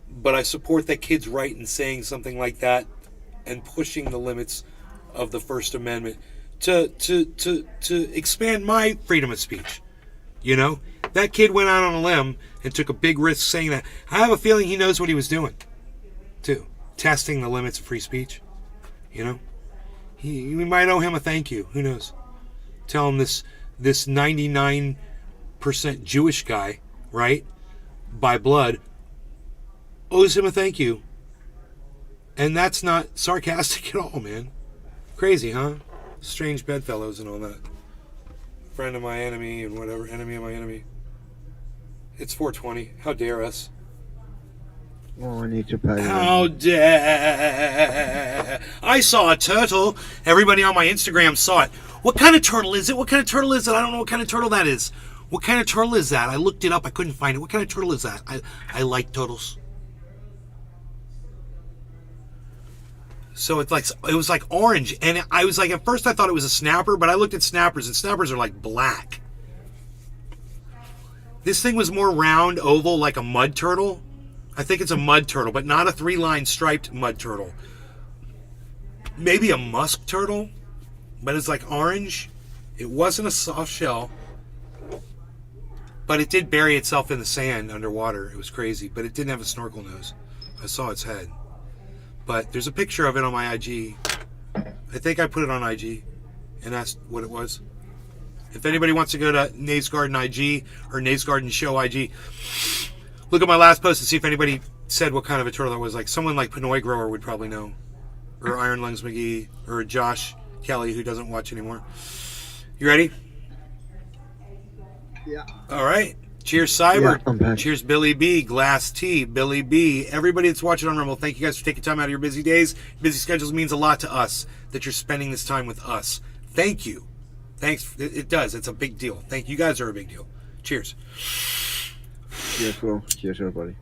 A: But I support that kid's right in saying something like that and pushing the limits of the First Amendment to expand my freedom of speech. You know? That kid went out on a limb and took a big risk saying that. I have a feeling he knows what he was doing, too. Testing the limits of free speech. You know? We might owe him a thank you. Who knows? Tell him this 99% Jewish guy, right, by blood, owes him a thank you. And that's not sarcastic at all, man. Crazy, huh? Strange bedfellows and all that. Friend of my enemy and whatever. Enemy of my enemy. It's 420. How dare us?
D: Oh, I need to pay.
A: How dare... I saw a turtle. Everybody on my Instagram saw it. What kind of turtle is it? What kind of turtle is it? I don't know what kind of turtle that is. What kind of turtle is that? I looked it up. I couldn't find it. What kind of turtle is that? I like turtles. So it was like orange. And I was like, at first I thought it was a snapper, but I looked at snappers, and snappers are like black. This thing was more round, oval, like a mud turtle. I think it's a mud turtle, but not a 3-line striped mud turtle. Maybe a musk turtle, but it's like orange. It wasn't a soft shell, but it did bury itself in the sand underwater. It was crazy, but it didn't have a snorkel nose. I saw its head. But there's a picture of it on my IG. I think I put it on IG and asked what it was. If anybody wants to go to Nays Garden IG or Nays Garden Show IG, look at my last post and see if anybody said what kind of a turtle that was. Like someone like Pinoy Grower would probably know, or Iron Lungs McGee, or Josh Kelly, who doesn't watch anymore. You ready?
D: Yeah.
A: All right. Cheers, Cyber.
D: Yeah,
A: cheers, Billy B. Glass T. Billy B. Everybody that's watching on Rumble, thank you guys for taking time out of your busy days. Busy schedules means a lot to us that you're spending this time with us. Thank you. Thanks. It does. It's a big deal. Thank you. You guys are a big deal. Cheers.
D: Cheers, bro. Cheers, everybody.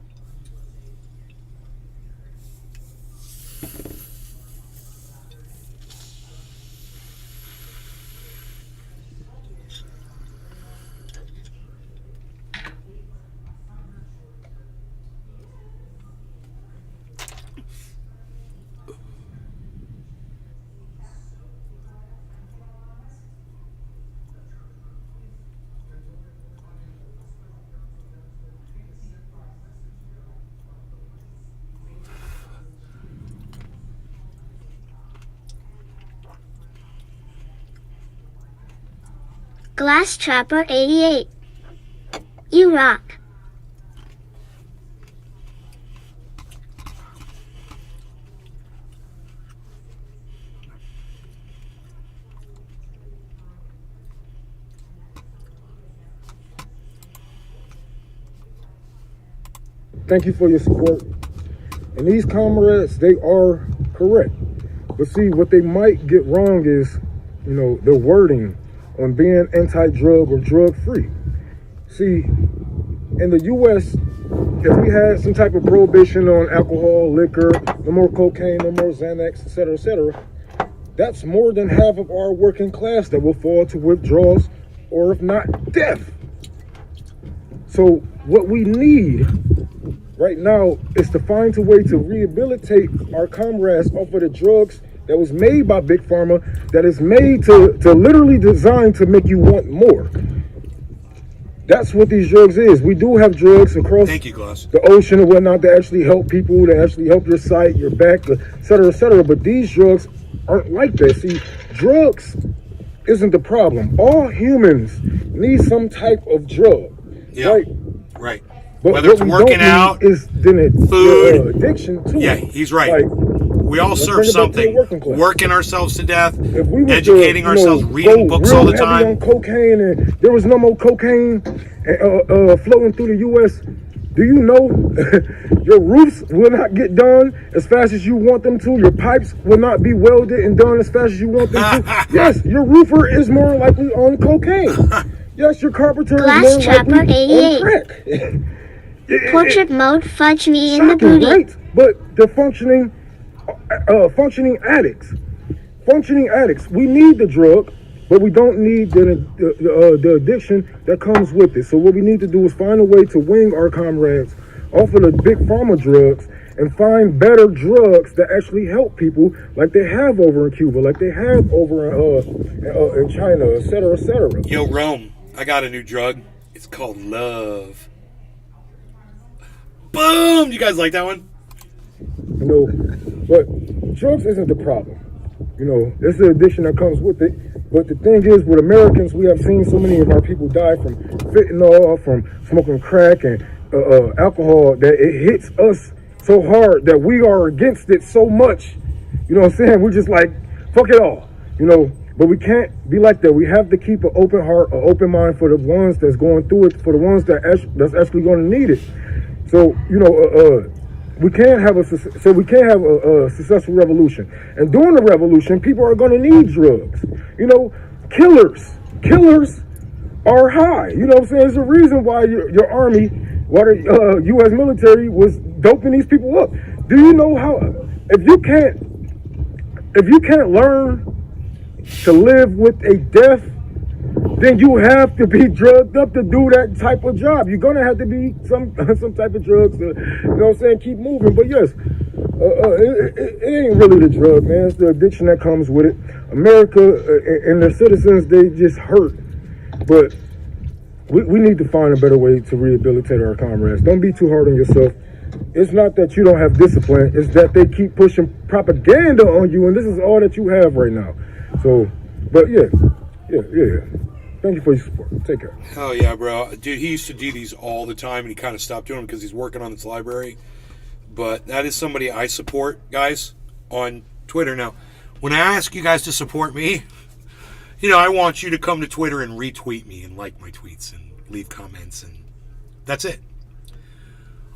B: Glass Trapper 88. You rock.
M: Thank you for your support. And these comrades, they are correct. But see, what they might get wrong is, you know, the wording on being anti-drug or drug-free. See, in the U.S., if we had some type of prohibition on alcohol, liquor, no more cocaine, no more Xanax, etc., that's more than half of our working class that will fall to withdrawals or, if not, death. So what we need right now is to find a way to rehabilitate our comrades off of the drugs that was made by Big Pharma, that is made to literally designed to make you want more. That's what these drugs is. We do have drugs across the ocean and whatnot that actually help people, that actually help your sight, your back, etc., etc. But these drugs aren't like that. See, drugs isn't the problem. All humans need some type of drug, right?
A: Right.
M: But
A: whether it's working out,
M: is then
A: food,
M: addiction too.
A: Yeah, he's right.
M: Like,
A: we all serve something. Working ourselves to death,
M: if we were
A: educating ourselves, reading books all the time.
M: On cocaine, and there was no more cocaine flowing through the U.S. Do you know your roofs will not get done as fast as you want them to? Your pipes will not be welded and done as fast as you want them to. Yes, your roofer is more likely on cocaine. Yes, your carpenter
B: Glass
M: is more
B: Trapper
M: likely
B: 88.
M: on crack.
B: Portrait mode, fudge me in the
M: Shocking,
B: booty.
M: right? But the functioning addicts. Functioning addicts. We need the drug, but we don't need the addiction that comes with it. So what we need to do is find a way to wing our comrades off of the big pharma drugs and find better drugs that actually help people, like they have over in Cuba, like they have over in China, etc., etc.
A: Yo, Rome, I got a new drug. It's called love. Boom! You guys like that one?
M: You know, but drugs isn't the problem. You know, it's the addiction that comes with it. But the thing is, with Americans, we have seen so many of our people die from fentanyl, from smoking crack and alcohol, that it hits us so hard that we are against it so much. You know what I'm saying? We're just like, fuck it all. You know, but we can't be like that. We have to keep an open heart, an open mind for the ones that's going through it, for the ones that's actually going to need it. So, you know, we can't have a successful revolution. And during the revolution, people are going to need drugs. You know, killers are high. You know what I'm saying? There's a reason why your army, why the U.S. military was doping these people up. Do you know how? If you can't learn to live with a death, then you have to be drugged up to do that type of job. You're gonna have to be some type of drugs to, you know what I'm saying, keep moving. But yes, it ain't really the drug, man. It's the addiction that comes with it. America and their citizens, they just hurt. But we need to find a better way to rehabilitate our comrades. Don't be too hard on yourself. It's not that you don't have discipline. It's that they keep pushing propaganda on you, and this is all that you have right now. So, but yeah. Thank you for your support. Take care.
A: Hell yeah, bro. Dude, he used to do these all the time, and he kind of stopped doing them because he's working on this library. But that is somebody I support, guys, on Twitter. Now, when I ask you guys to support me, you know, I want you to come to Twitter and retweet me and like my tweets and leave comments, and that's it.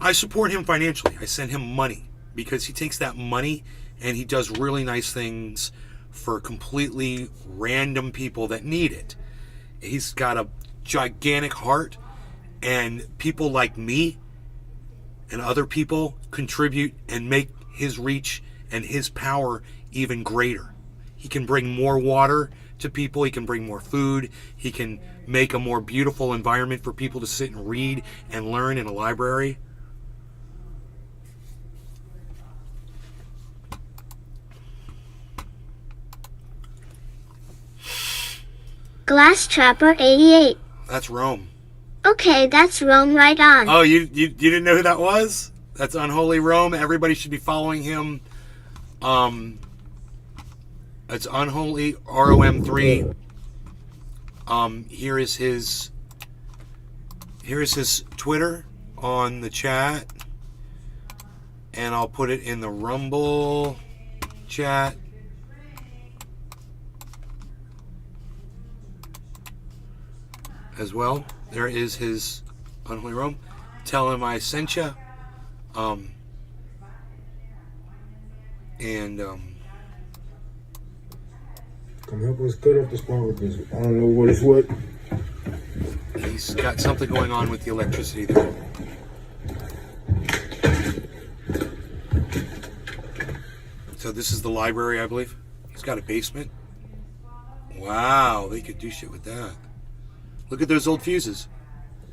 A: I support him financially. I send him money because he takes that money and he does really nice things for completely random people that need it. He's got a gigantic heart, and people like me and other people contribute and make his reach and his power even greater. He can bring more water to people. He can bring more food. He can make a more beautiful environment for people to sit and read and learn in a library.
B: Glass Trapper 88.
A: That's Rome.
B: Okay, that's Rome right on.
A: Oh, you didn't know who that was? That's Unholy Rome. Everybody should be following him. It's Unholy ROM3. Here is his Twitter on the chat, and I'll put it in the Rumble chat. As well. There is his Unholy Roam. Tell him I sent you.
M: Come help us cut off the spark because I don't know what is what.
A: He's got something going on with the electricity there. So this is the library, I believe. He's got a basement. Wow, they could do shit with that. Look at those old fuses.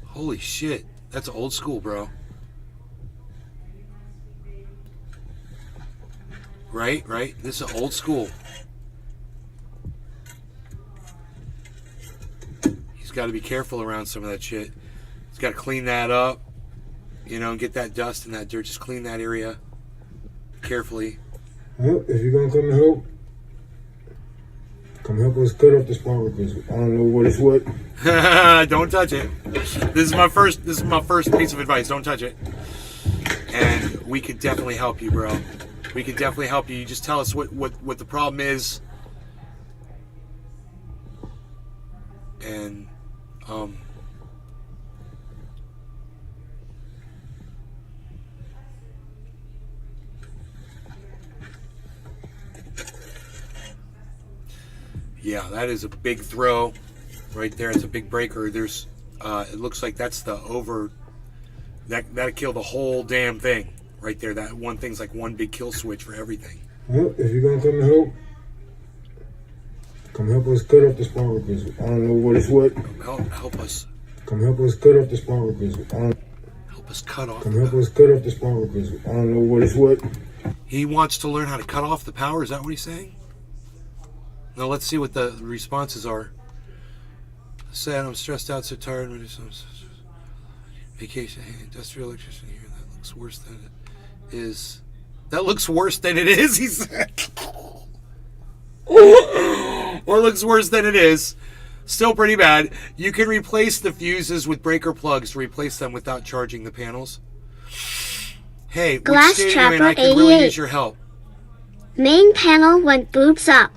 A: Holy shit. That's old school, bro. Right? This is old school. He's got to be careful around some of that shit. He's got to clean that up, and get that dust and that dirt. Just clean that area carefully.
M: Well, if you're gonna come help, come help us cut off the spark because I don't know what is what.
A: Don't touch it. This is my first piece of advice. Don't touch it. And we could definitely help you, bro. We could definitely help you. You just tell us what the problem is. And yeah, that is a big throw right there. It's a big breaker. There's it looks like that's the over that'd kill the whole damn thing right there. That one thing's like one big kill switch for everything.
M: Well, if you're gonna come help, come help us cut off the spark because I don't know what is what.
A: Help us.
M: Come help us cut off the spark because I don't.
A: Help us cut off.
M: Come help us cut off the spark because I don't know what is what.
A: He wants to learn how to cut off the power. Is that what he's saying? Now let's see what the responses are. Sad, I'm stressed out, so tired. Vacation, hey, industrial electrician here. That looks worse than it is. That looks worse than it is, he said. Or looks worse than it is. Still pretty bad. You can replace the fuses with breaker plugs to replace them without charging the panels. Hey,
B: Glass
A: which state are you in?
B: Trapper
A: I can really
B: 88.
A: use your help.
B: Main panel went boobs up.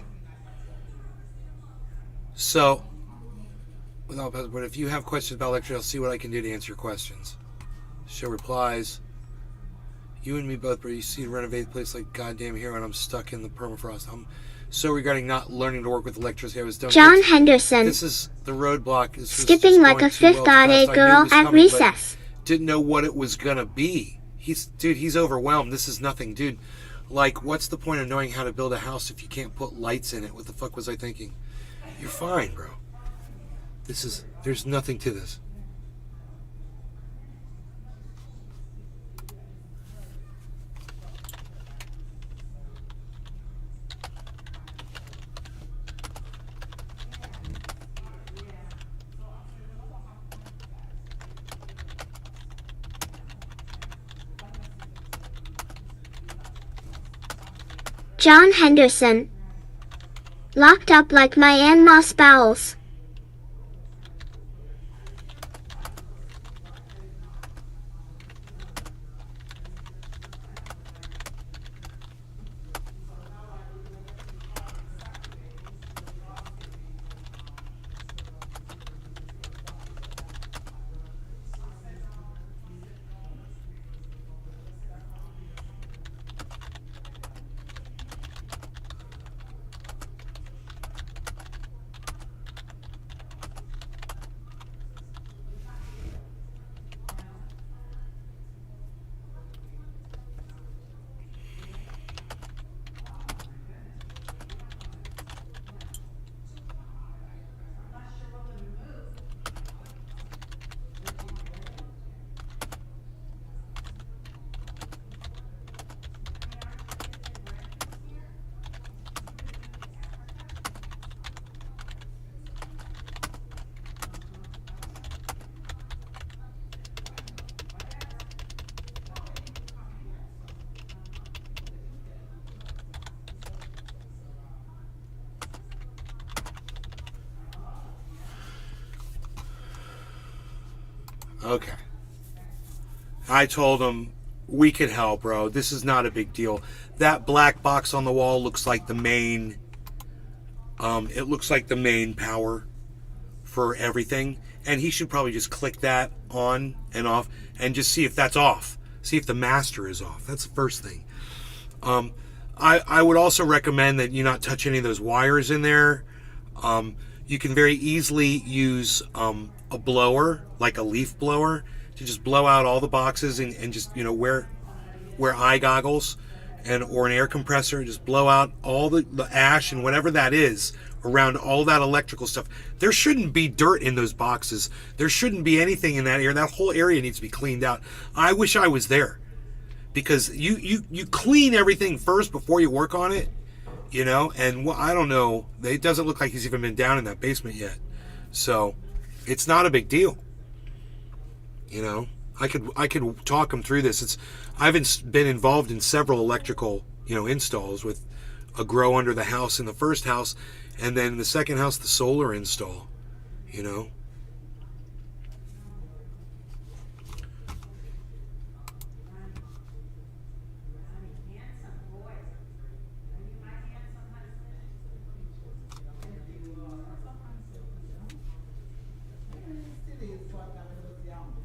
A: So, but if you have questions about electricity, I'll see what I can do to answer your questions. Show replies. You and me both, but you see, renovate the place like goddamn hero, and I'm stuck in the permafrost. I'm so regarding not learning to work with electricity. I was done.
B: John Henderson.
A: This is the roadblock.
B: Skipping like a fifth grade girl at recess.
A: Didn't know what it was gonna be. He's overwhelmed. This is nothing, dude. Like, what's the point of knowing how to build a house if you can't put lights in it? What the fuck was I thinking? You're fine, bro. There's nothing to this.
B: John Henderson. Locked up like my Aunt Moss bowels.
A: Okay. I told him we could help, bro. This is not a big deal. That black box on the wall looks like the main. It looks like the main power for everything, and he should probably just click that on and off and just see if that's off. See if the master is off. That's the first thing. I would also recommend that you not touch any of those wires in there. You can very easily use a blower, like a leaf blower, to just blow out all the boxes and just, you know, wear eye goggles or an air compressor. Just blow out all the ash and whatever that is around all that electrical stuff. There shouldn't be dirt in those boxes. There shouldn't be anything in that area. That whole area needs to be cleaned out. I wish I was there, because you clean everything first before you work on it, you know. And I don't know, it doesn't look like he's even been down in that basement yet, so it's not a big deal, you know. I could talk him through this. I've been involved in several electrical, you know, installs with a grow under the house in the first house, and then the second house, the solar install, you know.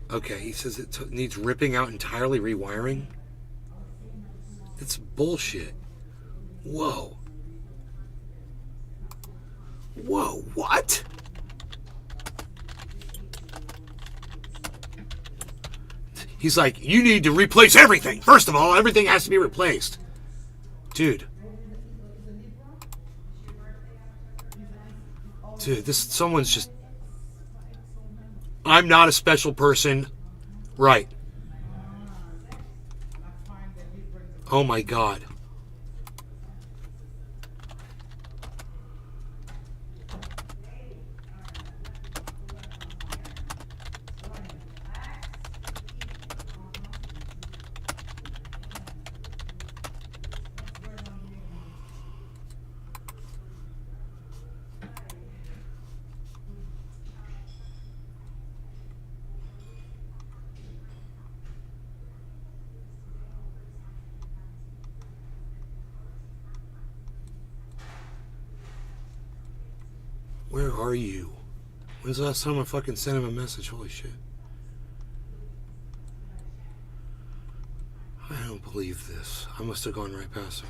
A: Okay, he says it needs ripping out entirely, rewiring. That's bullshit. Whoa. Whoa, what? He's like, you need to replace everything. First of all, everything has to be replaced. Dude. Dude, someone's just... I'm not a special person. Right. Oh my God. Where are you? When's the last time I fucking sent him a message? Holy shit. I don't believe this. I must have gone right past him.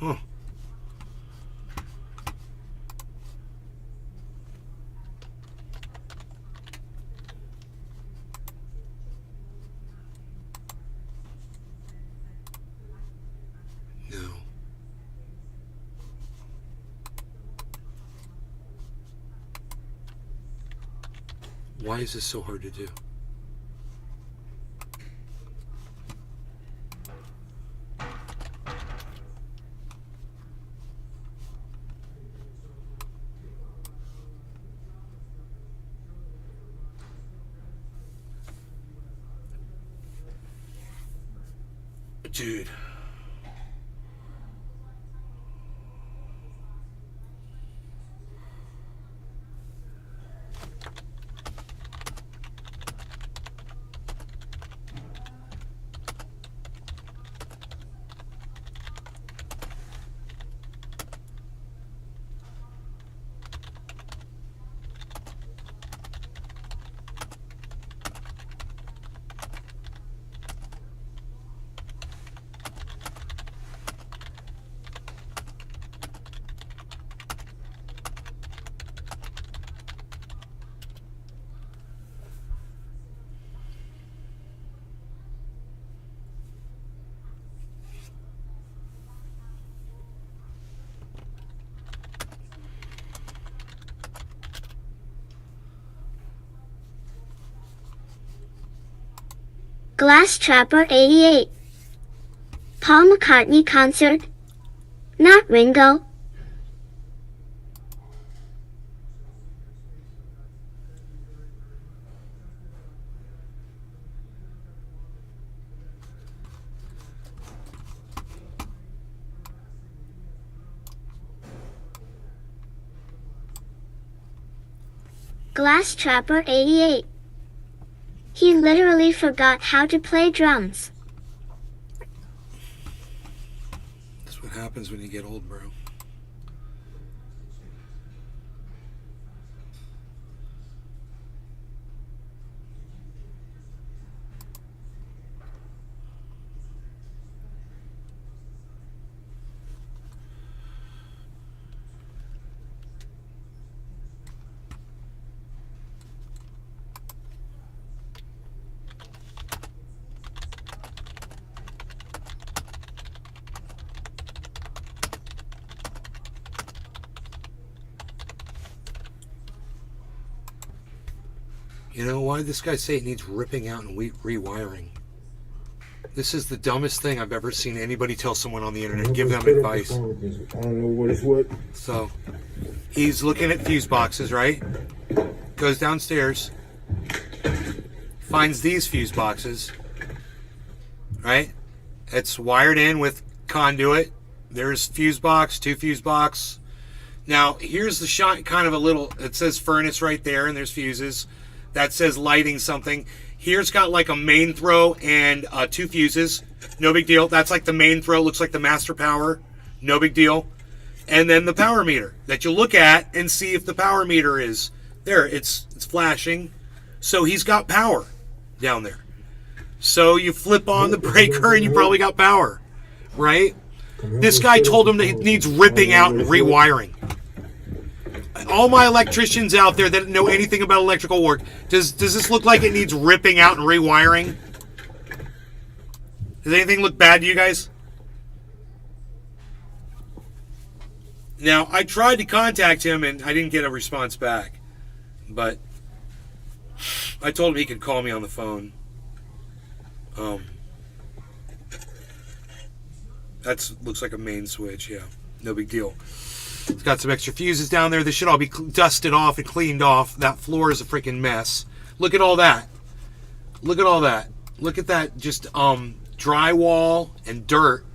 A: Huh. No. Why is this so hard to do? Dude.
B: Glass Trapper 88. Paul McCartney concert. Not Ringo. Glass Trapper 88. He literally forgot how to play drums.
A: That's what happens when you get old, bro. You know, why did this guy say it needs ripping out and rewiring? This is the dumbest thing I've ever seen anybody tell someone on the internet. Give them advice.
M: I don't know what is what.
A: So, he's looking at fuse boxes, right? Goes downstairs. Finds these fuse boxes. Right? It's wired in with conduit. There's fuse box, 2 fuse box. Now, here's the shot, kind of a little, it says furnace right there, and there's fuses. That says lighting something. Here's got like a main throw and 2 fuses. No big deal. That's like the main throw. Looks like the master power. No big deal. And then the power meter that you look at and see if the power meter is there. It's flashing. So he's got power down there. So you flip on the breaker and you probably got power, right? This guy told him that it needs ripping out and rewiring. All my electricians out there that know anything about electrical work, does this look like it needs ripping out and rewiring? Does anything look bad to you guys? Now, I tried to contact him and I didn't get a response back. But I told him he could call me on the phone. That looks like a main switch, yeah. No big deal. It's got some extra fuses down there. This should all be dusted off and cleaned off. That floor is a freaking mess. Look at all that. Look at all that. Look at that just drywall and dirt.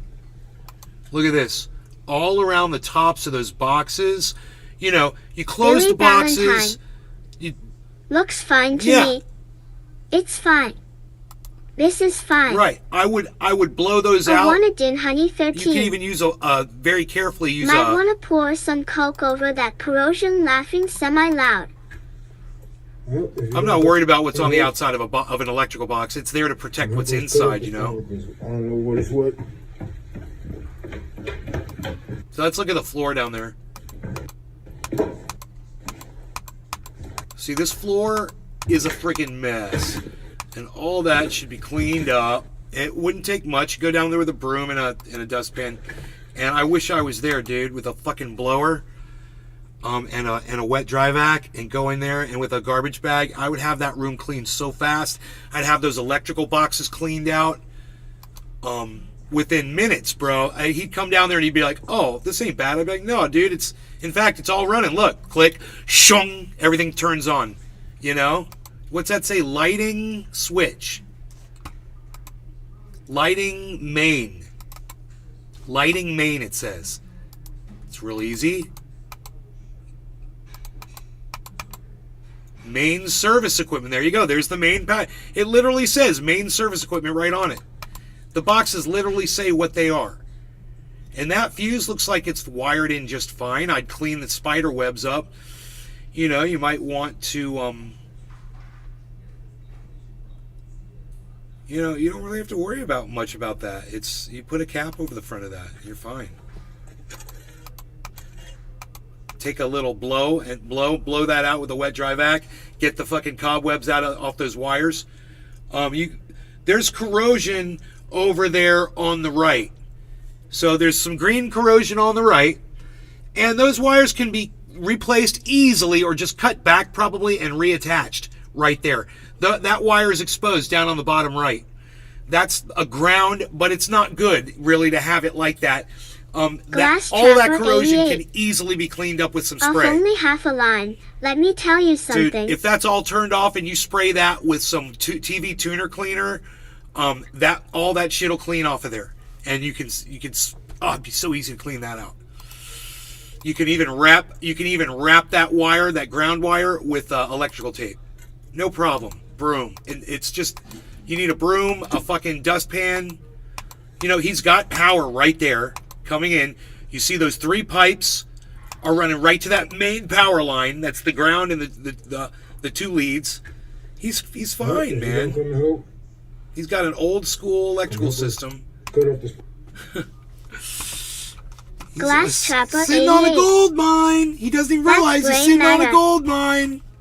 A: Look at this. All around the tops of those boxes. You know, you close
B: Billy
A: the boxes.
B: Looks fine to me. It's fine. This is fine.
A: Right. I would blow those
B: I
A: out.
B: want it in, honey, 13.
A: You can even use very carefully use
B: Might want to pour some Coke over that corrosion, laughing semi-loud.
A: I'm not worried about what's on the outside of an electrical box. It's there to protect what's inside, you know.
M: I don't know what is what.
A: So let's look at the floor down there. See, this floor is a freaking mess. And all that should be cleaned up. It wouldn't take much. Go down there with a broom and a dustpan. And I wish I was there, dude, with a fucking blower and a wet dry vac, and go in there and with a garbage bag. I would have that room cleaned so fast. I'd have those electrical boxes cleaned out within minutes, bro. He'd come down there and he'd be like, "Oh, this ain't bad." I'd be like, "No, dude, in fact, it's all running. Look, click, shung, everything turns on." You know? What's that say? Lighting switch. Lighting main. Lighting main, it says. It's real easy. Main service equipment. There you go. There's the main pack. It literally says main service equipment right on it. The boxes literally say what they are. And that fuse looks like it's wired in just fine. I'd clean the spider webs up. You know, you might want to... You know, you don't really have to worry much about that. You put a cap over the front of that, and you're fine. Take a little blow and blow that out with a wet dry vac. Get the fucking cobwebs off those wires. There's corrosion over there on the right. So there's some green corrosion on the right, and those wires can be replaced easily or just cut back probably and reattached right there. That wire is exposed down on the bottom right. That's a ground, but it's not good really to have it like that.
B: Glass
A: all that
B: Trapper
A: corrosion
B: 88.
A: can easily be cleaned up with some
B: Off
A: spray.
B: only half a line. Let me tell you something.
A: Dude, if that's all turned off and you spray that with some TV tuner cleaner, all that shit'll clean off of there, and you can it'd be so easy to clean that out. You can even wrap that wire, that ground wire, with electrical tape, no problem. Broom, and it's just you need a broom, a fucking dustpan. You know, he's got power right there coming in. You see those 3 pipes are running right to that main power line. That's the ground and the 2 leads. He's fine, man. He's got an old school electrical system.
B: Glass Trapper
A: Sitting on a
B: 88.
A: gold mine. He doesn't even
B: That's
A: realize he's
B: gray
A: sitting on a
B: matter.
A: gold mine.